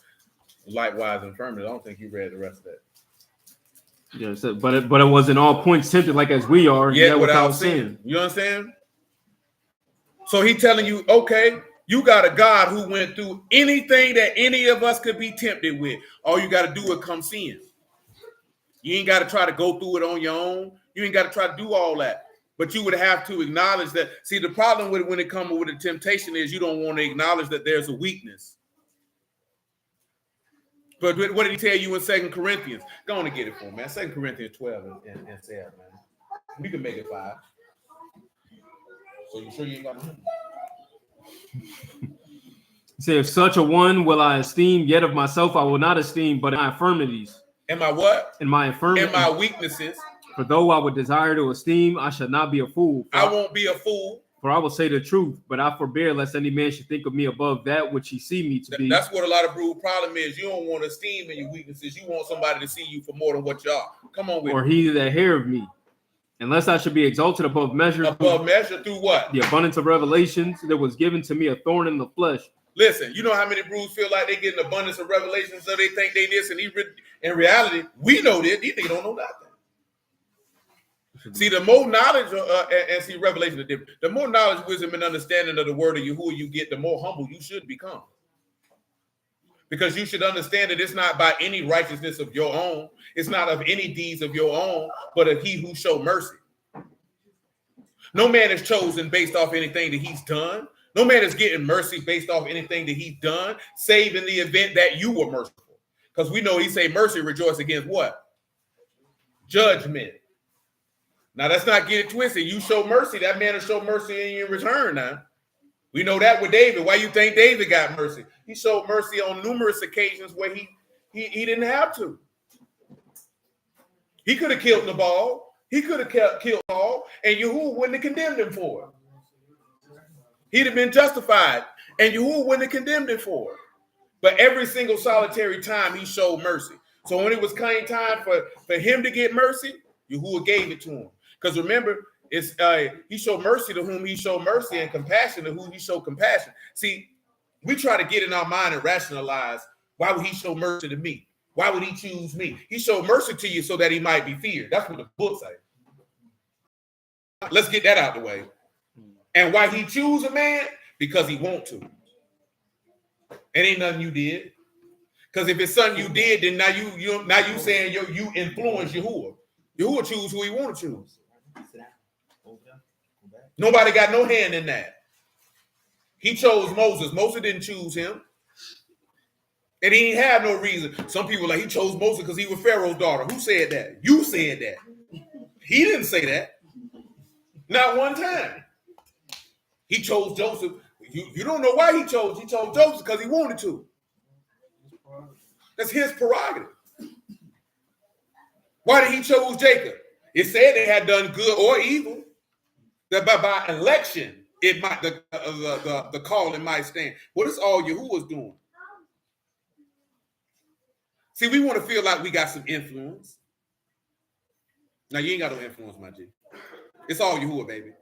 Speaker 1: likewise infirmity. I don't think you read the rest of that.
Speaker 2: Yeah, so, but it was in all points tempted like as we are,
Speaker 1: Yet without sin. You understand? So he telling you, okay, you got a God who went through anything that any of us could be tempted with. All you got to do is come sin. You ain't got to try to go through it on your own. You ain't got to try to do all that. But you would have to acknowledge that. See, the problem with when it comes with a temptation is you don't want to acknowledge that there's a weakness. But what did he tell you in 2 Corinthians? Go on and get it for me, man. 2 Corinthians 12 and 7, man. We can make it 5. So you sure you ain't got no?
Speaker 2: Say, if such a one will I esteem, yet of myself I will not esteem, but in my infirmities.
Speaker 1: In my what?
Speaker 2: In my infirmities.
Speaker 1: In my weaknesses.
Speaker 2: For though I would desire to esteem, I shall not be a fool.
Speaker 1: I won't be a fool.
Speaker 2: For I will say the truth, but I forbear lest any man should think of me above that which he see me to be.
Speaker 1: That's what a lot of brood problem is. You don't want to esteem in your weaknesses. You want somebody to see you for more than what you are. Come on with
Speaker 2: or
Speaker 1: me.
Speaker 2: he that hear of me. Unless I should be exalted above measure.
Speaker 1: Above measure through what?
Speaker 2: The abundance of revelations. There was given to me a thorn in the flesh.
Speaker 1: Listen, you know how many broods feel like they get an abundance of revelations, so they think they this, and in reality, we know this. These niggas don't know nothing. See, the more knowledge and see revelation is different. The more knowledge, wisdom, and understanding of the word of Yahuwah you get, the more humble you should become. Because you should understand that it's not by any righteousness of your own, it's not of any deeds of your own, but of he who showed mercy. No man is chosen based off anything that he's done. No man is getting mercy based off anything that he's done, save in the event that you were merciful. Because we know he say mercy rejoice against what? Judgment. Now, let's not get it twisted. You show mercy, that man will show mercy in return now. We know that with David. Why you think David got mercy? He showed mercy on numerous occasions where he didn't have to. He could have killed Nabal. He could have killed Paul, and Yahuwah wouldn't have condemned him for it. He'd have been justified, and Yahuwah wouldn't have condemned him for it. But every single solitary time, he showed mercy. So when it was kind time for him to get mercy, Yahuwah gave it to him. Because remember, it's he showed mercy to whom he showed mercy, and compassion to whom he showed compassion. See, we try to get in our mind and rationalize, why would he show mercy to me? Why would he choose me? He showed mercy to you so that he might be feared. That's what the book says. Let's get that out of the way. And why he choose a man? Because he want to. It ain't nothing you did. Because if it's something you did, then now you saying you influence Yahuwah. Yahuwah choose who he want to choose. Nobody got no hand in that. He chose Moses. Moses didn't choose him. And he didn't have no reason. Some people like he chose Moses because he was Pharaoh's daughter. Who said that? You said that. He didn't say that. Not one time. He chose Joseph. You don't know why he chose. He chose Joseph because he wanted to. That's his prerogative. Why did he choose Jacob? It said they had done good or evil. That by election, it might the calling might stand. What is all Yahuwah's doing? See, we want to feel like we got some influence. Now you ain't got no influence, my G. It's all Yahuwah, baby.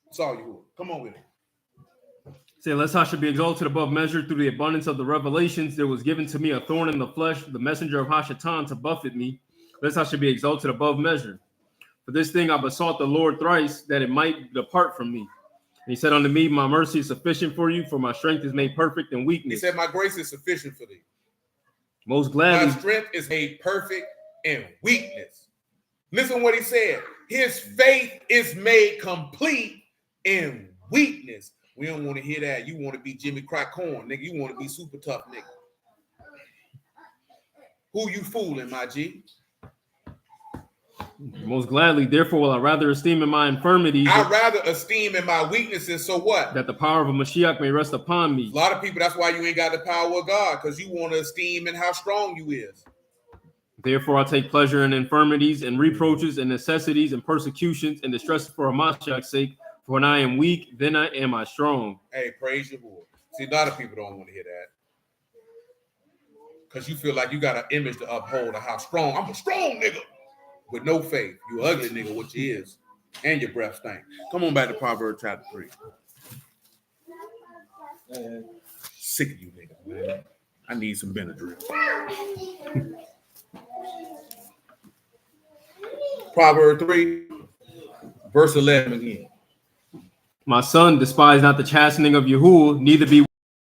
Speaker 1: It's all Yahuwah. Come on with it.
Speaker 2: Say, lest I should be exalted above measure through the abundance of the revelations, there was given to me a thorn in the flesh, the messenger of Hashatan to buffet me, lest I should be exalted above measure. For this thing I besought the Lord thrice, that it might depart from me. And he said unto me, my mercy is sufficient for you, for my strength is made perfect in weakness.
Speaker 1: He said, my grace is sufficient for thee.
Speaker 2: Most gladly.
Speaker 1: My strength is made perfect in weakness. Listen what he said. His faith is made complete in weakness. We don't want to hear that. You want to be Jimmy Crack Corn, nigga. You want to be super tough, nigga. Who you fooling, my G?
Speaker 2: Most gladly, therefore, will I rather esteem in my infirmities.
Speaker 1: I rather esteem in my weaknesses. So what?
Speaker 2: That the power of a Mashiach may rest upon me.
Speaker 1: A lot of people, that's why you ain't got the power of God, because you want to esteem in how strong you is.
Speaker 2: Therefore, I take pleasure in infirmities and reproaches and necessities and persecutions and distresses for Mashiach's sake. For when I am weak, then am I strong.
Speaker 1: Hey, praise your Lord. See, a lot of people don't want to hear that. Because you feel like you got an image to uphold of how strong. I'm a strong nigga. with no faith. You ugly nigga, what you is. And your breath stink. Come on back to Proverbs chapter 3. Sick of you niggas, man. I need some Benadryl. Proverbs 3, verse 11 again.
Speaker 2: My son, despise not the chastening of Yahuwah, neither be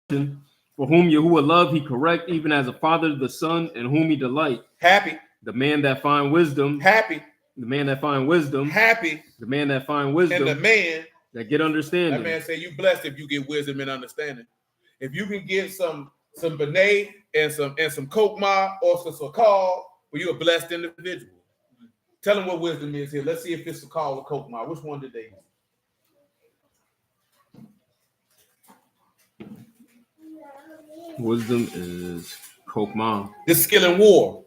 Speaker 2: weary. For whom Yahuwah love, he correct, even as a father the son, in whom he delight.
Speaker 1: Happy.
Speaker 2: The man that find wisdom.
Speaker 1: Happy.
Speaker 2: The man that find wisdom.
Speaker 1: Happy.
Speaker 2: The man that find wisdom.
Speaker 1: And the man
Speaker 2: that get understanding.
Speaker 1: That man say you blessed if you get wisdom and understanding. If you can get some Benet and some Coke Ma or some Sakal, well, you're a blessed individual. Tell them what wisdom is here. Let's see if it's Sakal or Coke Ma. Which one did they use?
Speaker 2: Wisdom is Coke Ma.
Speaker 1: This skill in war.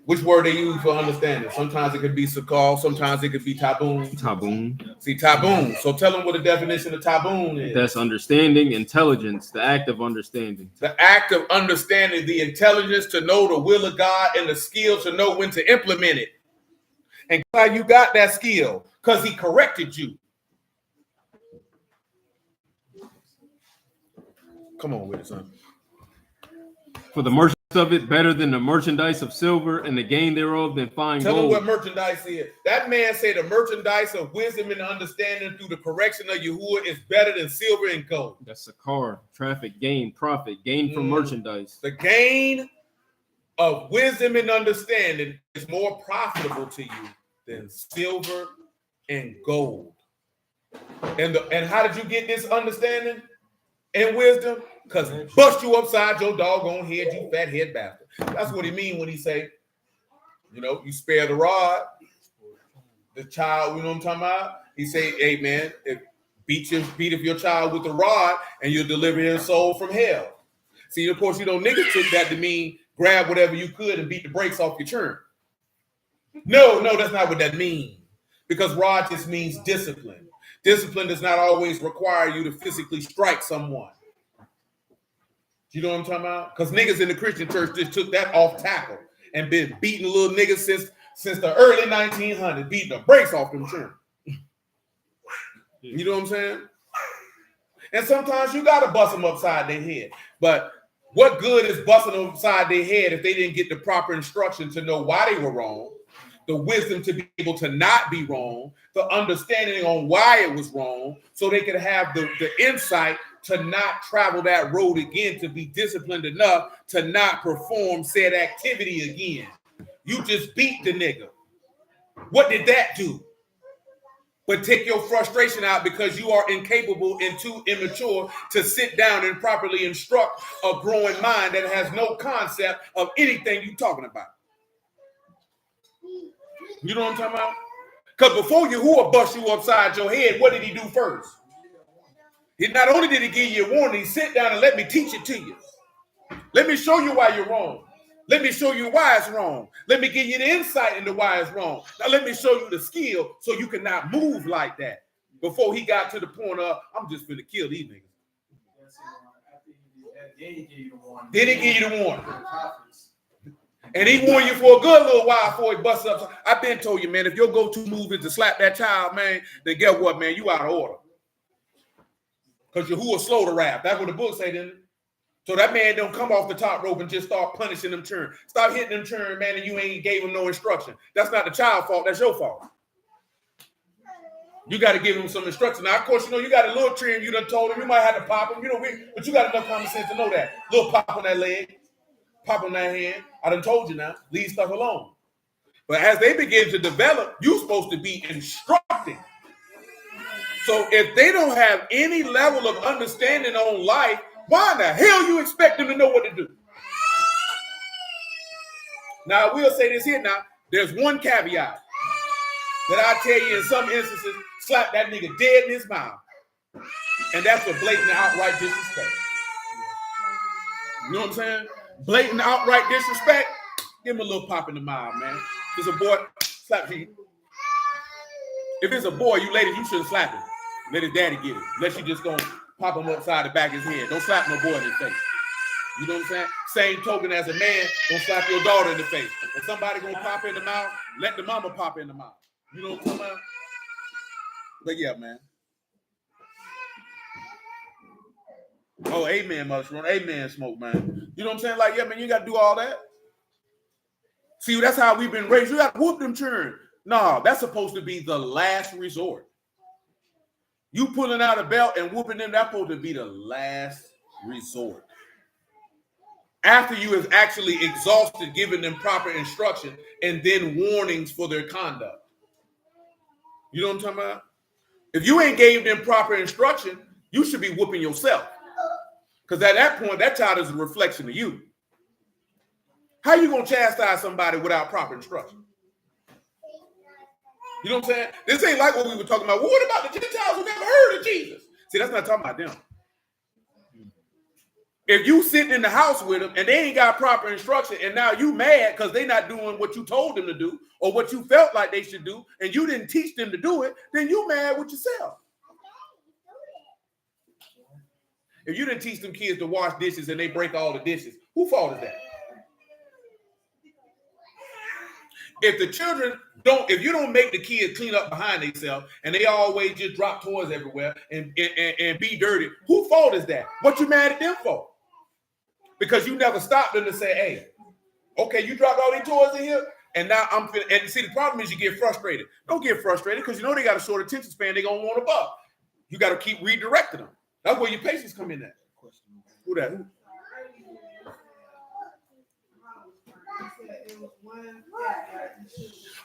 Speaker 1: Which word they use for understanding? Sometimes it could be sakal, sometimes it could be taboon.
Speaker 2: Taboon.
Speaker 1: See, taboon. So tell them what the definition of taboon is.
Speaker 2: That's understanding, intelligence, the act of understanding.
Speaker 1: The act of understanding, the intelligence to know the will of God and the skill to know when to implement it. And how you got that skill? Because he corrected you. Come on with it, son.
Speaker 2: For the merchants of it, better than the merchandise of silver, and the gain thereof than fine
Speaker 1: Tell
Speaker 2: gold.
Speaker 1: them what merchandise is. That man said the merchandise of wisdom and understanding through the correction of Yahuwah is better than silver and gold.
Speaker 2: That's a car, traffic, gain, profit, gain from merchandise.
Speaker 1: The gain of wisdom and understanding is more profitable to you than silver and gold. And how did you get this understanding and wisdom? Because bust you upside your doggone head, you fat head bastard. That's what he mean when he say, you spare the rod, the child, you know what I'm talking about? He say, hey man, beat up your child with the rod and you'll deliver his soul from hell. See, of course, niggas took that to mean grab whatever you could and beat the brakes off your churn. No, that's not what that means. Because rod just means discipline. Discipline does not always require you to physically strike someone. You know what I'm talking about? Because niggas in the Christian church just took that off tackle and been beating little niggas since the early 1900s, beating the brakes off them children. You know what I'm saying? And sometimes you got to bust them upside their head. But what good is busting them upside their head if they didn't get the proper instruction to know why they were wrong, the wisdom to be able to not be wrong, the understanding on why it was wrong, so they could have the insight to not travel that road again, to be disciplined enough to not perform said activity again. You just beat the nigga. What did that do? But take your frustration out because you are incapable and too immature to sit down and properly instruct a growing mind that has no concept of anything you're talking about. You know what I'm talking about? Because before Yahuwah bust you upside your head, what did he do first? He not only did he give you a warning, he sit down and let me teach it to you. Let me show you why you're wrong. Let me show you why it's wrong. Let me give you the insight into why it's wrong. Now let me show you the skill so you cannot move like that. Before he got to the point of, I'm just going to kill these niggas. Then he give you the warning. And he warned you for a good little while before he busts up. I've been told you, man, if your go-to move is to slap that child, man, then guess what, man? You out of order. Because Yahuwah slow to wrath. That's what the book say, didn't it? So that man don't come off the top rope and just start punishing them children. Stop hitting them children, man, and you ain't gave them no instruction. That's not the child's fault. That's your fault. You got to give them some instruction. Now, of course, you got a little trim. You done told him. You might have to pop him. But you got enough common sense to know that. Little pop on that leg. Pop on that hand. I done told you now. Leave stuff alone. But as they begin to develop, you're supposed to be instructing. So if they don't have any level of understanding on life, why in the hell you expect them to know what to do? Now, I will say this here now. There's one caveat that I tell you in some instances, slap that nigga dead in his mouth. And that's for blatant outright disrespect. You know what I'm saying? Blatant outright disrespect, give him a little pop in the mouth, man. If it's a boy, slap him. If it's a boy, you ladies, you shouldn't slap him. Let his daddy get it. Unless you just gonna pop him upside the back of his head. Don't slap no boy in his face. You know what I'm saying? Same token as a man, don't slap your daughter in the face. If somebody gonna pop in the mouth, let the mama pop in the mouth. You know what I'm talking about? But yeah, man. Oh, amen, mushroom. Amen, smoke, man. You know what I'm saying? Like, yeah, man, you got to do all that. See, that's how we've been raised. You got to whoop them children. No, that's supposed to be the last resort. You pulling out a belt and whooping them, that's supposed to be the last resort. After you have actually exhausted, giving them proper instruction and then warnings for their conduct. You know what I'm talking about? If you ain't gave them proper instruction, you should be whooping yourself. Because at that point, that child is a reflection of you. How you going to chastise somebody without proper instruction? You know what I'm saying? This ain't like what we were talking about. Well, what about the Gentiles who never heard of Jesus? See, that's not talking about them. If you sitting in the house with them and they ain't got proper instruction and now you mad because they not doing what you told them to do or what you felt like they should do and you didn't teach them to do it, then you mad with yourself. If you didn't teach them kids to wash dishes and they break all the dishes, who fault is that? If the children don't, if you don't make the kids clean up behind themselves and they always just drop toys everywhere and be dirty, who fault is that? What you mad at them for? Because you never stopped them to say, hey, okay, you dropped all these toys in here, and now I'm finna, and see, the problem is you get frustrated. Don't get frustrated because you know they got a short attention span, they're gonna want a buck. You got to keep redirecting them. That's where your patience come in at. Who that? Who?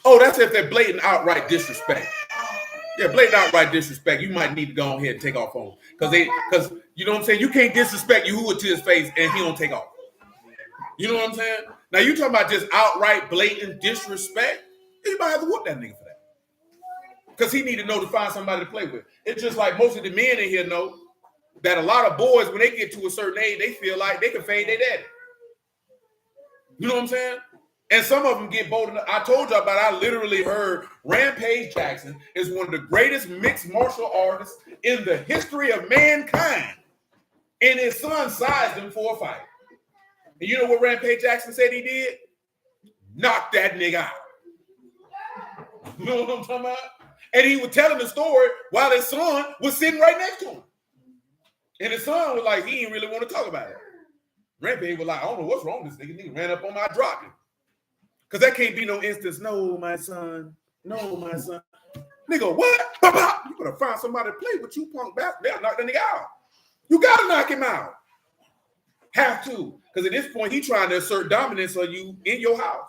Speaker 1: Oh, that's if they're blatant outright disrespect. Yeah, blatant outright disrespect. You might need to go ahead and take off on because you know what I'm saying. You can't disrespect Yahuwah to his face and he don't take off. You know what I'm saying? Now you talking about just outright blatant disrespect. You might have to whoop that nigga for that because he need to know to find somebody to play with. It's just like most of the men in here know that a lot of boys when they get to a certain age they feel like they can fade their daddy. You know what I'm saying? And some of them get bold enough. I told you about, I literally heard Rampage Jackson is one of the greatest mixed martial artists in the history of mankind. And his son sized him for a fight. And you know what Rampage Jackson said he did? Knock that nigga out. You know what I'm talking about? And he was telling the story while his son was sitting right next to him. And his son was like, he didn't really want to talk about it. Rampage was like, I don't know what's wrong with this nigga. Nigga ran up on my drop him. Because that can't be no instance. No, my son. No, my son. Nigga, what? You better find somebody to play with you, punk bastard. They'll knock that nigga out. You got to knock him out. Have to. Because at this point, he's trying to assert dominance on you in your house.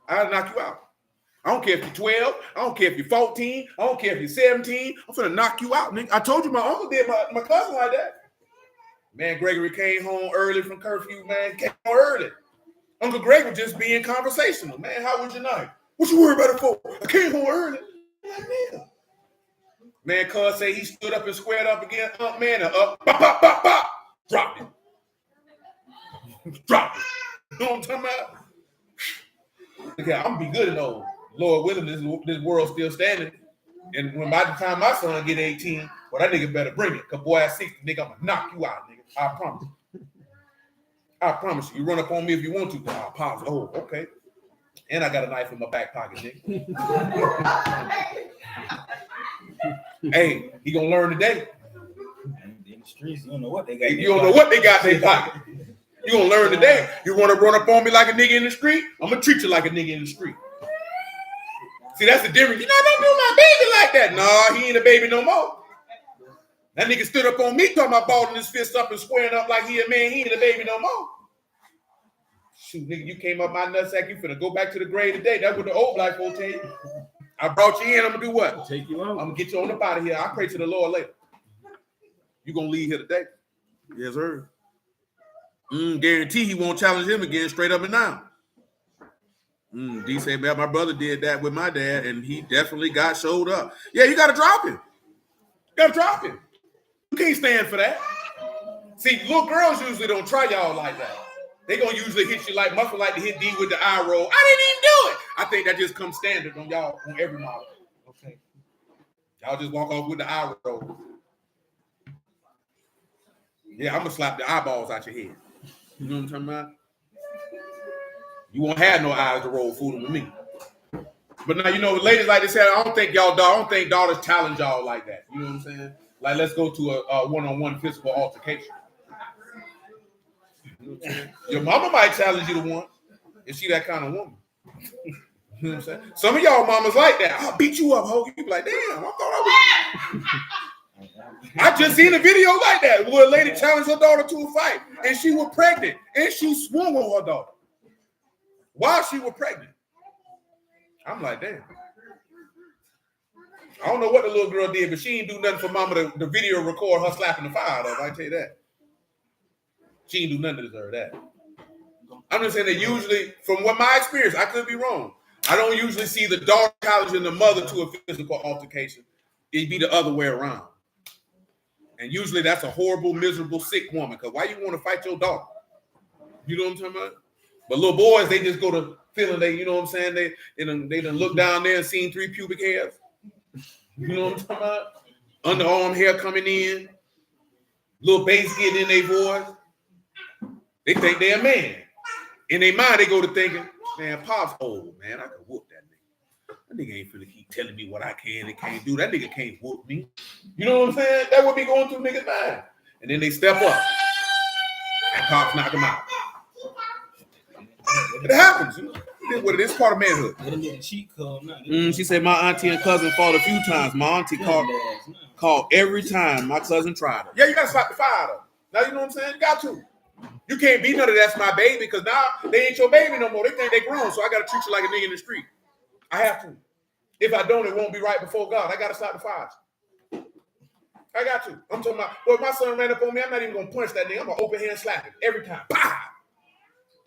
Speaker 1: I'll knock you out. I don't care if you're 12. I don't care if you're 14. I don't care if you're 17. I'm going to knock you out, nigga. I told you my uncle did my cousin like that. Man, Gregory came home early from curfew, man. Came home early. Uncle Greg was just being conversational. Man, how was your night? What you worried about it for? I came home early. Man, cuz say he stood up and squared up again. Man, up. Bop, bop, bop, bop. Dropped it. Dropped it. You know what I'm talking about? Okay, I'm going to be good in those. Lord willing, this world's still standing. And when by the time my son get 18, well, that nigga better bring it. Because boy, at 60, nigga, I'm going to knock you out, nigga. I promise. I promise you. You run up on me if you want to. But I'll pause. Oh, okay. And I got a knife in my back pocket, nigga. Hey, he gonna learn today.
Speaker 7: In the streets, you don't know what they got.
Speaker 1: You don't know what they got in their pocket. You gonna learn today. You want to run up on me like a nigga in the street? I'm gonna treat you like a nigga in the street. See, that's the difference. You know, don't do my baby like that. Nah, he ain't a baby no more. That nigga stood up on me talking about balling his fist up and squaring up like he a man. He ain't a baby no more. Shoot, nigga, you came up my nutsack. You finna go back to the grave today. That's what the old black folks tell you. I brought you in. I'm gonna do what?
Speaker 2: Take you out.
Speaker 1: I'm gonna get you on up out of here. I pray to the Lord later. You gonna leave here today? Yes, sir. Guarantee he won't challenge him again, straight up and down. D said, man, my brother did that with my dad, and he definitely got showed up. Yeah, you gotta drop him. You gotta drop him. You can't stand for that. See, little girls usually don't try y'all like that. They gonna usually hit you like Muffin like to hit D with the eye roll. I didn't even do it. I think that just comes standard on y'all, on every model. Okay. Y'all just walk off with the eye roll. Yeah, I'm gonna slap the eyeballs out your head. You know what I'm talking about? You won't have no eyes to roll fooling with me. But now, you know, ladies like this, I don't think daughters challenge y'all like that. You know what I'm saying? Like, let's go to a one-on-one physical altercation. You know what I'm saying? Your mama might challenge you to one. Is she that kind of woman? You know what I'm saying? Some of y'all mamas like that. I'll beat you up, ho. You be like, damn, I thought I was. I just seen a video like that where a lady challenged her daughter to a fight, and she was pregnant, and she swung on her daughter while she was pregnant. I'm like, damn. I don't know what the little girl did, but she ain't do nothing for mama to video record her slapping the fire out of her. I tell you that. She ain't do nothing to deserve that. I'm just saying that usually, from what my experience, I could be wrong. I don't usually see the daughter challenging the mother to a physical altercation. It'd be the other way around. And usually that's a horrible, miserable, sick woman. Because why you want to fight your daughter? You know what I'm talking about? But little boys, they just go to feeling they, you know what I'm saying? They done look down there and seen 3 pubic hairs. You know what I'm talking about? Underarm hair coming in. Little bass getting in their voice. They think they're a man. In their mind, they go to thinking, man, Pop's old, man. I can whoop that nigga. That nigga ain't finna keep telling me what I can and can't do. That nigga can't whoop me. You know what I'm saying? That would be going through niggas' mind. And then they step up. And Pops knock them out. It happens. You know? It is what it is. Part of manhood. She said my auntie and cousin fought a few times. My auntie called every time my cousin tried her. Yeah, you got to slap the fire though. Now you know what I'm saying? You got to. You can't be none of that's my baby because now they ain't your baby no more. They think they grown, so I got to treat you like a nigga in the street. I have to. If I don't, it won't be right before God. I got to slap the fires. I got to. I'm talking about, well, if my son ran up on me, I'm not even going to punch that nigga. I'm going to open hand slap him every time. Bah!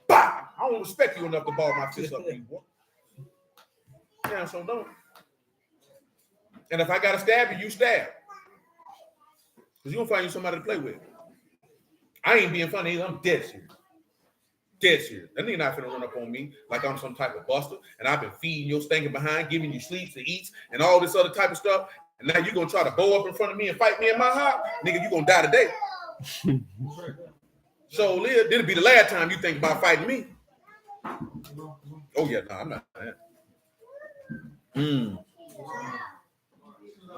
Speaker 1: Bah! I don't respect you enough to ball my fist up to you, boy. Yeah, so don't. And if I got to stab you, you stab. Because you're going to find you somebody to play with. I ain't being funny either. I'm dead serious. Dead serious. That nigga not finna run up on me like I'm some type of buster and I've been feeding your stinking behind, giving you sleeps and eats and all this other type of stuff. And now you're going to try to bow up in front of me and fight me in my house? Nigga, you're going to die today. So, Leah, this'll be the last time you think about fighting me. Oh, yeah, no, I'm not.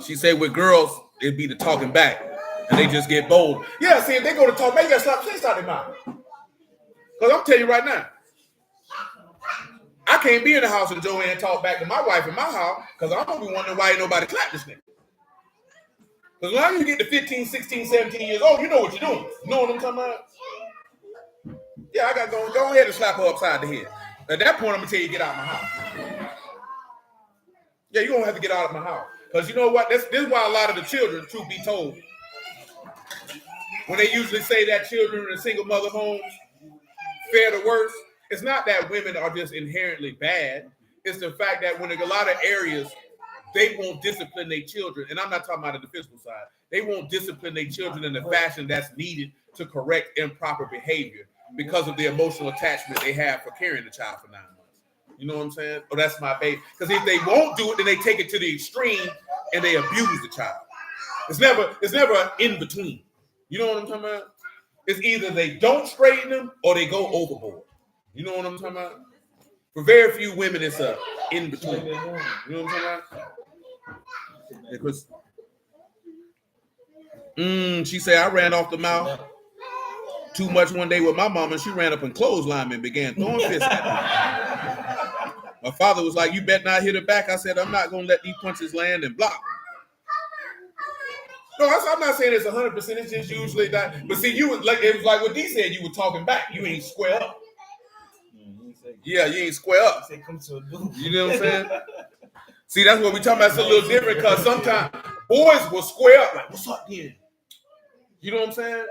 Speaker 1: She said with girls, it'd be the talking back. And they just get bold. Yeah, see, if they go to talk back, you got to slap the face out of their mouth. Because I'm telling you right now, I can't be in the house and Joanne talk back to my wife in my house because I'm going to be wondering why ain't nobody clap this nigga. Because when you get to 15, 16, 17 years old, you know what you're doing. You know what I'm talking about? Yeah, I got to go ahead and slap her upside the head. At that point, I'm going to tell you, get out of my house. Yeah, you're going to have to get out of my house. Because you know what? This is why a lot of the children, truth be told, when they usually say that children in single mother homes fare the worst, it's not that women are just inherently bad. It's the fact that when in a lot of areas, they won't discipline their children. And I'm not talking about the physical side. They won't discipline their children in the fashion that's needed to correct improper behavior because of the emotional attachment they have for carrying the child for 9 months. You know what I'm saying? Oh, that's my baby. Because if they won't do it, then they take it to the extreme and they abuse the child. It's never an in between. You know what I'm talking about? It's either they don't straighten them or they go overboard. You know what I'm talking about? For very few women, it's a in between. You know what I'm talking about? Because she said I ran off the mouth too much one day with my mom, and she ran up and clotheslined me and began throwing fists at me. My father was like, "You better not hit her back." I said, "I'm not gonna let these punches land and block me." No, I'm not saying it's 100%. It's just usually that. But see, you was like, it was like what D said. You were talking back. You ain't square up. Yeah, you ain't square up. You know what I'm saying? See, that's what we talking about. It's a little different because sometimes boys will square up. Like, what's up, then? You know what I'm saying?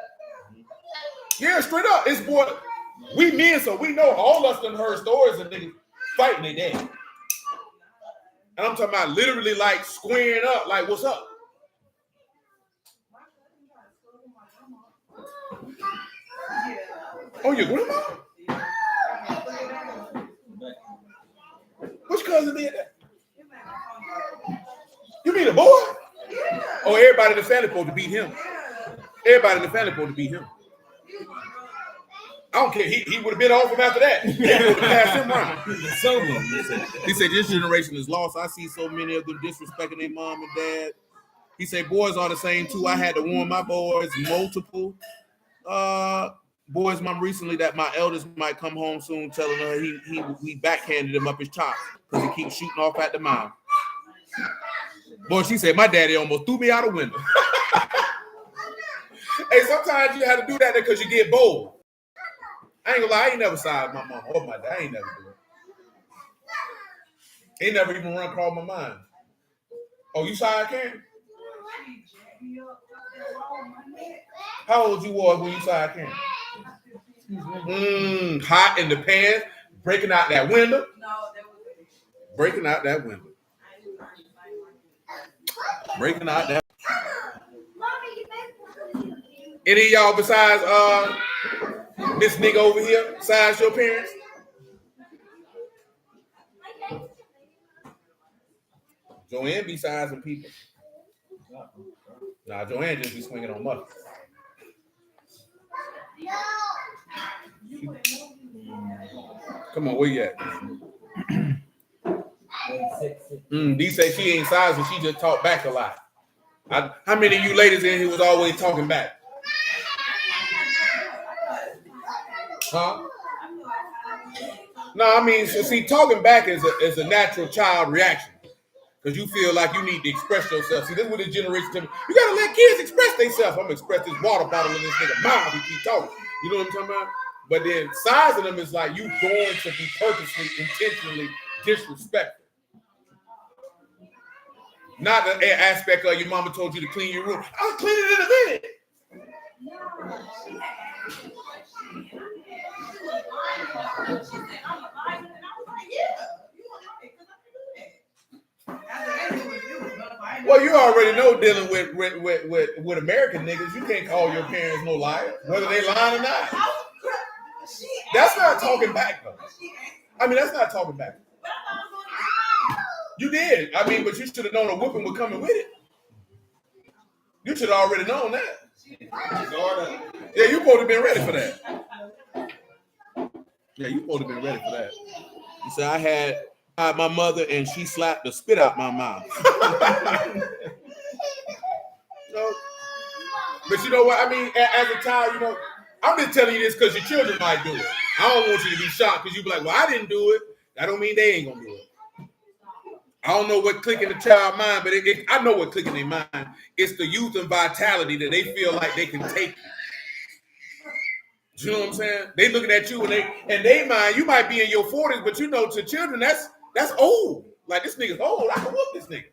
Speaker 1: Yeah, straight up. It's boy. We men, so we know all of us done heard stories of niggas fighting their dad. And I'm talking about literally like squaring up. Like, what's up? Oh, your grandma? Which cousin did that? You mean a boy? Oh, everybody in the family supposed to beat him. Everybody in the family supposed to beat him. I don't care. He would have been off him after that. He would have passed him around.
Speaker 7: Sober.
Speaker 1: He said, this generation is lost. I see so many of them disrespecting their mom and dad. He said, boys are the same too. I had to warn my boys multiple boys mom recently that my eldest might come home soon, telling her he backhanded him up his top because he keeps shooting off at the mom. Boy, she said, my daddy almost threw me out a window. Hey, sometimes you have to do that because you get bold. I ain't gonna lie, I ain't never sided my mom or my dad. I ain't never do it. It never even run across my mind. Oh, you side Karen? How old you was when you side Karen? Hot in the pants, breaking out that window. Breaking out that window. Breaking out that. Any of y'all besides this nigga over here, besides your parents? Joanne be sizing people. Nah, Joanne just be swinging on mother. Come on, where you at? D say she ain't sizing, she just talk back a lot. How many of you ladies in here was always talking back? Huh? No, I mean, so see, talking back is a natural child reaction. Because you feel like you need to express yourself. See, this is what this generation tell me. You gotta let kids express themselves. I'm gonna express this water bottle in this nigga mouth. We keep talking. You know what I'm talking about? But then sizing them is like you going to be purposely, intentionally disrespectful. Not the aspect of your mama told you to clean your room. I'll clean it in a minute. Well, you already know dealing with American niggas, you can't call your parents no liar, whether they lying or not. That's not talking back, though. I mean, that's not talking back. You did. I mean, but you should have known a whooping was coming with it. You should have already known that. Yeah, you supposed to have been ready for that. Yeah, you supposed to have been ready for that. You said, I had my mother and she slapped the spit out my mouth. So, but you know what? I mean, as a child, you know, I'm just telling you this because your children might do it. I don't want you to be shocked because you be like, well, I didn't do it. That don't mean they ain't going to do it. I don't know what click in the child mind, but I know what click in their mind. It's the youth and vitality that they feel like they can take. You know what I'm saying? They looking at you and they mind, you might be in your 40s, but you know, to children, that's old. Like, this nigga's old. I can whoop this nigga.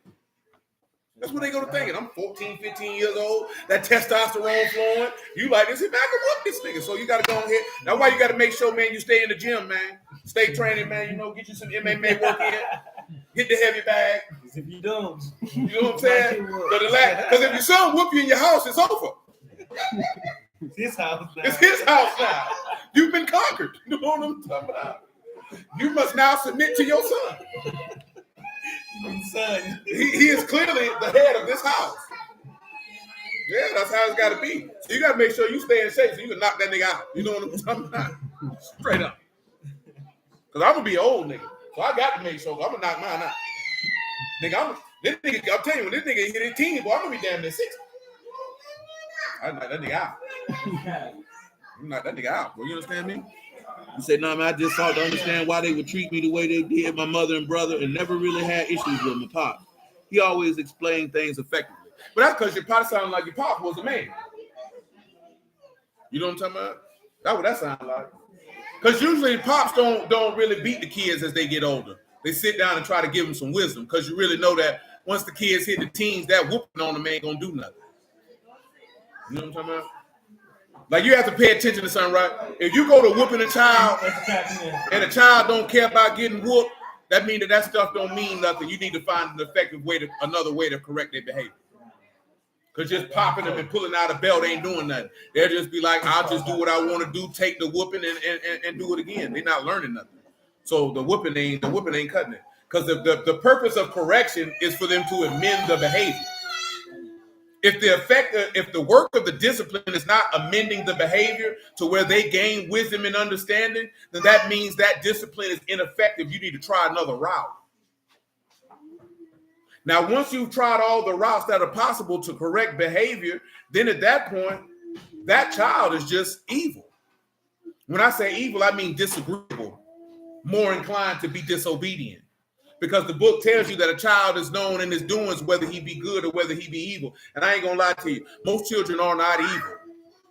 Speaker 1: That's what they go to thinking. I'm 14, 15 years old. That testosterone flowing. You like this? Man, I can whoop this nigga. So you got to go ahead. That's why you got to make sure, man, you stay in the gym, man. Stay training, man. You know, get you some MMA work in. Hit the heavy bag.
Speaker 7: If you don't,
Speaker 1: you know what I'm saying? Because if your son whoop you in your house, it's over.
Speaker 7: It's his house now.
Speaker 1: It's his house now. You've been conquered. You know what I'm talking about? You must now submit to your son.
Speaker 7: Son.
Speaker 1: He is clearly the head of this house. Yeah, that's how it's got to be. So you got to make sure you stay in shape so you can knock that nigga out. You know what I'm talking about? Straight up. Because I'm going to be old nigga. So I got to make sure I'm going to knock mine out. Nigga, I'm telling you, when this nigga hit his teens, boy, I'm going to be damn near 60. I knock that nigga out. You knock that nigga out. Bro, you understand me? You say, nah, man, I just sought to understand why they would treat me the way they did, my mother and brother, and never really had issues with my pop. He always explained things effectively. But that's because your pop sounded like your pop was a man. You know what I'm talking about? That's what that sounds like. Because usually pops don't really beat the kids as they get older. They sit down and try to give them some wisdom because you really know that once the kids hit the teens, that whooping on them ain't going to do nothing. You know what I'm talking about? Like, you have to pay attention to something, right? If you go to whooping a child and a child don't care about getting whooped, that means that stuff don't mean nothing. You need to find an effective way another way to correct their behavior. Because just popping them and pulling out a belt ain't doing nothing. They'll just be like, I'll just do what I want to do, take the whooping and do it again. They're not learning nothing. So the whooping ain't cutting it. Because the purpose of correction is for them to amend the behavior. If the work of the discipline is not amending the behavior to where they gain wisdom and understanding, then that means that discipline is ineffective. You need to try another route. Now, once you've tried all the routes that are possible to correct behavior, then at that point, that child is just evil. When I say evil, I mean disagreeable, more inclined to be disobedient. Because the book tells you that a child is known in his doings, whether he be good or whether he be evil. And I ain't gonna lie to you, most children are not evil.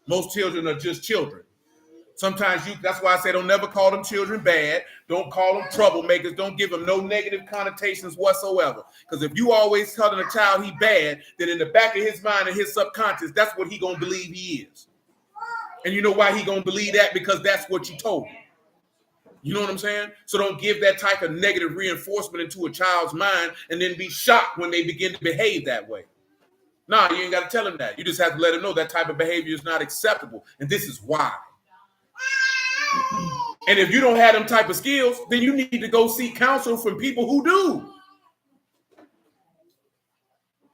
Speaker 1: Most children are just children. Sometimes that's why I say don't never call them children bad. Don't call them troublemakers. Don't give them no negative connotations whatsoever. Because if you always telling a child he bad, then in the back of his mind and his subconscious, that's what he gonna believe he is. And you know why he gonna believe that? Because that's what you told him. You know what I'm saying? So don't give that type of negative reinforcement into a child's mind and then be shocked when they begin to behave that way. Nah, you ain't got to tell him that. You just have to let him know that type of behavior is not acceptable. And this is why. And if you don't have them type of skills, then you need to go seek counsel from people who do.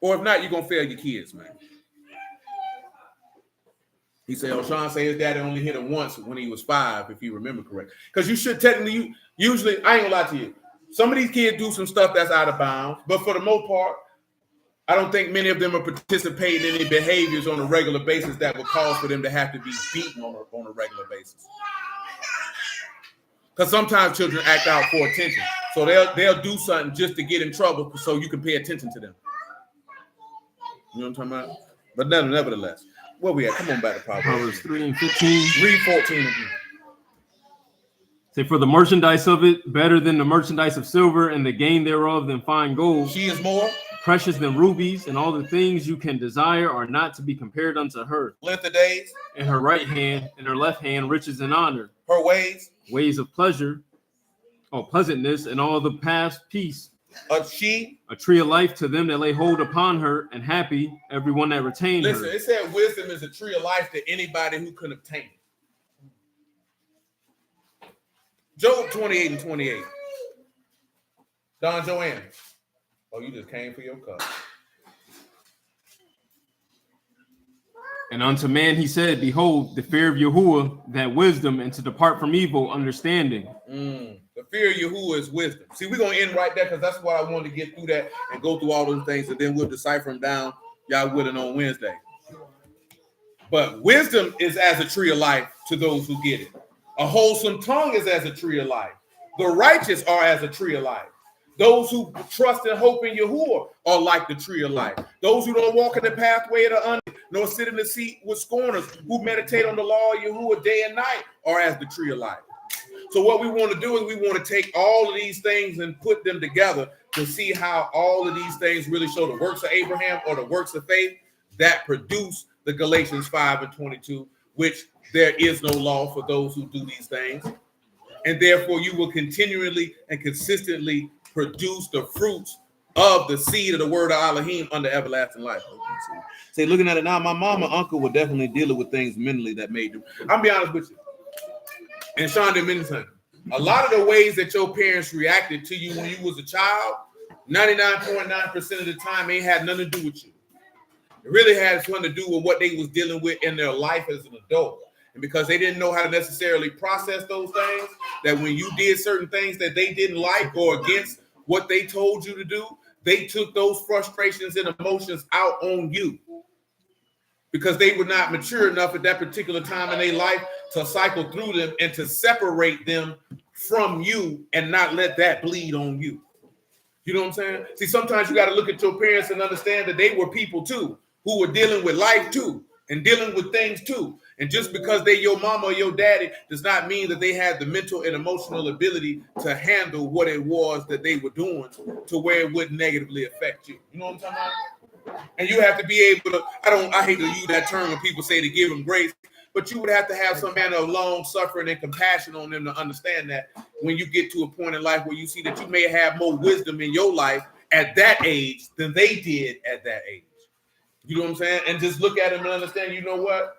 Speaker 1: Or if not, you're going to fail your kids, man. He said, oh, Sean said his daddy only hit him once when he was 5, if you remember correct. Because you should technically, usually, I ain't gonna lie to you. Some of these kids do some stuff that's out of bounds, but for the most part, I don't think many of them are participating in any behaviors on a regular basis that would cause for them to have to be beaten on a regular basis. Because sometimes children act out for attention. So they'll do something just to get in trouble so you can pay attention to them. You know what I'm talking about? But nevertheless. Where we at? Come on back to
Speaker 2: Proverbs 3 and 15.
Speaker 1: Read 14 again.
Speaker 2: Say, for the merchandise of it, better than the merchandise of silver, and the gain thereof than fine gold.
Speaker 1: She is more
Speaker 2: precious than rubies, and all the things you can desire are not to be compared unto her.
Speaker 1: Length of days.
Speaker 2: In her right hand, in her left hand, riches and honor.
Speaker 1: Her ways.
Speaker 2: Ways of pleasure, pleasantness, and all the past peace. A tree of life to them that lay hold upon her, and happy everyone that retained her.
Speaker 1: Listen, it said wisdom is a tree of life to anybody who can obtain it. Job 28 and 28. Don Joanne. Oh, you just came for your cup.
Speaker 2: And unto man he said, behold, the fear of Yahuwah, that wisdom, and to depart from evil, understanding.
Speaker 1: The fear of Yahuwah is wisdom. See, we're going to end right there because that's why I wanted to get through that and go through all those things, and then we'll decipher them down, y'all willing, on Wednesday. But wisdom is as a tree of life to those who get it. A wholesome tongue is as a tree of life. The righteous are as a tree of life. Those who trust and hope in Yahuwah are like the tree of life. Those who don't walk in the pathway of the ungodly, nor sit in the seat with scorners, who meditate on the law of Yahuwah day and night, are as the tree of life. So what we want to do is we want to take all of these things and put them together to see how all of these things really show the works of Abraham or the works of faith that produce the Galatians 5 and 22, which there is no law for those who do these things. And therefore you will continually and consistently produce the fruits of the seed of the word of Elohim under everlasting life. Say, looking at it now, my mom and uncle were definitely dealing with things mentally that made them. I'll be honest with you. And Sean did many times. A lot of the ways that your parents reacted to you when you was a child, 99.9% of the time, ain't had nothing to do with you. It really had something to do with what they was dealing with in their life as an adult. And because they didn't know how to necessarily process those things, that when you did certain things that they didn't like or against what they told you to do, they took those frustrations and emotions out on you. Because they were not mature enough at that particular time in their life to cycle through them and to separate them from you and not let that bleed on you. You know what I'm saying? See, sometimes you got to look at your parents and understand that they were people too, who were dealing with life too, and dealing with things too. And just because they your mama or your daddy does not mean that they had the mental and emotional ability to handle what it was that they were doing to where it wouldn't negatively affect you. You know what I'm talking about? And you have to be able to, I hate to use that term when people say to give them grace, but you would have to have some manner of long suffering and compassion on them to understand that when you get to a point in life where you see that you may have more wisdom in your life at that age than they did at that age. You know what I'm saying? And just look at them and understand, you know what?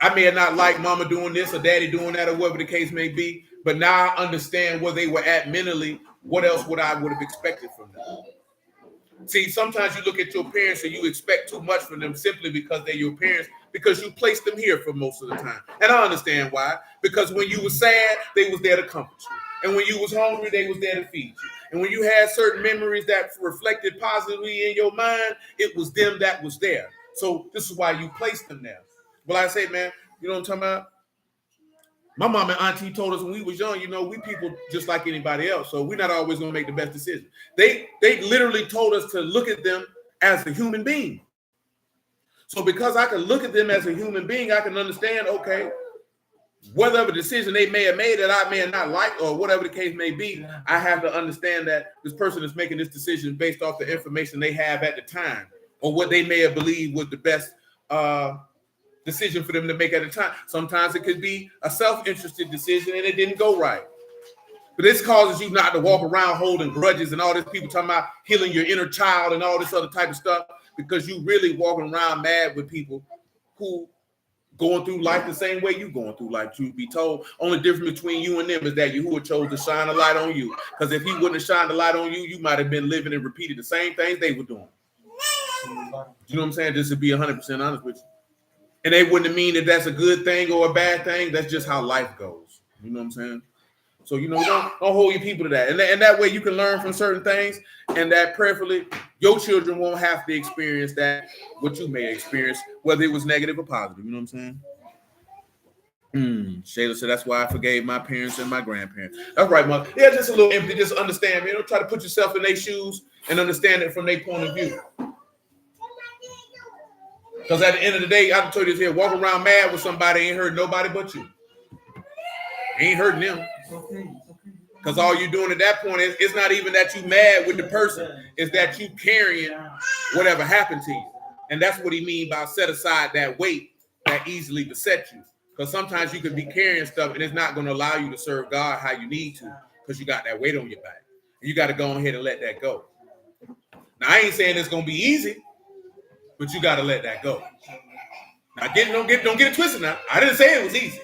Speaker 1: I may have not liked mama doing this or daddy doing that or whatever the case may be, but now I understand where they were at mentally. What else would I have expected from them? See, sometimes you look at your parents and you expect too much from them simply because they're your parents, because you placed them here for most of the time. And I understand why. Because when you were sad, they was there to comfort you. And when you was hungry, they was there to feed you. And when you had certain memories that reflected positively in your mind, it was them that was there. So this is why you placed them there. But like I say, man, you know what I'm talking about? My mom and auntie told us when we was young, we people just like anybody else. So we're not always going to make the best decision. They literally told us to look at them as a human being. So because I can look at them as a human being, I can understand, okay, whatever decision they may have made that I may have not liked or whatever the case may be, I have to understand that this person is making this decision based off the information they have at the time or what they may have believed was the best decision for them to make at the time. Sometimes it could be a self-interested decision and it didn't go right. But this causes you not to walk around holding grudges and all this people talking about healing your inner child and all this other type of stuff because you really walking around mad with people who going through life the same way you going through life, truth be told. Only difference between you and them is that Yahuwah chose to shine a light on you. Because if he wouldn't have shined a light on you, you might have been living and repeating the same things they were doing. You know what I'm saying? Just to be 100% honest with you. And they wouldn't mean that that's a good thing or a bad thing. That's just how life goes. You know what I'm saying? So, don't hold your people to that. And that way you can learn from certain things and that prayerfully your children won't have to experience that, what you may experience, whether it was negative or positive. You know what I'm saying? Shayla said, that's why I forgave my parents and my grandparents. That's right, Mother. Yeah, just a little empty. Just understand, try to put yourself in their shoes and understand it from their point of view. Because at the end of the day, I told you this here, walk around mad with somebody ain't hurting nobody but you. Ain't hurting them. Because all you're doing at that point is it's not even that you mad with the person, it's that you carrying whatever happened to you. And that's what he mean by set aside that weight that easily beset you. Because sometimes you could be carrying stuff and it's not going to allow you to serve God how you need to because you got that weight on your back. And you got to go ahead and let that go. Now, I ain't saying it's going to be easy, but you got to let that go. Now, don't get it twisted now. I didn't say it was easy.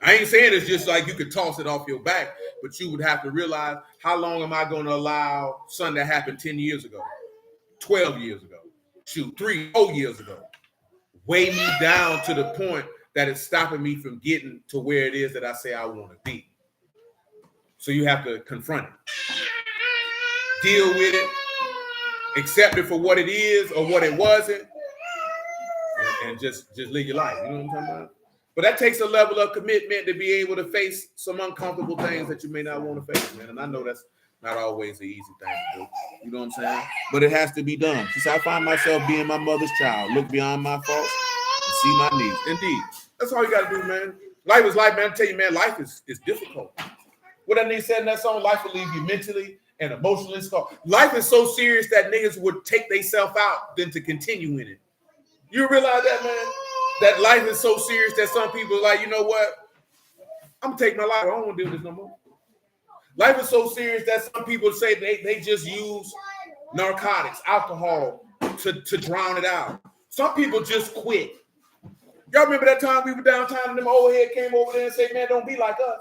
Speaker 1: I ain't saying it's just like you could toss it off your back, but you would have to realize how long am I going to allow something that happened 10 years ago, 12 years ago, 3, 4 years ago, weigh me down to the point that it's stopping me from getting to where it is that I say I want to be. So you have to confront it, deal with it, accept it for what it is or what it wasn't, and just live your life. You know what I'm talking about? But that takes a level of commitment to be able to face some uncomfortable things that you may not want to face, man. And I know that's not always the easy thing to do. You know what I'm saying? But it has to be done. Since I find myself being my mother's child, look beyond my faults and see my needs. Indeed. That's all you got to do, man. Life is life, man. I tell you, man, life is difficult. What that nigga said in that song, life will leave you mentally and emotionally scarred. Life is so serious that niggas would take themselves out than to continue in it. You realize that, man? That life is so serious that some people are like, you know what? I'm going to take my life. I don't want to do this no more. Life is so serious that some people say they just use narcotics, alcohol to drown it out. Some people just quit. Y'all remember that time we were downtown and them old head came over there and said, man, don't be like us.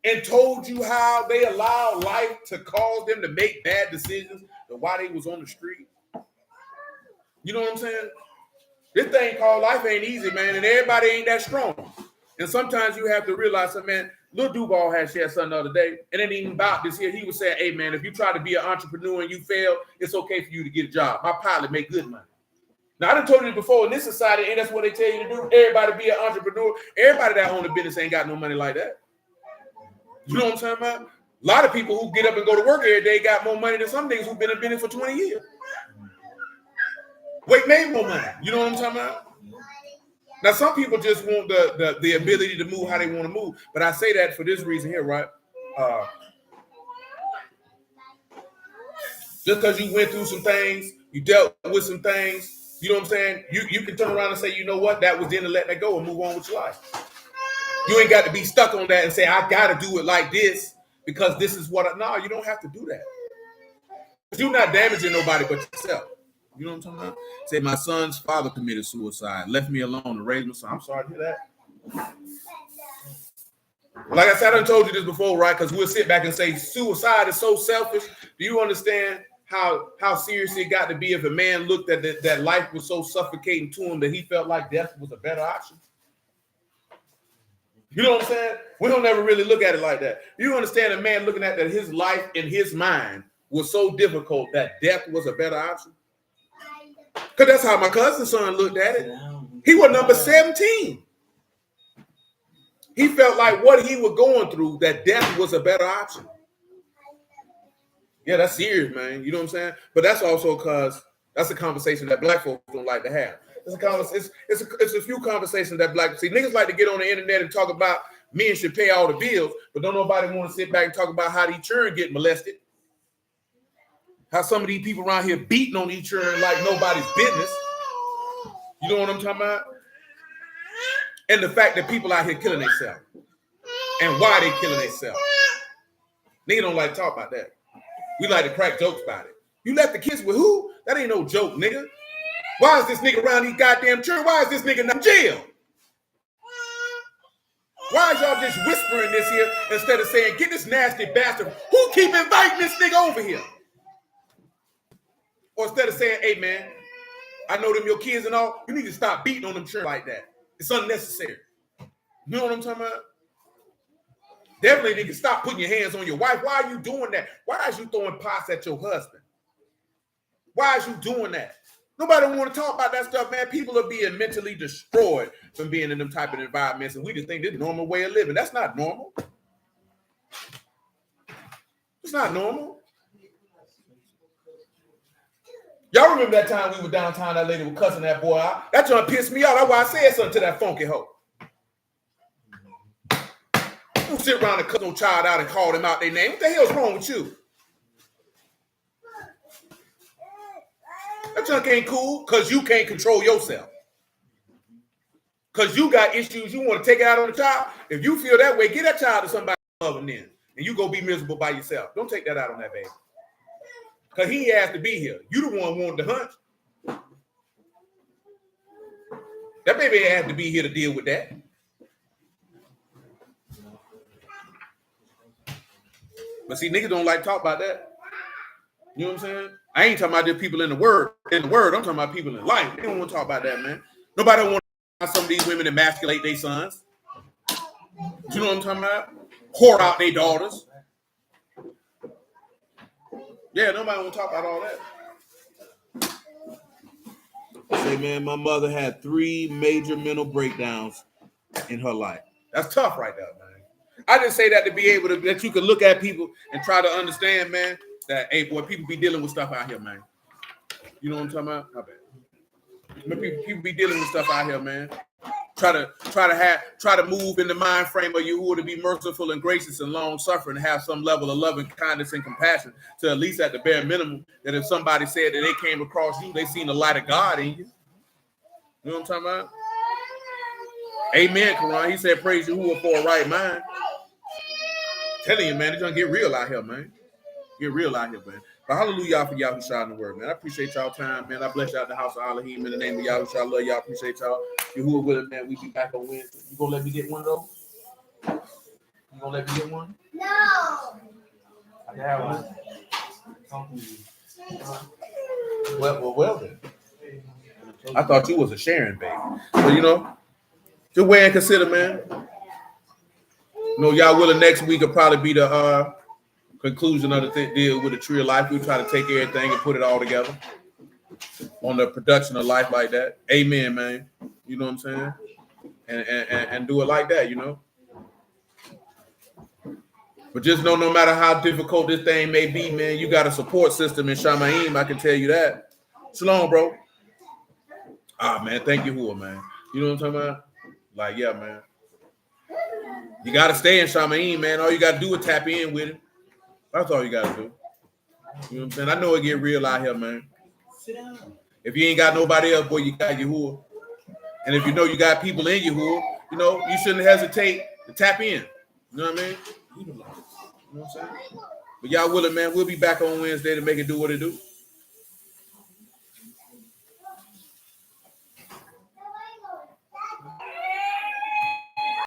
Speaker 1: And told you how they allowed life to cause them to make bad decisions and why they was on the street. You know what I'm saying? This thing called life ain't easy, man, and everybody ain't that strong. And sometimes you have to realize that, man, Lil Duval had shared something the other day, and it ain't even about this here. He was saying, hey, man, if you try to be an entrepreneur and you fail, it's okay for you to get a job. My pilot make good money. Now, I done told you this before, in this society, and that's what they tell you to do. Everybody be an entrepreneur. Everybody that own a business ain't got no money like that. You know what I'm talking about? A lot of people who get up and go to work every day got more money than some niggas who've been in business for 20 years. Wait, made more money. You know what I'm talking about? Now, some people just want the ability to move how they want to move. But I say that for this reason here, right? Just because you went through some things, you dealt with some things, you know what I'm saying? You can turn around and say, you know what? That was then to let that go and move on with your life. You ain't got to be stuck on that and say, I got to do it like this because this is what no, you don't have to do that. You're not damaging nobody but yourself. You know what I'm talking about? Say my son's father committed suicide, left me alone to raise my son. I'm sorry to hear that. Like I said, I done told you this before, right? Because we'll sit back and say suicide is so selfish. Do you understand how serious it got to be if a man looked at that life was so suffocating to him that he felt like death was a better option. You know what I'm saying? We don't ever really look at it like that. You understand a man looking at that his life in his mind was so difficult that death was a better option? Because that's how my cousin's son looked at it. He was number 17. He felt like what he was going through, that death was a better option. Yeah, that's serious, man. You know what I'm saying? But that's also because that's a conversation that black folks don't like to have. It's a few conversations that black see niggas like to get on the internet and talk about men should pay all the bills, but don't nobody want to sit back and talk about how these children get molested. How some of these people around here beating on each other like nobody's business. You know what I'm talking about? And the fact that people out here killing themselves. And why they killing themselves. Niggas don't like to talk about that. We like to crack jokes about it. You left the kids with who? That ain't no joke, nigga. Why is this nigga around these goddamn children? Why is this nigga not in jail? Why is y'all just whispering this here instead of saying, get this nasty bastard, who keep inviting this nigga over here? Or instead of saying, hey man, I know them your kids and all, you need to stop beating on them children like that. It's unnecessary. You know what I'm talking about? Definitely need to stop putting your hands on your wife. Why are you doing that? Why is you throwing pots at your husband? Why is you doing that? Nobody want to talk about that stuff, man. People are being mentally destroyed from being in them type of environments, and we just think this is a normal way of living. That's not normal. It's not normal. Y'all remember that time we were downtown, that lady was cussing that boy out? That trying to piss me off. That's why I said something to that funky hoe. Don't sit around and cuss no child out and call them out their name. What the hell's wrong with you? That junk ain't cool because you can't control yourself. Because you got issues you want to take it out on the child. If you feel that way, get that child to somebody loving then. And you go be miserable by yourself. Don't take that out on that baby. Because he has to be here. You the one wanting to hunt. That baby has to be here to deal with that. But see, niggas don't like to talk about that. You know what I'm saying? I ain't talking about the people in the word. I'm talking about people in life. They don't want to talk about that, man. Nobody want to some of these women emasculate their sons. You know what I'm talking about? Whore out their daughters. Yeah, nobody want to talk about all that. Say, man, my mother had 3 major mental breakdowns in her life. That's tough right there, man. I just say that to be able to, that you can look at people and try to understand, man, that, hey, boy, people be dealing with stuff out here, man. You know what I'm talking about? How bad? People be dealing with stuff out here, man. Try to move in the mind frame of Yahuwah to be merciful and gracious and long suffering, and have some level of loving kindness and compassion, to at least at the bare minimum, that if somebody said that they came across you, they seen the light of God in you. You know what I'm talking about? Amen, Quran. He said, praise Yahuwah for a right mind. Telling you, man, it's gonna get real out here, man. Get real out here, man. But hallelujah for Yahushua in the word, man. I appreciate y'all time, man. I bless y'all at the house of Elohim in the name of Yahushua. I love y'all. Appreciate y'all. Yahuwah with it, man. We be back on Wednesday. You gonna let me get one of those? You gonna let me get one?
Speaker 5: No.
Speaker 1: I can have one. Well then. I thought you was a sharing baby. So you know, just weigh and consider, man. You know, y'all willing next week will probably be the conclusion of the deal with the tree of life. We try to take everything and put it all together on the production of life like that. Amen, man. You know what I'm saying? And do it like that, you know. But just know, no matter how difficult this thing may be, man, you got a support system in Shamaim. I can tell you that. Shalom, bro. Ah, man, thank you, Hua, man. You know what I'm talking about? Like, yeah, man. You got to stay in Shamaim, man. All you got to do is tap in with it. That's all you got to do. You know what I'm saying? I know it get real out here, man.
Speaker 7: Sit down.
Speaker 1: If you ain't got nobody else, boy, you got Yahuwah. And if you know you got people in Yahuwah, you know, you shouldn't hesitate to tap in. You know what I mean? You know what I'm saying? But y'all willing, man, we'll be back on Wednesday to make it do what it do.